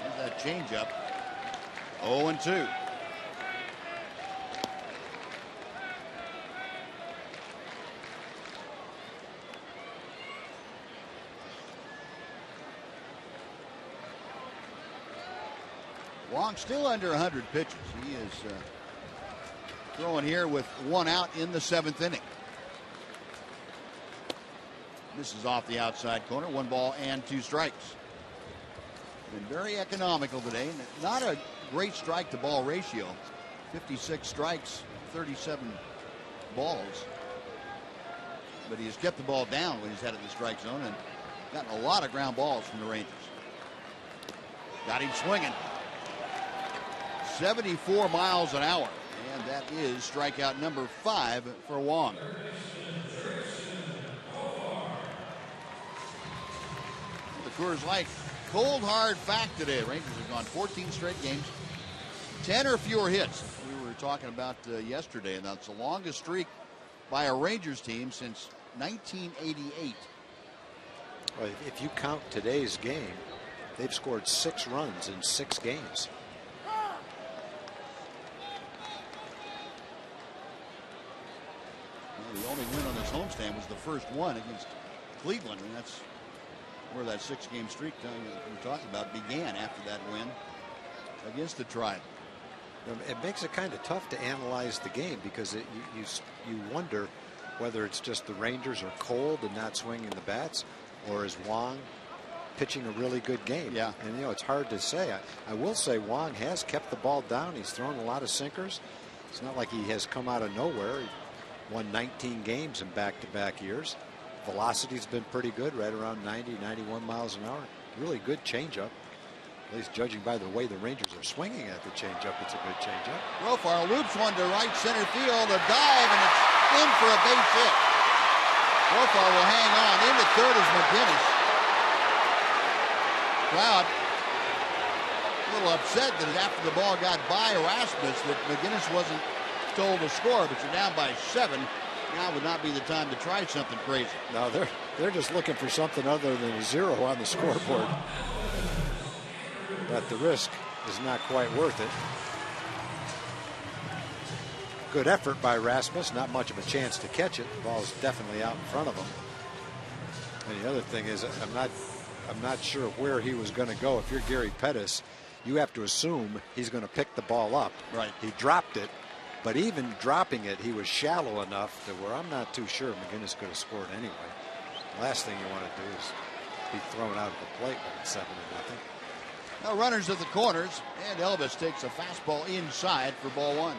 There's that changeup. 0-2. Wong still under 100 pitches. He is throwing here with 1 out in the 7th inning. This is off the outside corner. 1 ball and 2 strikes. Been very economical today. Not a great strike to ball ratio. 56 strikes, 37 balls. But he has kept the ball down when he's headed the strike zone and gotten a lot of ground balls from the Rangers. Got him swinging. 74 miles an hour. And that is strikeout number 5 for Wong. The Coors Light cold hard fact today. Rangers have gone 14 straight games, 10 or fewer hits. We were talking about yesterday, and that's the longest streak by a Rangers team since 1988. Well, if you count today's game, they've scored 6 runs in 6 games. Well, the only win on this homestand was the first one against Cleveland, and that's where that 6-game streak we're talking about began, after that win against the Tribe. It makes it kind of tough to analyze the game because you wonder whether it's just the Rangers are cold and not swinging the bats, or is Wong pitching a really good game. Yeah. And, it's hard to say. I will say Wong has kept the ball down. He's thrown a lot of sinkers. It's not like he has come out of nowhere. He won 19 games in back-to-back years. Velocity's been pretty good, right around 90, 91 miles an hour. Really good changeup. At least judging by the way the Rangers are swinging at the changeup, it's a good changeup. Profar loops one to right center field, a dive, and it's in for a base hit. Profar will hang on. Into third is McGinnis. Crowd a little upset that after the ball got by Erasmus that McGinnis wasn't told to score, but you're down by 7. Now would not be the time to try something crazy. No, They're just looking for something other than a 0 on the scoreboard. But the risk is not quite worth it. Good effort by Rasmus. Not much of a chance to catch it. The ball's definitely out in front of him. And the other thing is, I'm not sure where he was going to go. If you're Gary Pettis, you have to assume he's going to pick the ball up. Right. He dropped it, but even dropping it, he was shallow enough to where I'm not too sure McGinnis could have scored anyway. Last thing you want to do is be thrown out of the plate when it's 7-0. Now runners at the corners, and Elvis takes a fastball inside for ball 1.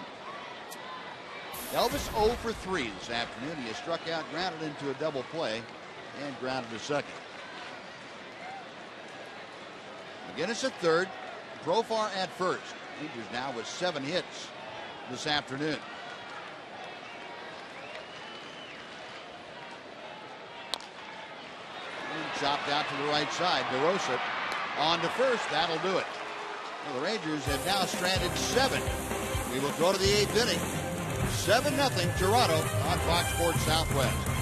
Elvis 0 for 3 this afternoon. He has struck out, grounded into a double play, and grounded to second. McGinnis at third, Profar at first. Rangers now with 7 hits this afternoon. And chopped out to the right side. DeRosa on to first. That'll do it. Well, the Rangers have now stranded 7. We will go to the 8th inning. 7-0 Toronto on Fox Sports Southwest.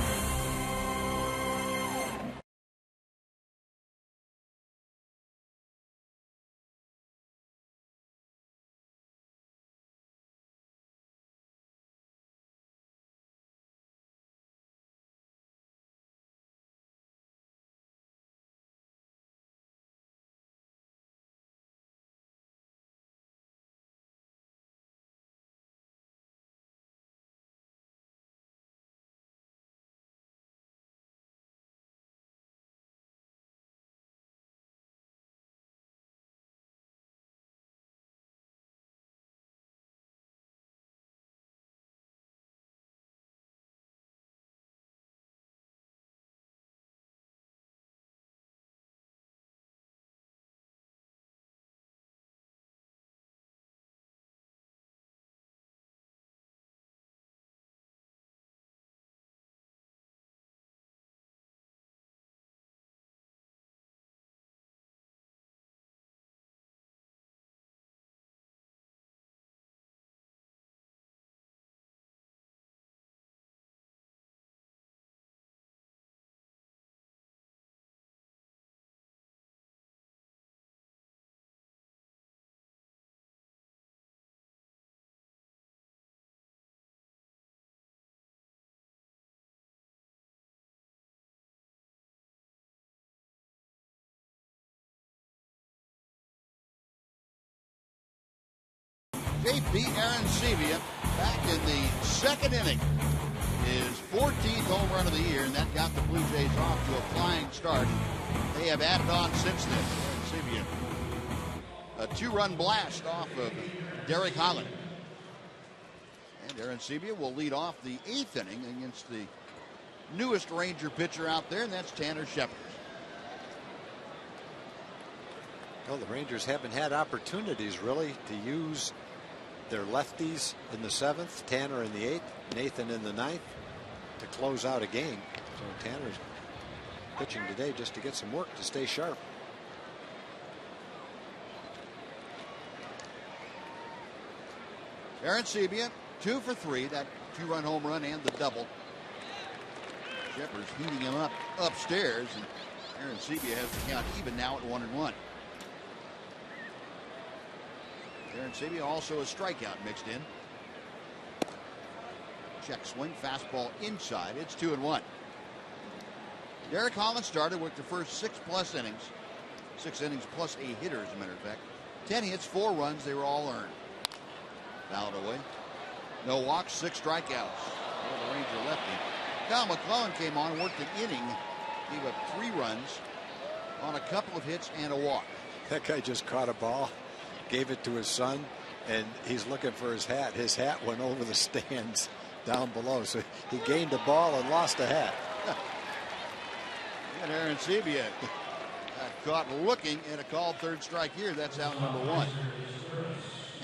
They beat Aaron Sevilla back in the 2nd inning. His 14th home run of the year, and that got the Blue Jays off to a flying start. They have added on since then. Aaron Sevilla, a 2-run blast off of Derek Holland. And Aaron Sevilla will lead off the 8th inning against the newest Ranger pitcher out there, and that's Tanner Shepard. Well, the Rangers haven't had opportunities really to use their lefties in the 7th, Tanner in the 8th, Nathan in the 9th to close out a game. So Tanner's pitching today just to get some work to stay sharp. Aaron Sevilla, 2 for 3, that 2-run home run and the double. Shepard's heating him up upstairs, and Aaron Sevilla has the count even now at 1-1. Aaron Sevilla also a strikeout mixed in. Check swing, fastball inside. It's 2-1. Derek Holland started with the first 6+ innings. 6 innings plus a hitter, as a matter of fact. 10 hits, 4 runs. They were all earned. Fouled away. No walks, 6 strikeouts. Well, the Ranger lefty. Kyle McClellan came on and worked an inning. Gave up 3 runs on a couple of hits and a walk. That guy just caught a ball, gave it to his son, and he's looking for his hat. His hat went over the stands down below, so he gained a ball and lost a hat. And Aaron Sevilla caught looking at a called 3rd strike here. That's out number 1.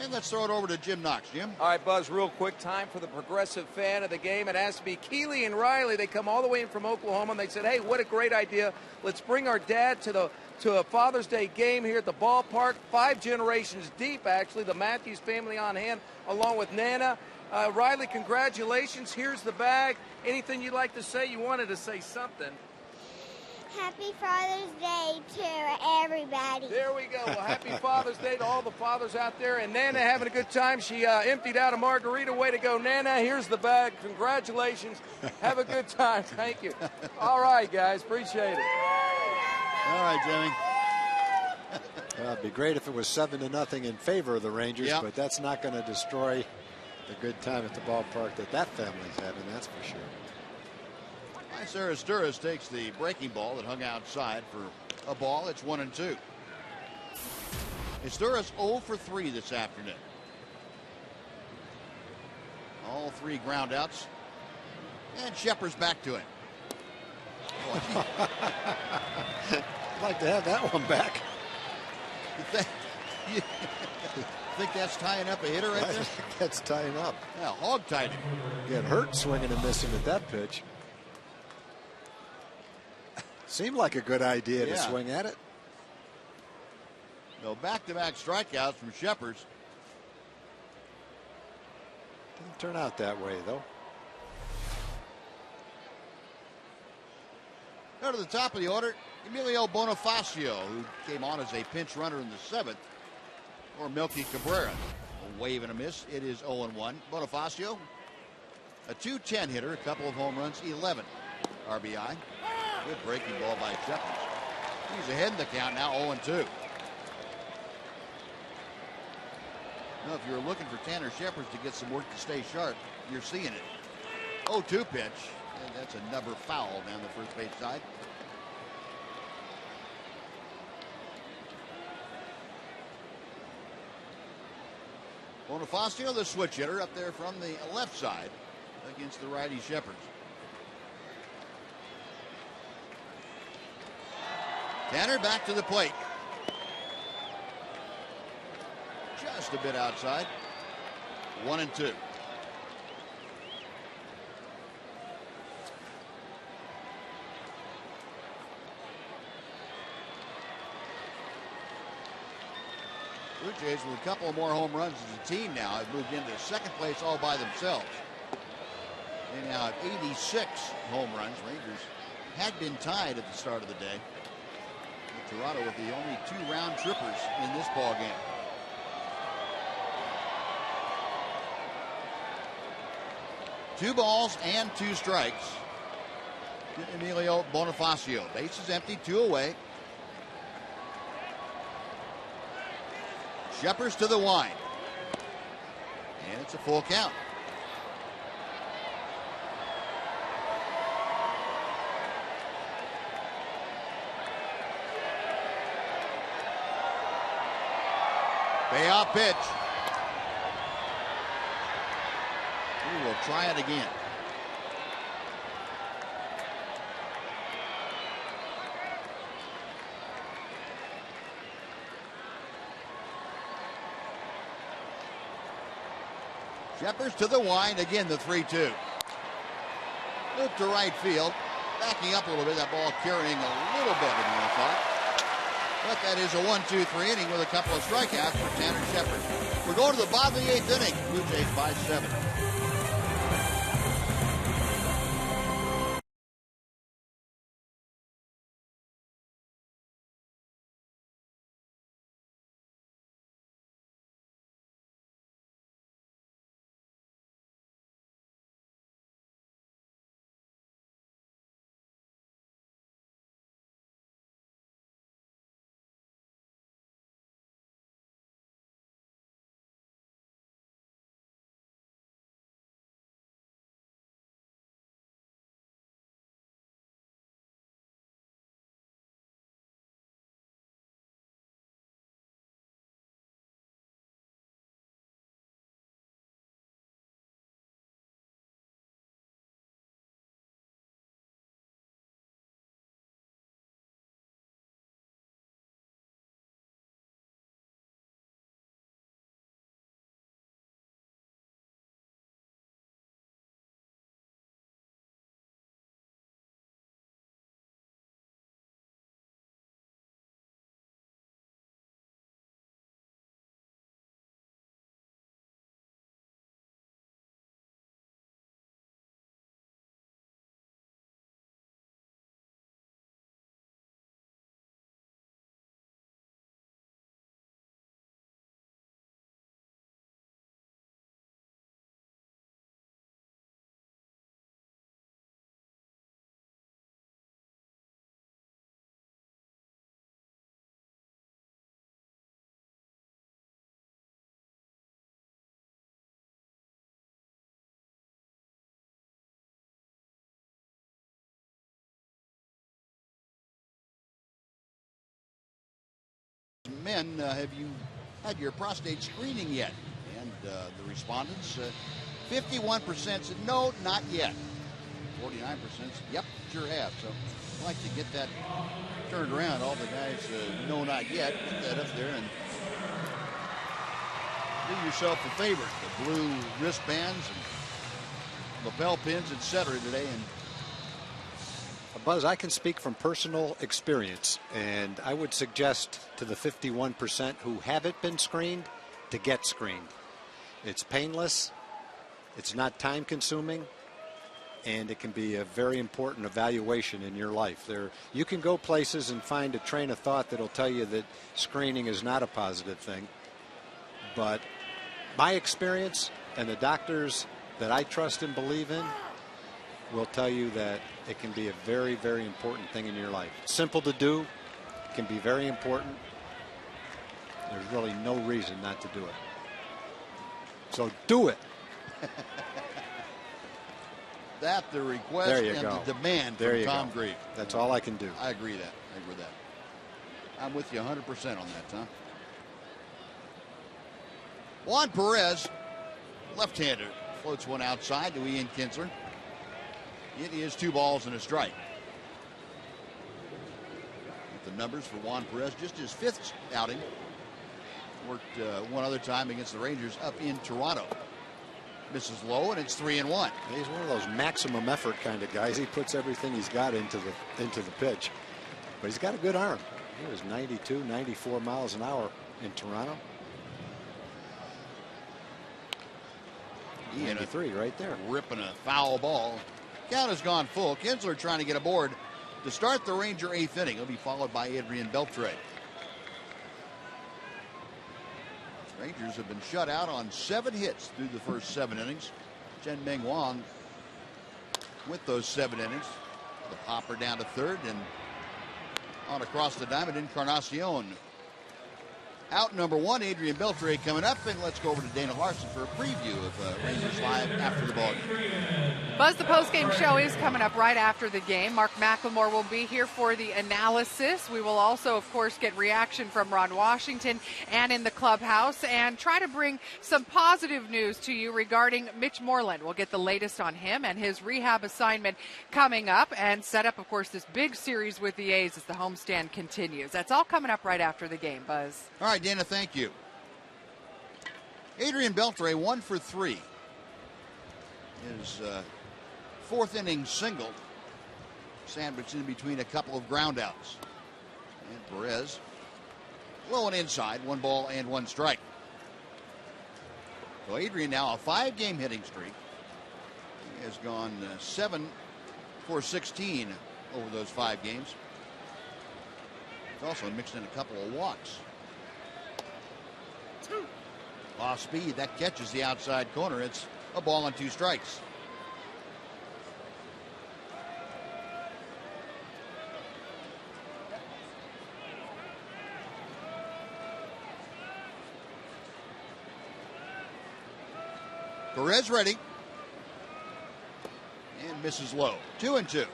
And let's throw it over to Jim Knox. Jim? All right, Buzz, real quick time for the progressive fan of the game. It has to be Keeley and Riley. They come all the way in from Oklahoma, and they said, hey, what a great idea. Let's bring our dad to a Father's Day game here at the ballpark. 5 generations deep, actually, the Matthews family on hand, along with Nana. Riley, congratulations. Here's the bag. Anything you'd like to say? You wanted to say something. Happy Father's Day to everybody. There we go. Well, happy Father's Day to all the fathers out there. And Nana having a good time. She emptied out a margarita. Way to go, Nana. Here's the bag. Congratulations. Have a good time. Thank you. All right, guys. Appreciate it. All right, Jimmy. It'd be great if it was 7-0 in favor of the Rangers, but that's not going to destroy the good time at the ballpark that family's having, that's for sure. Aristeris takes the breaking ball that hung outside for a ball. It's 1-2. Aristeris 0 for 3 this afternoon. All 3 ground outs. And Shepard's back to it. I'd like to have that one back. You think that's tying up a hitter right there? I think that's tying up. Yeah, hog tied him. Get hurt swinging and missing at that pitch. Seemed like a good idea to swing at it. No, back-to-back strikeouts from Shepard. Didn't turn out that way, though. Now to the top of the order, Emilio Bonifacio, who came on as a pinch runner in the 7th, or Milky Cabrera. A wave and a miss. It is 0-1. Bonifacio, a .210 hitter, a couple of home runs, 11 RBI. Good breaking ball by Shepard. He's ahead in the count now, 0-2. Now, if you're looking for Tanner Shepard to get some work to stay sharp, you're seeing it. 0-2 pitch. And that's a number foul down the first base side. Bonifacio, the switch hitter, up there from the left side against the righty Shepard. Tanner back to the plate. Just a bit outside. 1-2. Blue Jays with a couple of more home runs as a team now have moved into second place all by themselves. They now have 86 home runs. Rangers had been tied at the start of the day. Toronto with the only 2 round trippers in this ball game. Two balls and 2 strikes. Emilio Bonifacio. Bases empty, 2 away. Shepard to the wind. And it's a full count. Payoff pitch. We will try it again. Shepard to the wind. Again, the 3-2. Loop to right field. Backing up a little bit. That ball carrying a little better than I thought. But that is a 1-2-3 inning with a couple of strikeouts for Tanner Shepard. We're going to the bottom of the 8th inning. Blue Jays by 7. men, have you had your prostate screening yet? And the respondents, 51% said no, not yet. 49% said yep, sure have. So I'd like to get that turned around. All the guys, no, not yet. Get that up there and do yourself a favor. The blue wristbands and lapel pins, etc. today. And Buzz, I can speak from personal experience, and I would suggest to the 51% who haven't been screened to get screened. It's painless, it's not time consuming, and it can be a very important evaluation in your life. You can go places and find a train of thought that'll tell you that screening is not a positive thing, but my experience and the doctors that I trust and believe in will tell you that it can be a very, very important thing in your life. Simple to do, can be very important. There's really no reason not to do it. So do it. That, the request, and go. the demand from Tom Grieve. That's all I can do. I agree with that. I'm with you 100% on that, Tom. Juan Perez, left-hander, floats one outside to Ian Kinsler. It is 2 balls and a strike. The numbers for Juan Perez, just his 5th outing. Worked one other time against the Rangers up in Toronto. Misses low, and it's 3-1. He's one of those maximum effort kind of guys. He puts everything he's got into the pitch. But he's got a good arm. He was 92, 94 miles an hour in Toronto. 93 right there. Ripping a foul ball. Count has gone full. Kinsler trying to get aboard to start the Ranger 8th inning. He'll be followed by Adrian Beltre. Rangers have been shut out on 7 hits through the first 7 innings. Chen Meng Wang with those 7 innings. The popper down to third and on across the diamond, Encarnacion. Out number 1, Adrian Beltre coming up, and let's go over to Dana Larson for a preview of Rangers Live after the ball game. Buzz, the postgame show is coming up right after the game. Mark McLemore will be here for the analysis. We will also, of course, get reaction from Ron Washington and in the clubhouse and try to bring some positive news to you regarding Mitch Moreland. We'll get the latest on him and his rehab assignment coming up and set up, of course, this big series with the A's as the homestand continues. That's all coming up right after the game, Buzz. All right, Dana, thank you. Adrian Beltre, 1 for 3. His 4th inning single, sandwiched in between a couple of groundouts. And Perez, low and inside, 1 ball and 1 strike. So Adrian now a 5-game hitting streak. He has gone 7 for 16 over those 5 games. He's also mixed in a couple of walks. Off speed, that catches the outside corner. It's a ball and 2 strikes. Perez ready. And misses low. 2-2.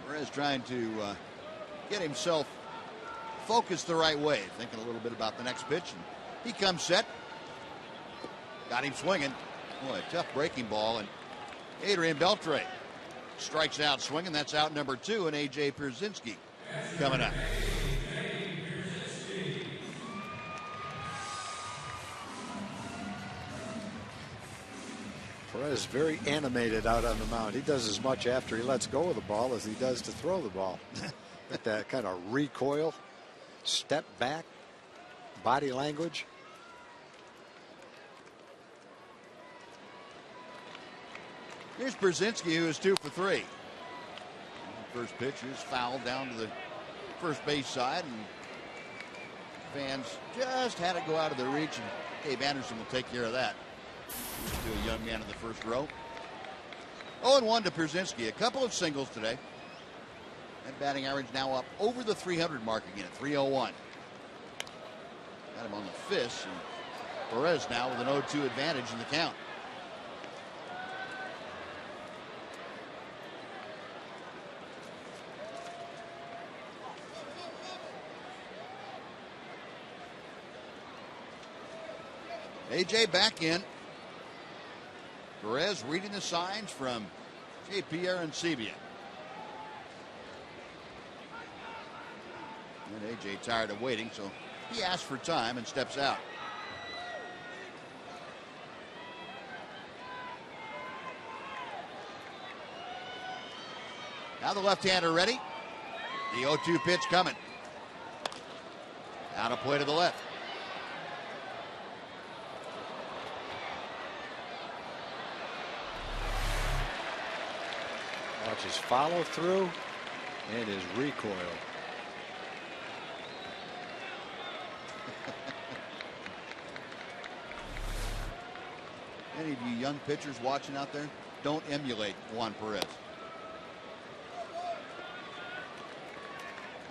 Perez trying to get himself focused the right way. Thinking a little bit about the next pitch. And he comes set. Got him swinging. Boy, a tough breaking ball. And Adrian Beltre strikes out swinging. That's out number 2, and A.J. Pierzynski coming up. Perez very animated out on the mound. He does as much after he lets go of the ball as he does to throw the ball. That kind of recoil, step back, body language. Here's Pierzynski, who is 2 for 3. First pitch is fouled down to the first base side, and fans just had it go out of their reach, and Gabe Anderson will take care of that. To a young man in the first row. 0-1 to Pierzynski. A couple of singles today. And batting average now up over the 300 mark again at 301. Got him on the fist. And Perez now with an 0-2 advantage in the count. AJ back in. Perez reading the signs from J.P. Arancibia. And AJ tired of waiting, so he asks for time and steps out. Now the left-hander ready. The 0-2 pitch coming. Out of play to the left. Watch his follow through and his recoil. Any of you young pitchers watching out there, don't emulate Juan Perez.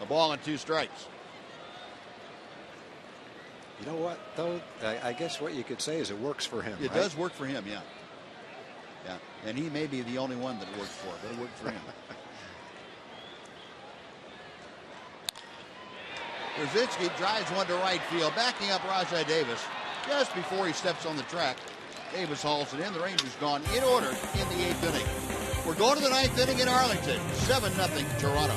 A ball and 2 strikes. You know what, though? I guess what you could say is it works for him. It right? does work for him, yeah. Yeah, and he may be the only one that it works for, but it works for him. Brzezinski drives one to right field, backing up Rajai Davis just before he steps on the track. Davis hauls it in. The Rangers gone in order in the 8th inning. We're going to the 9th inning in Arlington. 7-0 Toronto.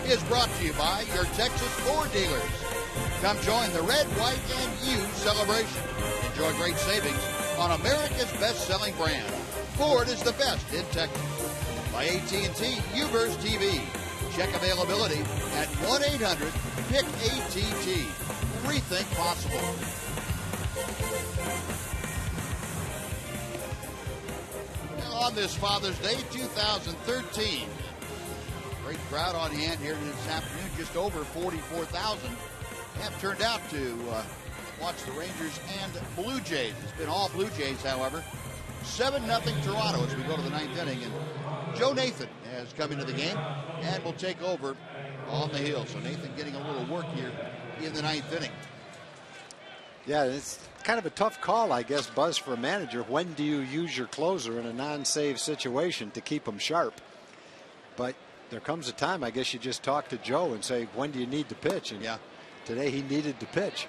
Is brought to you by your Texas Ford dealers. Come join the red, white, and U celebration. Enjoy great savings on America's best-selling brand. Ford is the best in Texas. By AT&T UVerse TV. Check availability at 1-800-PICK-ATT. Rethink possible. Now on this Father's Day 2013. Great crowd on hand here this afternoon. Just over 44,000 have turned out to watch the Rangers and Blue Jays. It's been all Blue Jays, however. 7-0 Toronto as we go to the 9th inning. And Joe Nathan has come into the game and will take over on the hill. So Nathan getting a little work here in the 9th inning. Yeah, it's kind of a tough call, I guess, Buzz, for a manager. When do you use your closer in a non-save situation to keep him sharp? But there comes a time, I guess you just talk to Joe and say, when do you need to pitch? And today he needed to pitch.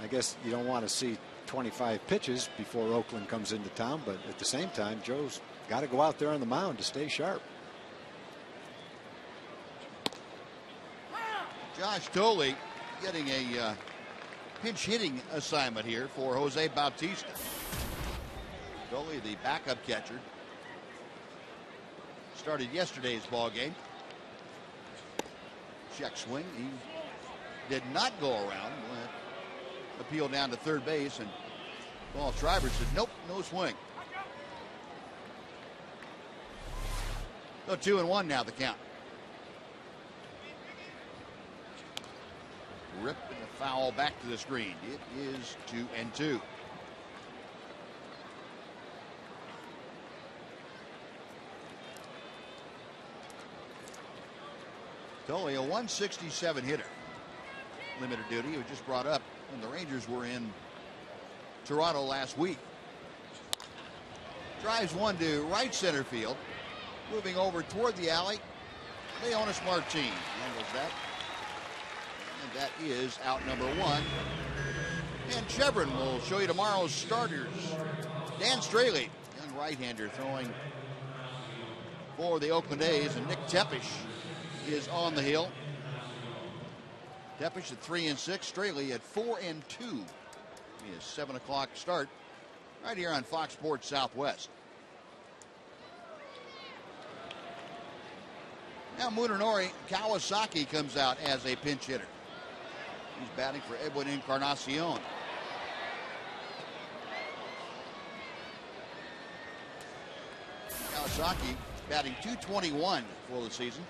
I guess you don't want to see 25 pitches before Oakland comes into town, but at the same time, Joe's got to go out there on the mound to stay sharp. Josh Tolley getting a pinch hitting assignment here for Jose Bautista. Tolley, the backup catcher, started yesterday's ball game. Check swing. He did not go around. Appeal down to third base, and Paul Schreiber said, nope, no swing. So 2-1 now the count. Rip and the foul back to the screen. It is 2-2. Tully, a 167 hitter. Limited duty. He was just brought up when the Rangers were in Toronto last week. Drives one to right center field. Moving over toward the alley. Leonis Martin handles that. And that is out number one. And Chevron will show you tomorrow's starters. Dan Straley, young right-hander, throwing for the Oakland A's. And Nick Tepish is on the hill. Tepish at 3-6. Straley at 4-2. He is 7 o'clock start right here on Fox Sports Southwest. Now Munenori Kawasaki comes out as a pinch hitter. He's batting for Edwin Encarnacion. Kawasaki batting .221 for the season.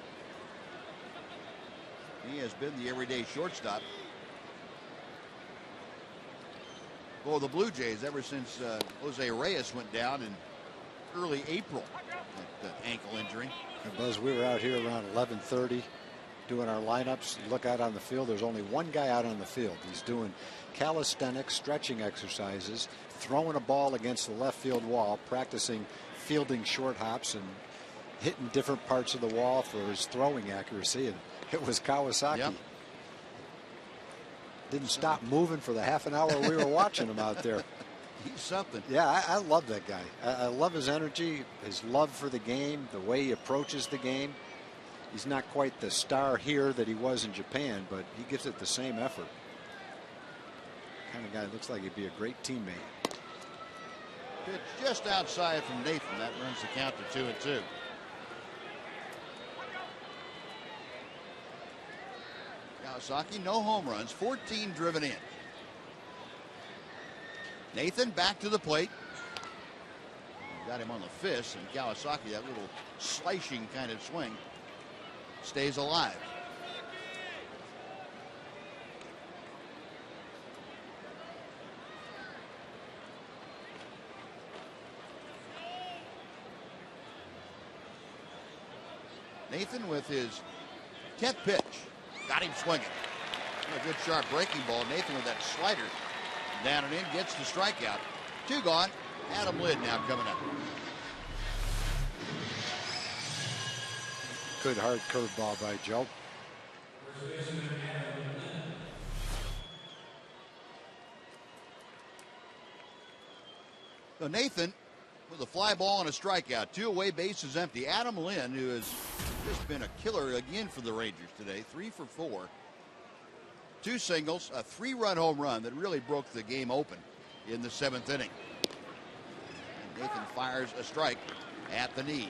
He has been the everyday shortstop for the Blue Jays ever since Jose Reyes went down in early April with the ankle injury. And Buzz, we were out here around 11:30 doing our lineups. You look out on the field, there's only one guy out on the field. He's doing calisthenics, stretching exercises, throwing a ball against the left field wall, practicing fielding short hops and hitting different parts of the wall for his throwing accuracy. And it was Kawasaki. Yep. Didn't stop moving for the half an hour we were watching him out there. He's something. Yeah, I love that guy. I love his energy, his love for the game, the way he approaches the game. He's not quite the star here that he was in Japan, but he gives it the same effort. Kind of guy looks like he'd be a great teammate. Pitch just outside from Nathan. That runs the count to 2-2. Kawasaki, no home runs, 14 driven in. Nathan back to the plate. Got him on the fist, and Kawasaki, that little slicing kind of swing, stays alive. Nathan with his 10th pitch. Got him swinging. A good sharp breaking ball. Nathan with that slider. Down and in, gets the strikeout. 2 gone. Adam Lind now coming up. Good hard curveball by Joe. So Nathan with a fly ball and a strikeout. 2 away, bases empty. Adam Lind, who has just been a killer again for the Rangers today. 3 for 4. 2 singles, a 3-run home run that really broke the game open in the 7th inning. And Nathan fires a strike at the knees.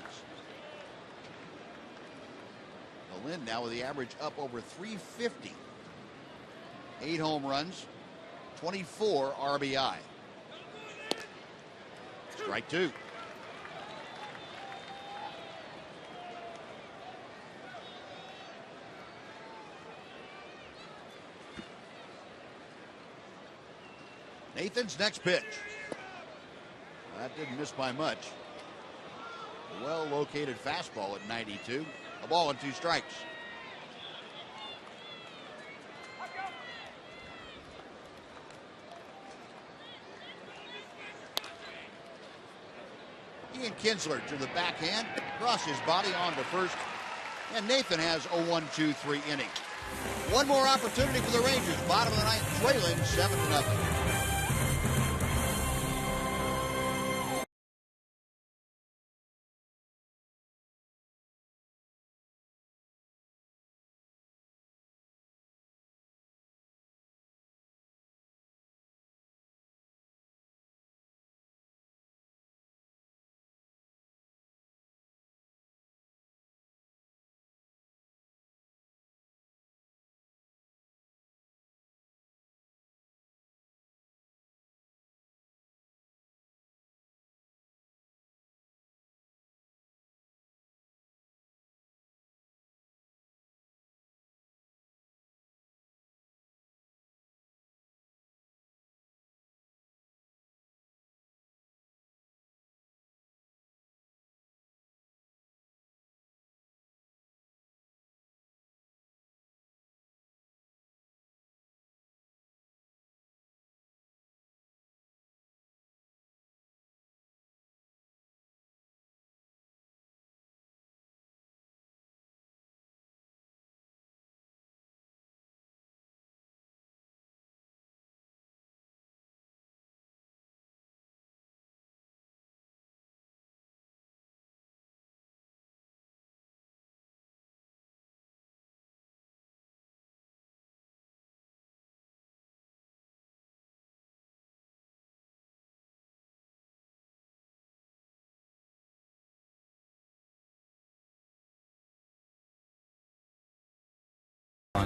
Lind now with the average up over 350. 8 home runs, 24 RBI. Strike 2. Nathan's next pitch. That didn't miss by much. A well-located fastball at 92. A ball and 2 strikes. Ian Kinsler to the backhand, across his body onto first, and Nathan has a 1-2-3 inning. One more opportunity for the Rangers. Bottom of the ninth, trailing 7-0.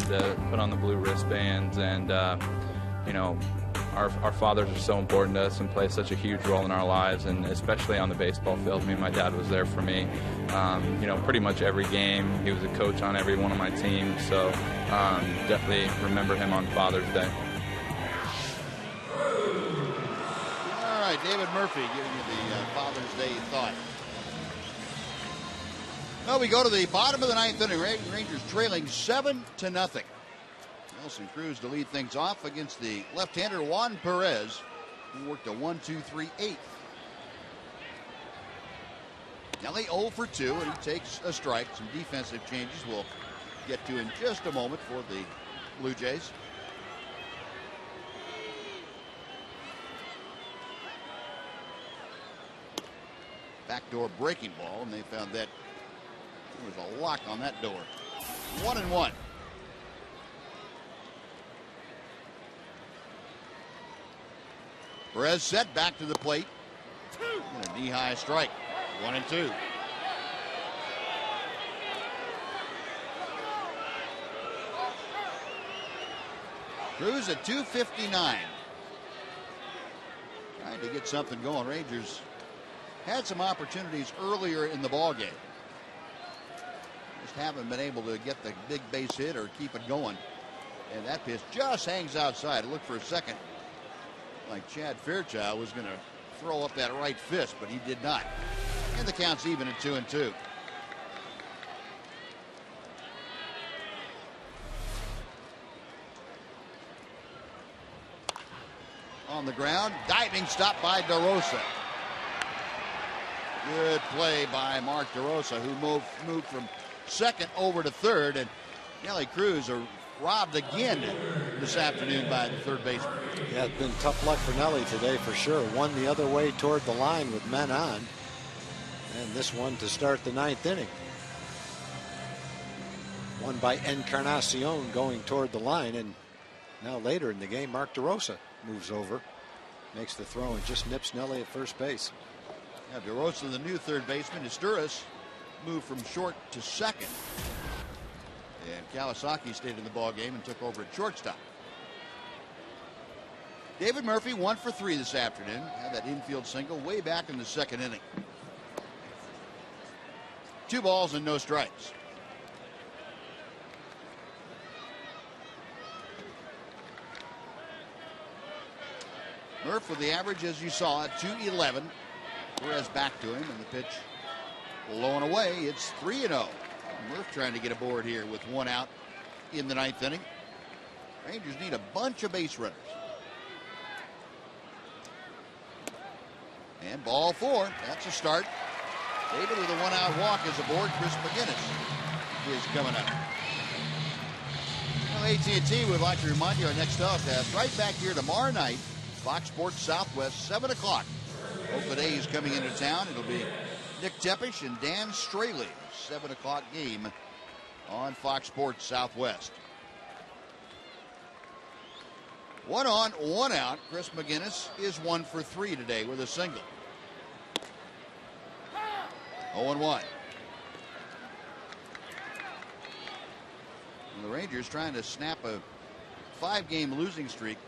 to put on the blue wristbands, and you know, our fathers are so important to us and play such a huge role in our lives, and especially on the baseball field. I mean, my dad was there for me, you know, pretty much every game. He was a coach on every one of my teams, so definitely remember him on Father's Day. All right, David Murphy giving you the Father's Day thought. Well, we go to the bottom of the ninth inning. Rangers trailing 7-0. Nelson Cruz to lead things off against the left-hander Juan Perez, who worked a 1-2-3-8. Nelly 0 for 2, and he takes a strike. Some defensive changes we'll get to in just a moment for the Blue Jays. Backdoor breaking ball, and they found that there was a lock on that door. 1-1. Perez set back to the plate. And a knee-high strike. 1-2. Cruz at 259. Trying to get something going. Rangers had some opportunities earlier in the ball game. Just haven't been able to get the big base hit or keep it going. And that pitch just hangs outside. Look for a second. Like Chad Fairchild was going to throw up that right fist, but he did not. And the count's even at 2-2. On the ground, diving stop by DeRosa. Good play by Mark DeRosa, who moved from second over to third, and Nelly Cruz are robbed again this afternoon by the third baseman. Yeah, it's been tough luck for Nelly today for sure. One the other way toward the line with men on. And this one to start the ninth inning. One by Encarnacion going toward the line, and now later in the game, Mark DeRosa moves over, makes the throw, and just nips Nelly at first base. Yeah, DeRosa, the new third baseman. Isturis moved from short to second. And Kawasaki stayed in the ball game and took over at shortstop. David Murphy 1 for 3 this afternoon. Had that infield single way back in the second inning. 2 balls and no strikes. Murph with the average, as you saw, at 211. Perez back to him, and the pitch low and away. It's 3-0. Murph trying to get aboard here with 1 out in the ninth inning. Rangers need a bunch of base runners. And ball 4. That's a start. David with a 1-out walk is aboard. Chris McGinnis is coming up. Well, AT&T would like to remind you our next telecast right back here tomorrow night, Fox Sports Southwest, 7 o'clock. Oakland A's coming into town. It'll be Nick Tepish and Dan Straley. 7 o'clock game on Fox Sports Southwest. 1 on, 1 out. Chris McGinnis is 1 for 3 today with a single. 0-1. And the Rangers trying to snap a 5-game losing streak.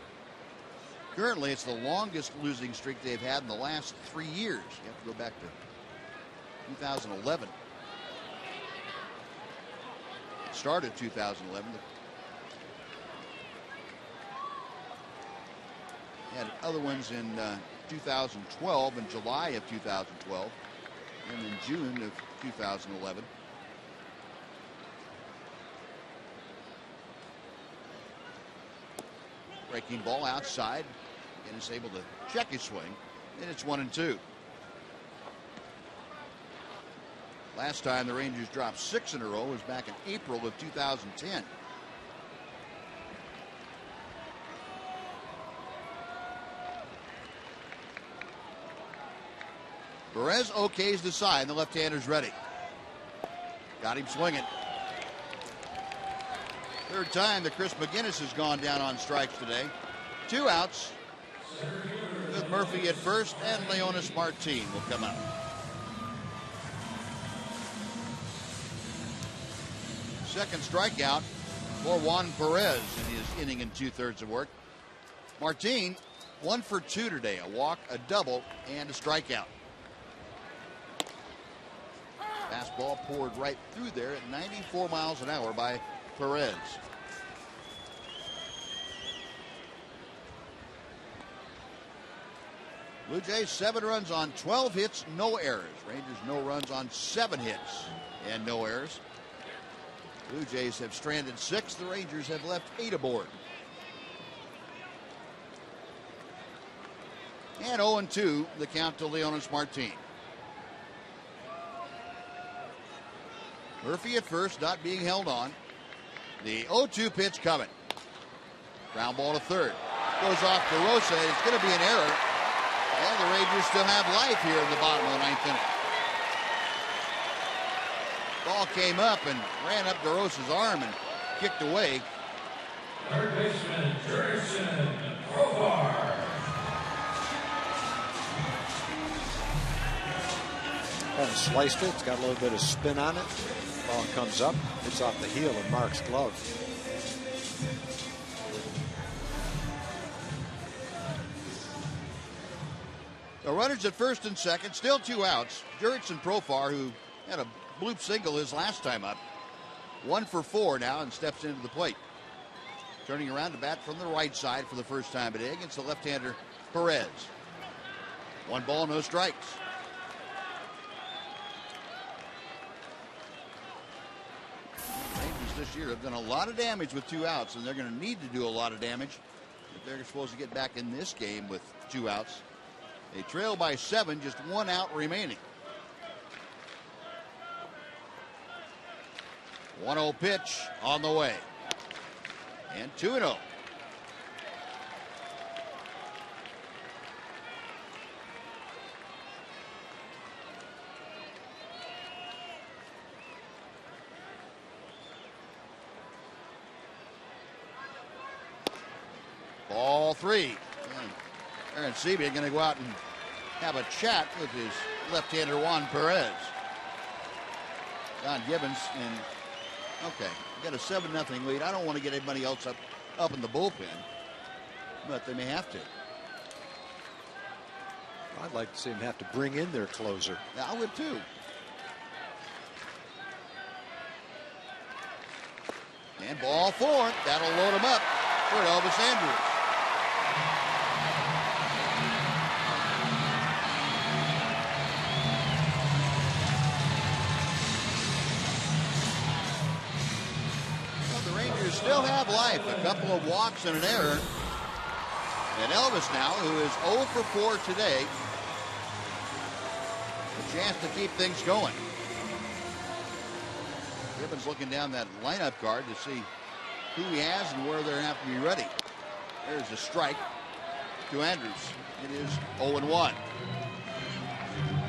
Currently, it's the longest losing streak they've had in the last 3 years. You have to go back to 2011. Started 2011. Had other ones in 2012, in July of 2012, and in June of 2011. Breaking ball outside, and is able to check his swing, and it's 1-2. Last time the Rangers dropped 6 in a row was back in April of 2010. Perez okays the side. The left-hander's ready. Got him swinging. Third time that Chris McGinnis has gone down on strikes today. 2 outs with Murphy at first, and Leonis Martin will come out. Second strikeout for Juan Perez in his inning and 2/3 of work. Martin, 1 for 2 today. A walk, a double, and a strikeout. Fastball poured right through there at 94 miles an hour by Perez. Blue Jays 7 runs on 12 hits, no errors. Rangers no runs on 7 hits and no errors. Blue Jays have stranded 6. The Rangers have left 8 aboard. And 0-2 the count to Leonys Martin. Murphy at first, not being held on. The 0-2 pitch coming. Ground ball to third. Goes off to Rosa. It's going to be an error. And the Rangers still have life here in the bottom of the 9th inning. Ball came up and ran up DeRosa's arm and kicked away. Third baseman, Jurickson Profar. Kind of sliced it. It's got a little bit of spin on it. Ball comes up. It's off the heel of Mark's glove. The runners at first and second, still 2 outs. Jurickson Profar, who had a bloop single his last time up, 1 for 4 now and steps into the plate. Turning around to bat from the right side for the first time today against the left-hander Perez. 1 ball, no strikes. Rangers this year have done a lot of damage with 2 outs, and they're going to need to do a lot of damage if they're supposed to get back in this game with 2 outs. They trail by 7, just 1 out remaining. 1-0 pitch on the way. And 2-0. Ball 3. Aaron Sebia going to go out and have a chat with his left-hander Juan Perez. Don Gibbons, and okay, got a 7-0 lead. I don't want to get anybody else up in the bullpen, but they may have to. I'd like to see them have to bring in their closer. Yeah, I would too. And ball 4. That'll load him up for Elvis Andrus. Still have life. A couple of walks and an error. And Elvis now, who is 0 for 4 today, a chance to keep things going. Gibbons looking down that lineup card to see who he has and where they have to be ready. There's a strike to Andrus. It is 0-1.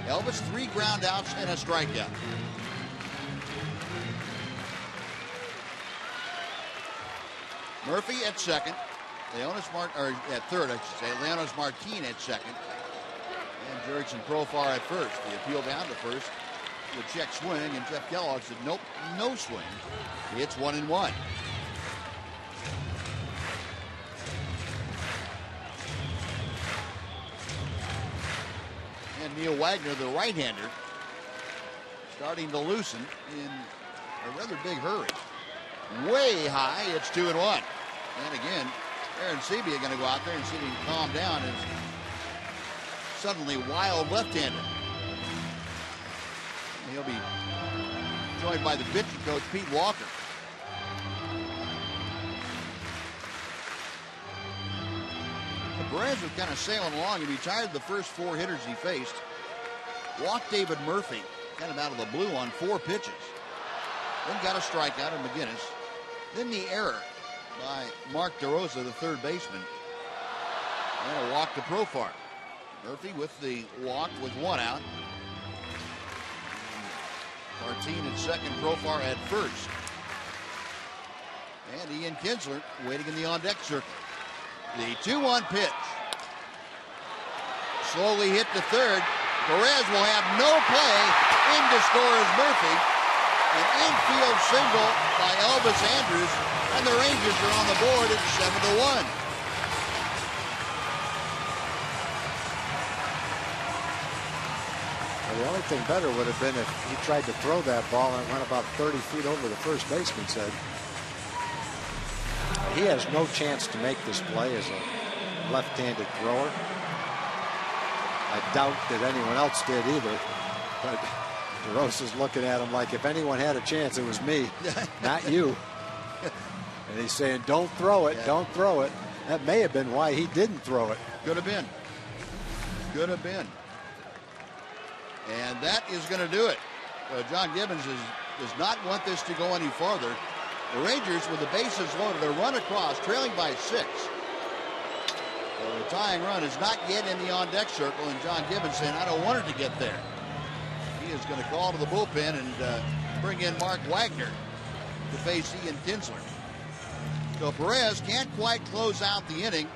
Elvis, 3 ground outs and a strikeout. Murphy at second. At third, I should say. Leonys Martin at second. And Jurickson Profar at first. The appeal down to first. The check swing, and Jeff Kellogg said, nope, no swing. It's 1-1. And Neil Wagner, the right-hander, starting to loosen in a rather big hurry. Way high, it's 2-1. And again, Aaron Sebia going to go out there and see if he can calm down as suddenly wild left-hander. He'll be joined by the pitching coach, Pete Walker. Perez was kind of sailing along. He retired the first 4 hitters he faced. Walked David Murphy, kind of out of the blue on 4 pitches. Then got a strikeout of McGinnis. Then the error by Mark DeRosa, the third baseman. And a walk to Profar. Murphy with the walk with 1 out. Martin at second, Profar at first. And Ian Kinsler waiting in the on-deck circle. The 2-1 pitch. Slowly hit to third. Perez will have no play. In to score is Murphy. An infield single by Elvis Andrews, and the Rangers are on the board at 7-1. Well, the only thing better would have been if he tried to throw that ball and it went about 30 feet over the first baseman's head. He has no chance to make this play as a left-handed thrower. I doubt that anyone else did either, but DeRosa's looking at him like if anyone had a chance, it was me, not you. And he's saying, don't throw it, don't throw it. That may have been why he didn't throw it. Could have been. Could have been. And that is going to do it. John Gibbons does not want this to go any farther. The Rangers, with the bases loaded, are run across, trailing by 6. So the tying run is not yet in the on-deck circle, and John Gibbons saying, I don't want it to get there. He is going to call to the bullpen and bring in Mark Wagner to face Ian Kinsler. So Perez can't quite close out the inning,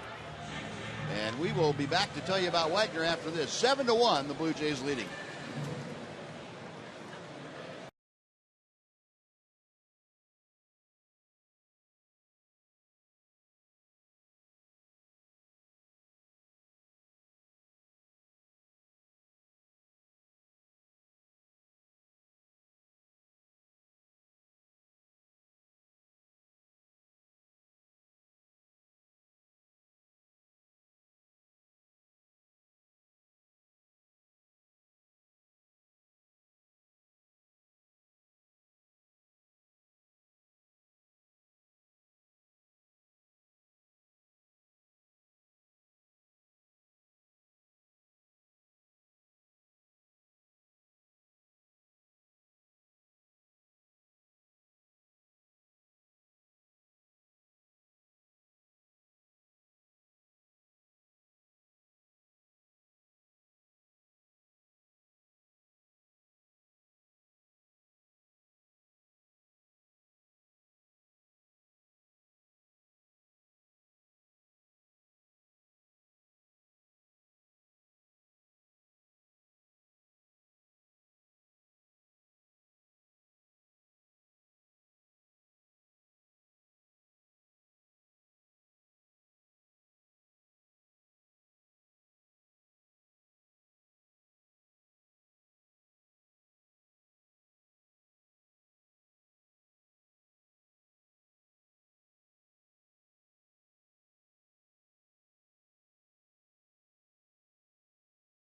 and we will be back to tell you about Wagner after this. 7-1, the Blue Jays leading.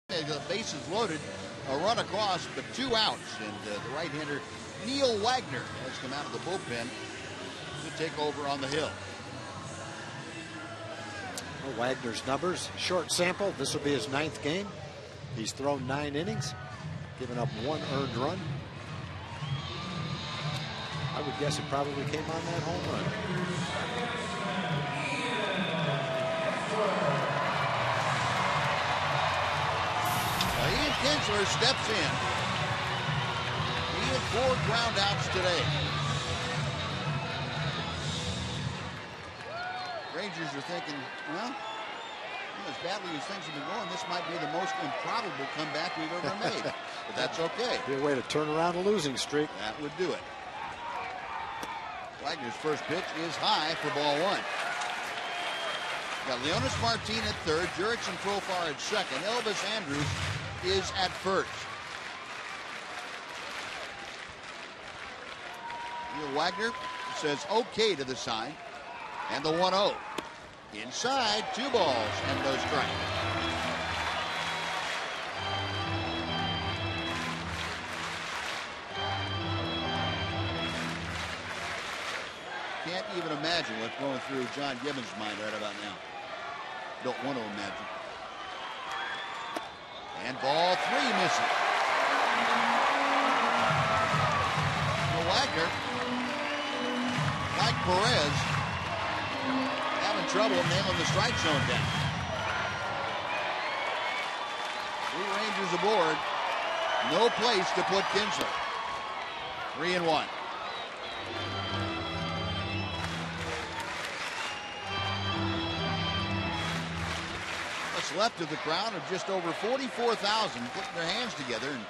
The bases loaded, a run across, but 2 outs, and the right-hander Neil Wagner has come out of the bullpen to take over on the hill. Well, Wagner's numbers, short sample. This will be his 9th game. He's thrown 9 innings, given up 1 earned run. I would guess it probably came on that home run. Ian Kinsler steps in. He had 4 groundouts today. Rangers are thinking, well, as badly as things have been going, this might be the most improbable comeback we've ever made. But that's okay. Be a way to turn around a losing streak. That would do it. Wagner's first pitch is high for ball 1. Got Leonis Martin at third, Jurickson Profar at second. Elvis Andrews is at first. Neil Wagner says okay to the sign. And the 1-0. Inside, 2 balls and no strike. Can't even imagine what's going through John Gibbons' mind right about now. Don't want to imagine. And ball 3 missing. So Wagner, like Perez, having trouble nailing the strike zone down. 3 Rangers aboard. No place to put Kinsler. 3-1. Left of the crowd of just over 44,000 putting their hands together and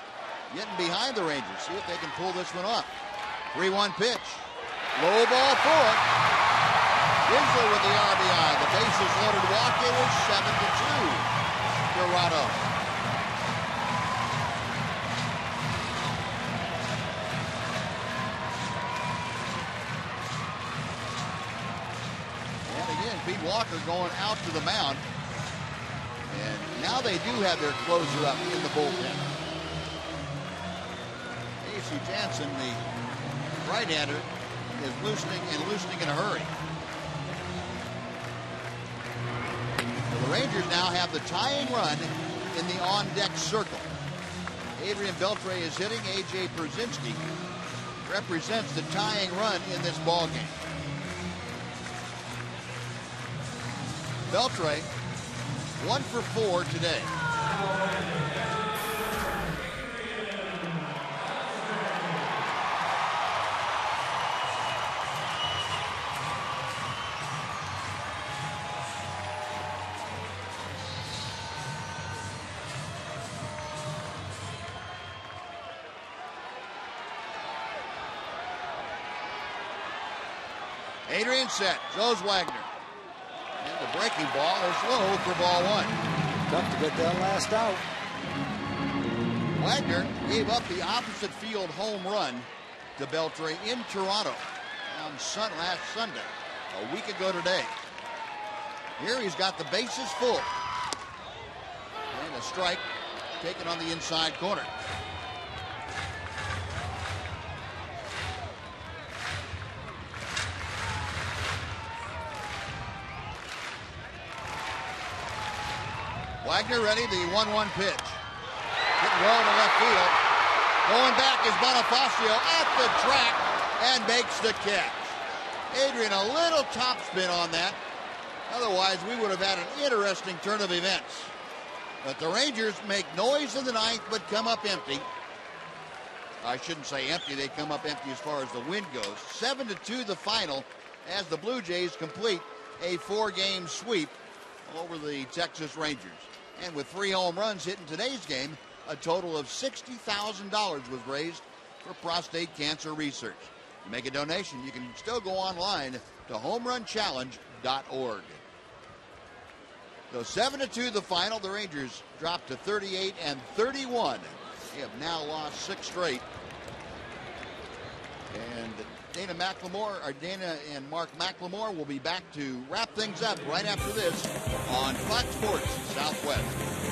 getting behind the Rangers. See if they can pull this one off. 3-1 pitch. Low ball for it. Winslow with the RBI. The bases loaded walk. It is 7-2. Toronto. And again, Pete Walker going out to the mound. And now they do have their closer up in the bullpen. Casey Jansen, the right-hander, is loosening in a hurry. So the Rangers now have the tying run in the on-deck circle. Adrian Beltre is hitting. A.J. Pierzynski represents the tying run in this ballgame. Beltre 1 for 4 today. Adrian set, throws Wagner. And the breaking ball is low for ball 1. Tough to get that last out. Wagner gave up the opposite field home run to Beltre in Toronto on last Sunday, a week ago today. Here he's got the bases full. And a strike taken on the inside corner. Wagner ready, the 1-1 pitch. Hitting well to left field. Going back is Bonifacio at the track and makes the catch. Adrian, a little topspin on that. Otherwise, we would have had an interesting turn of events. But the Rangers make noise in the ninth, but come up empty. I shouldn't say empty. They come up empty as far as the win goes. 7-2 the final as the Blue Jays complete a 4-game sweep over the Texas Rangers. And with 3 home runs hit in today's game, a total of $60,000 was raised for prostate cancer research. To make a donation, you can still go online to homerunchallenge.org. So 7-2 the final. The Rangers dropped to 38-31. They have now lost 6 straight. And Dana and Mark McLemore will be back to wrap things up right after this on Fox Sports Southwest.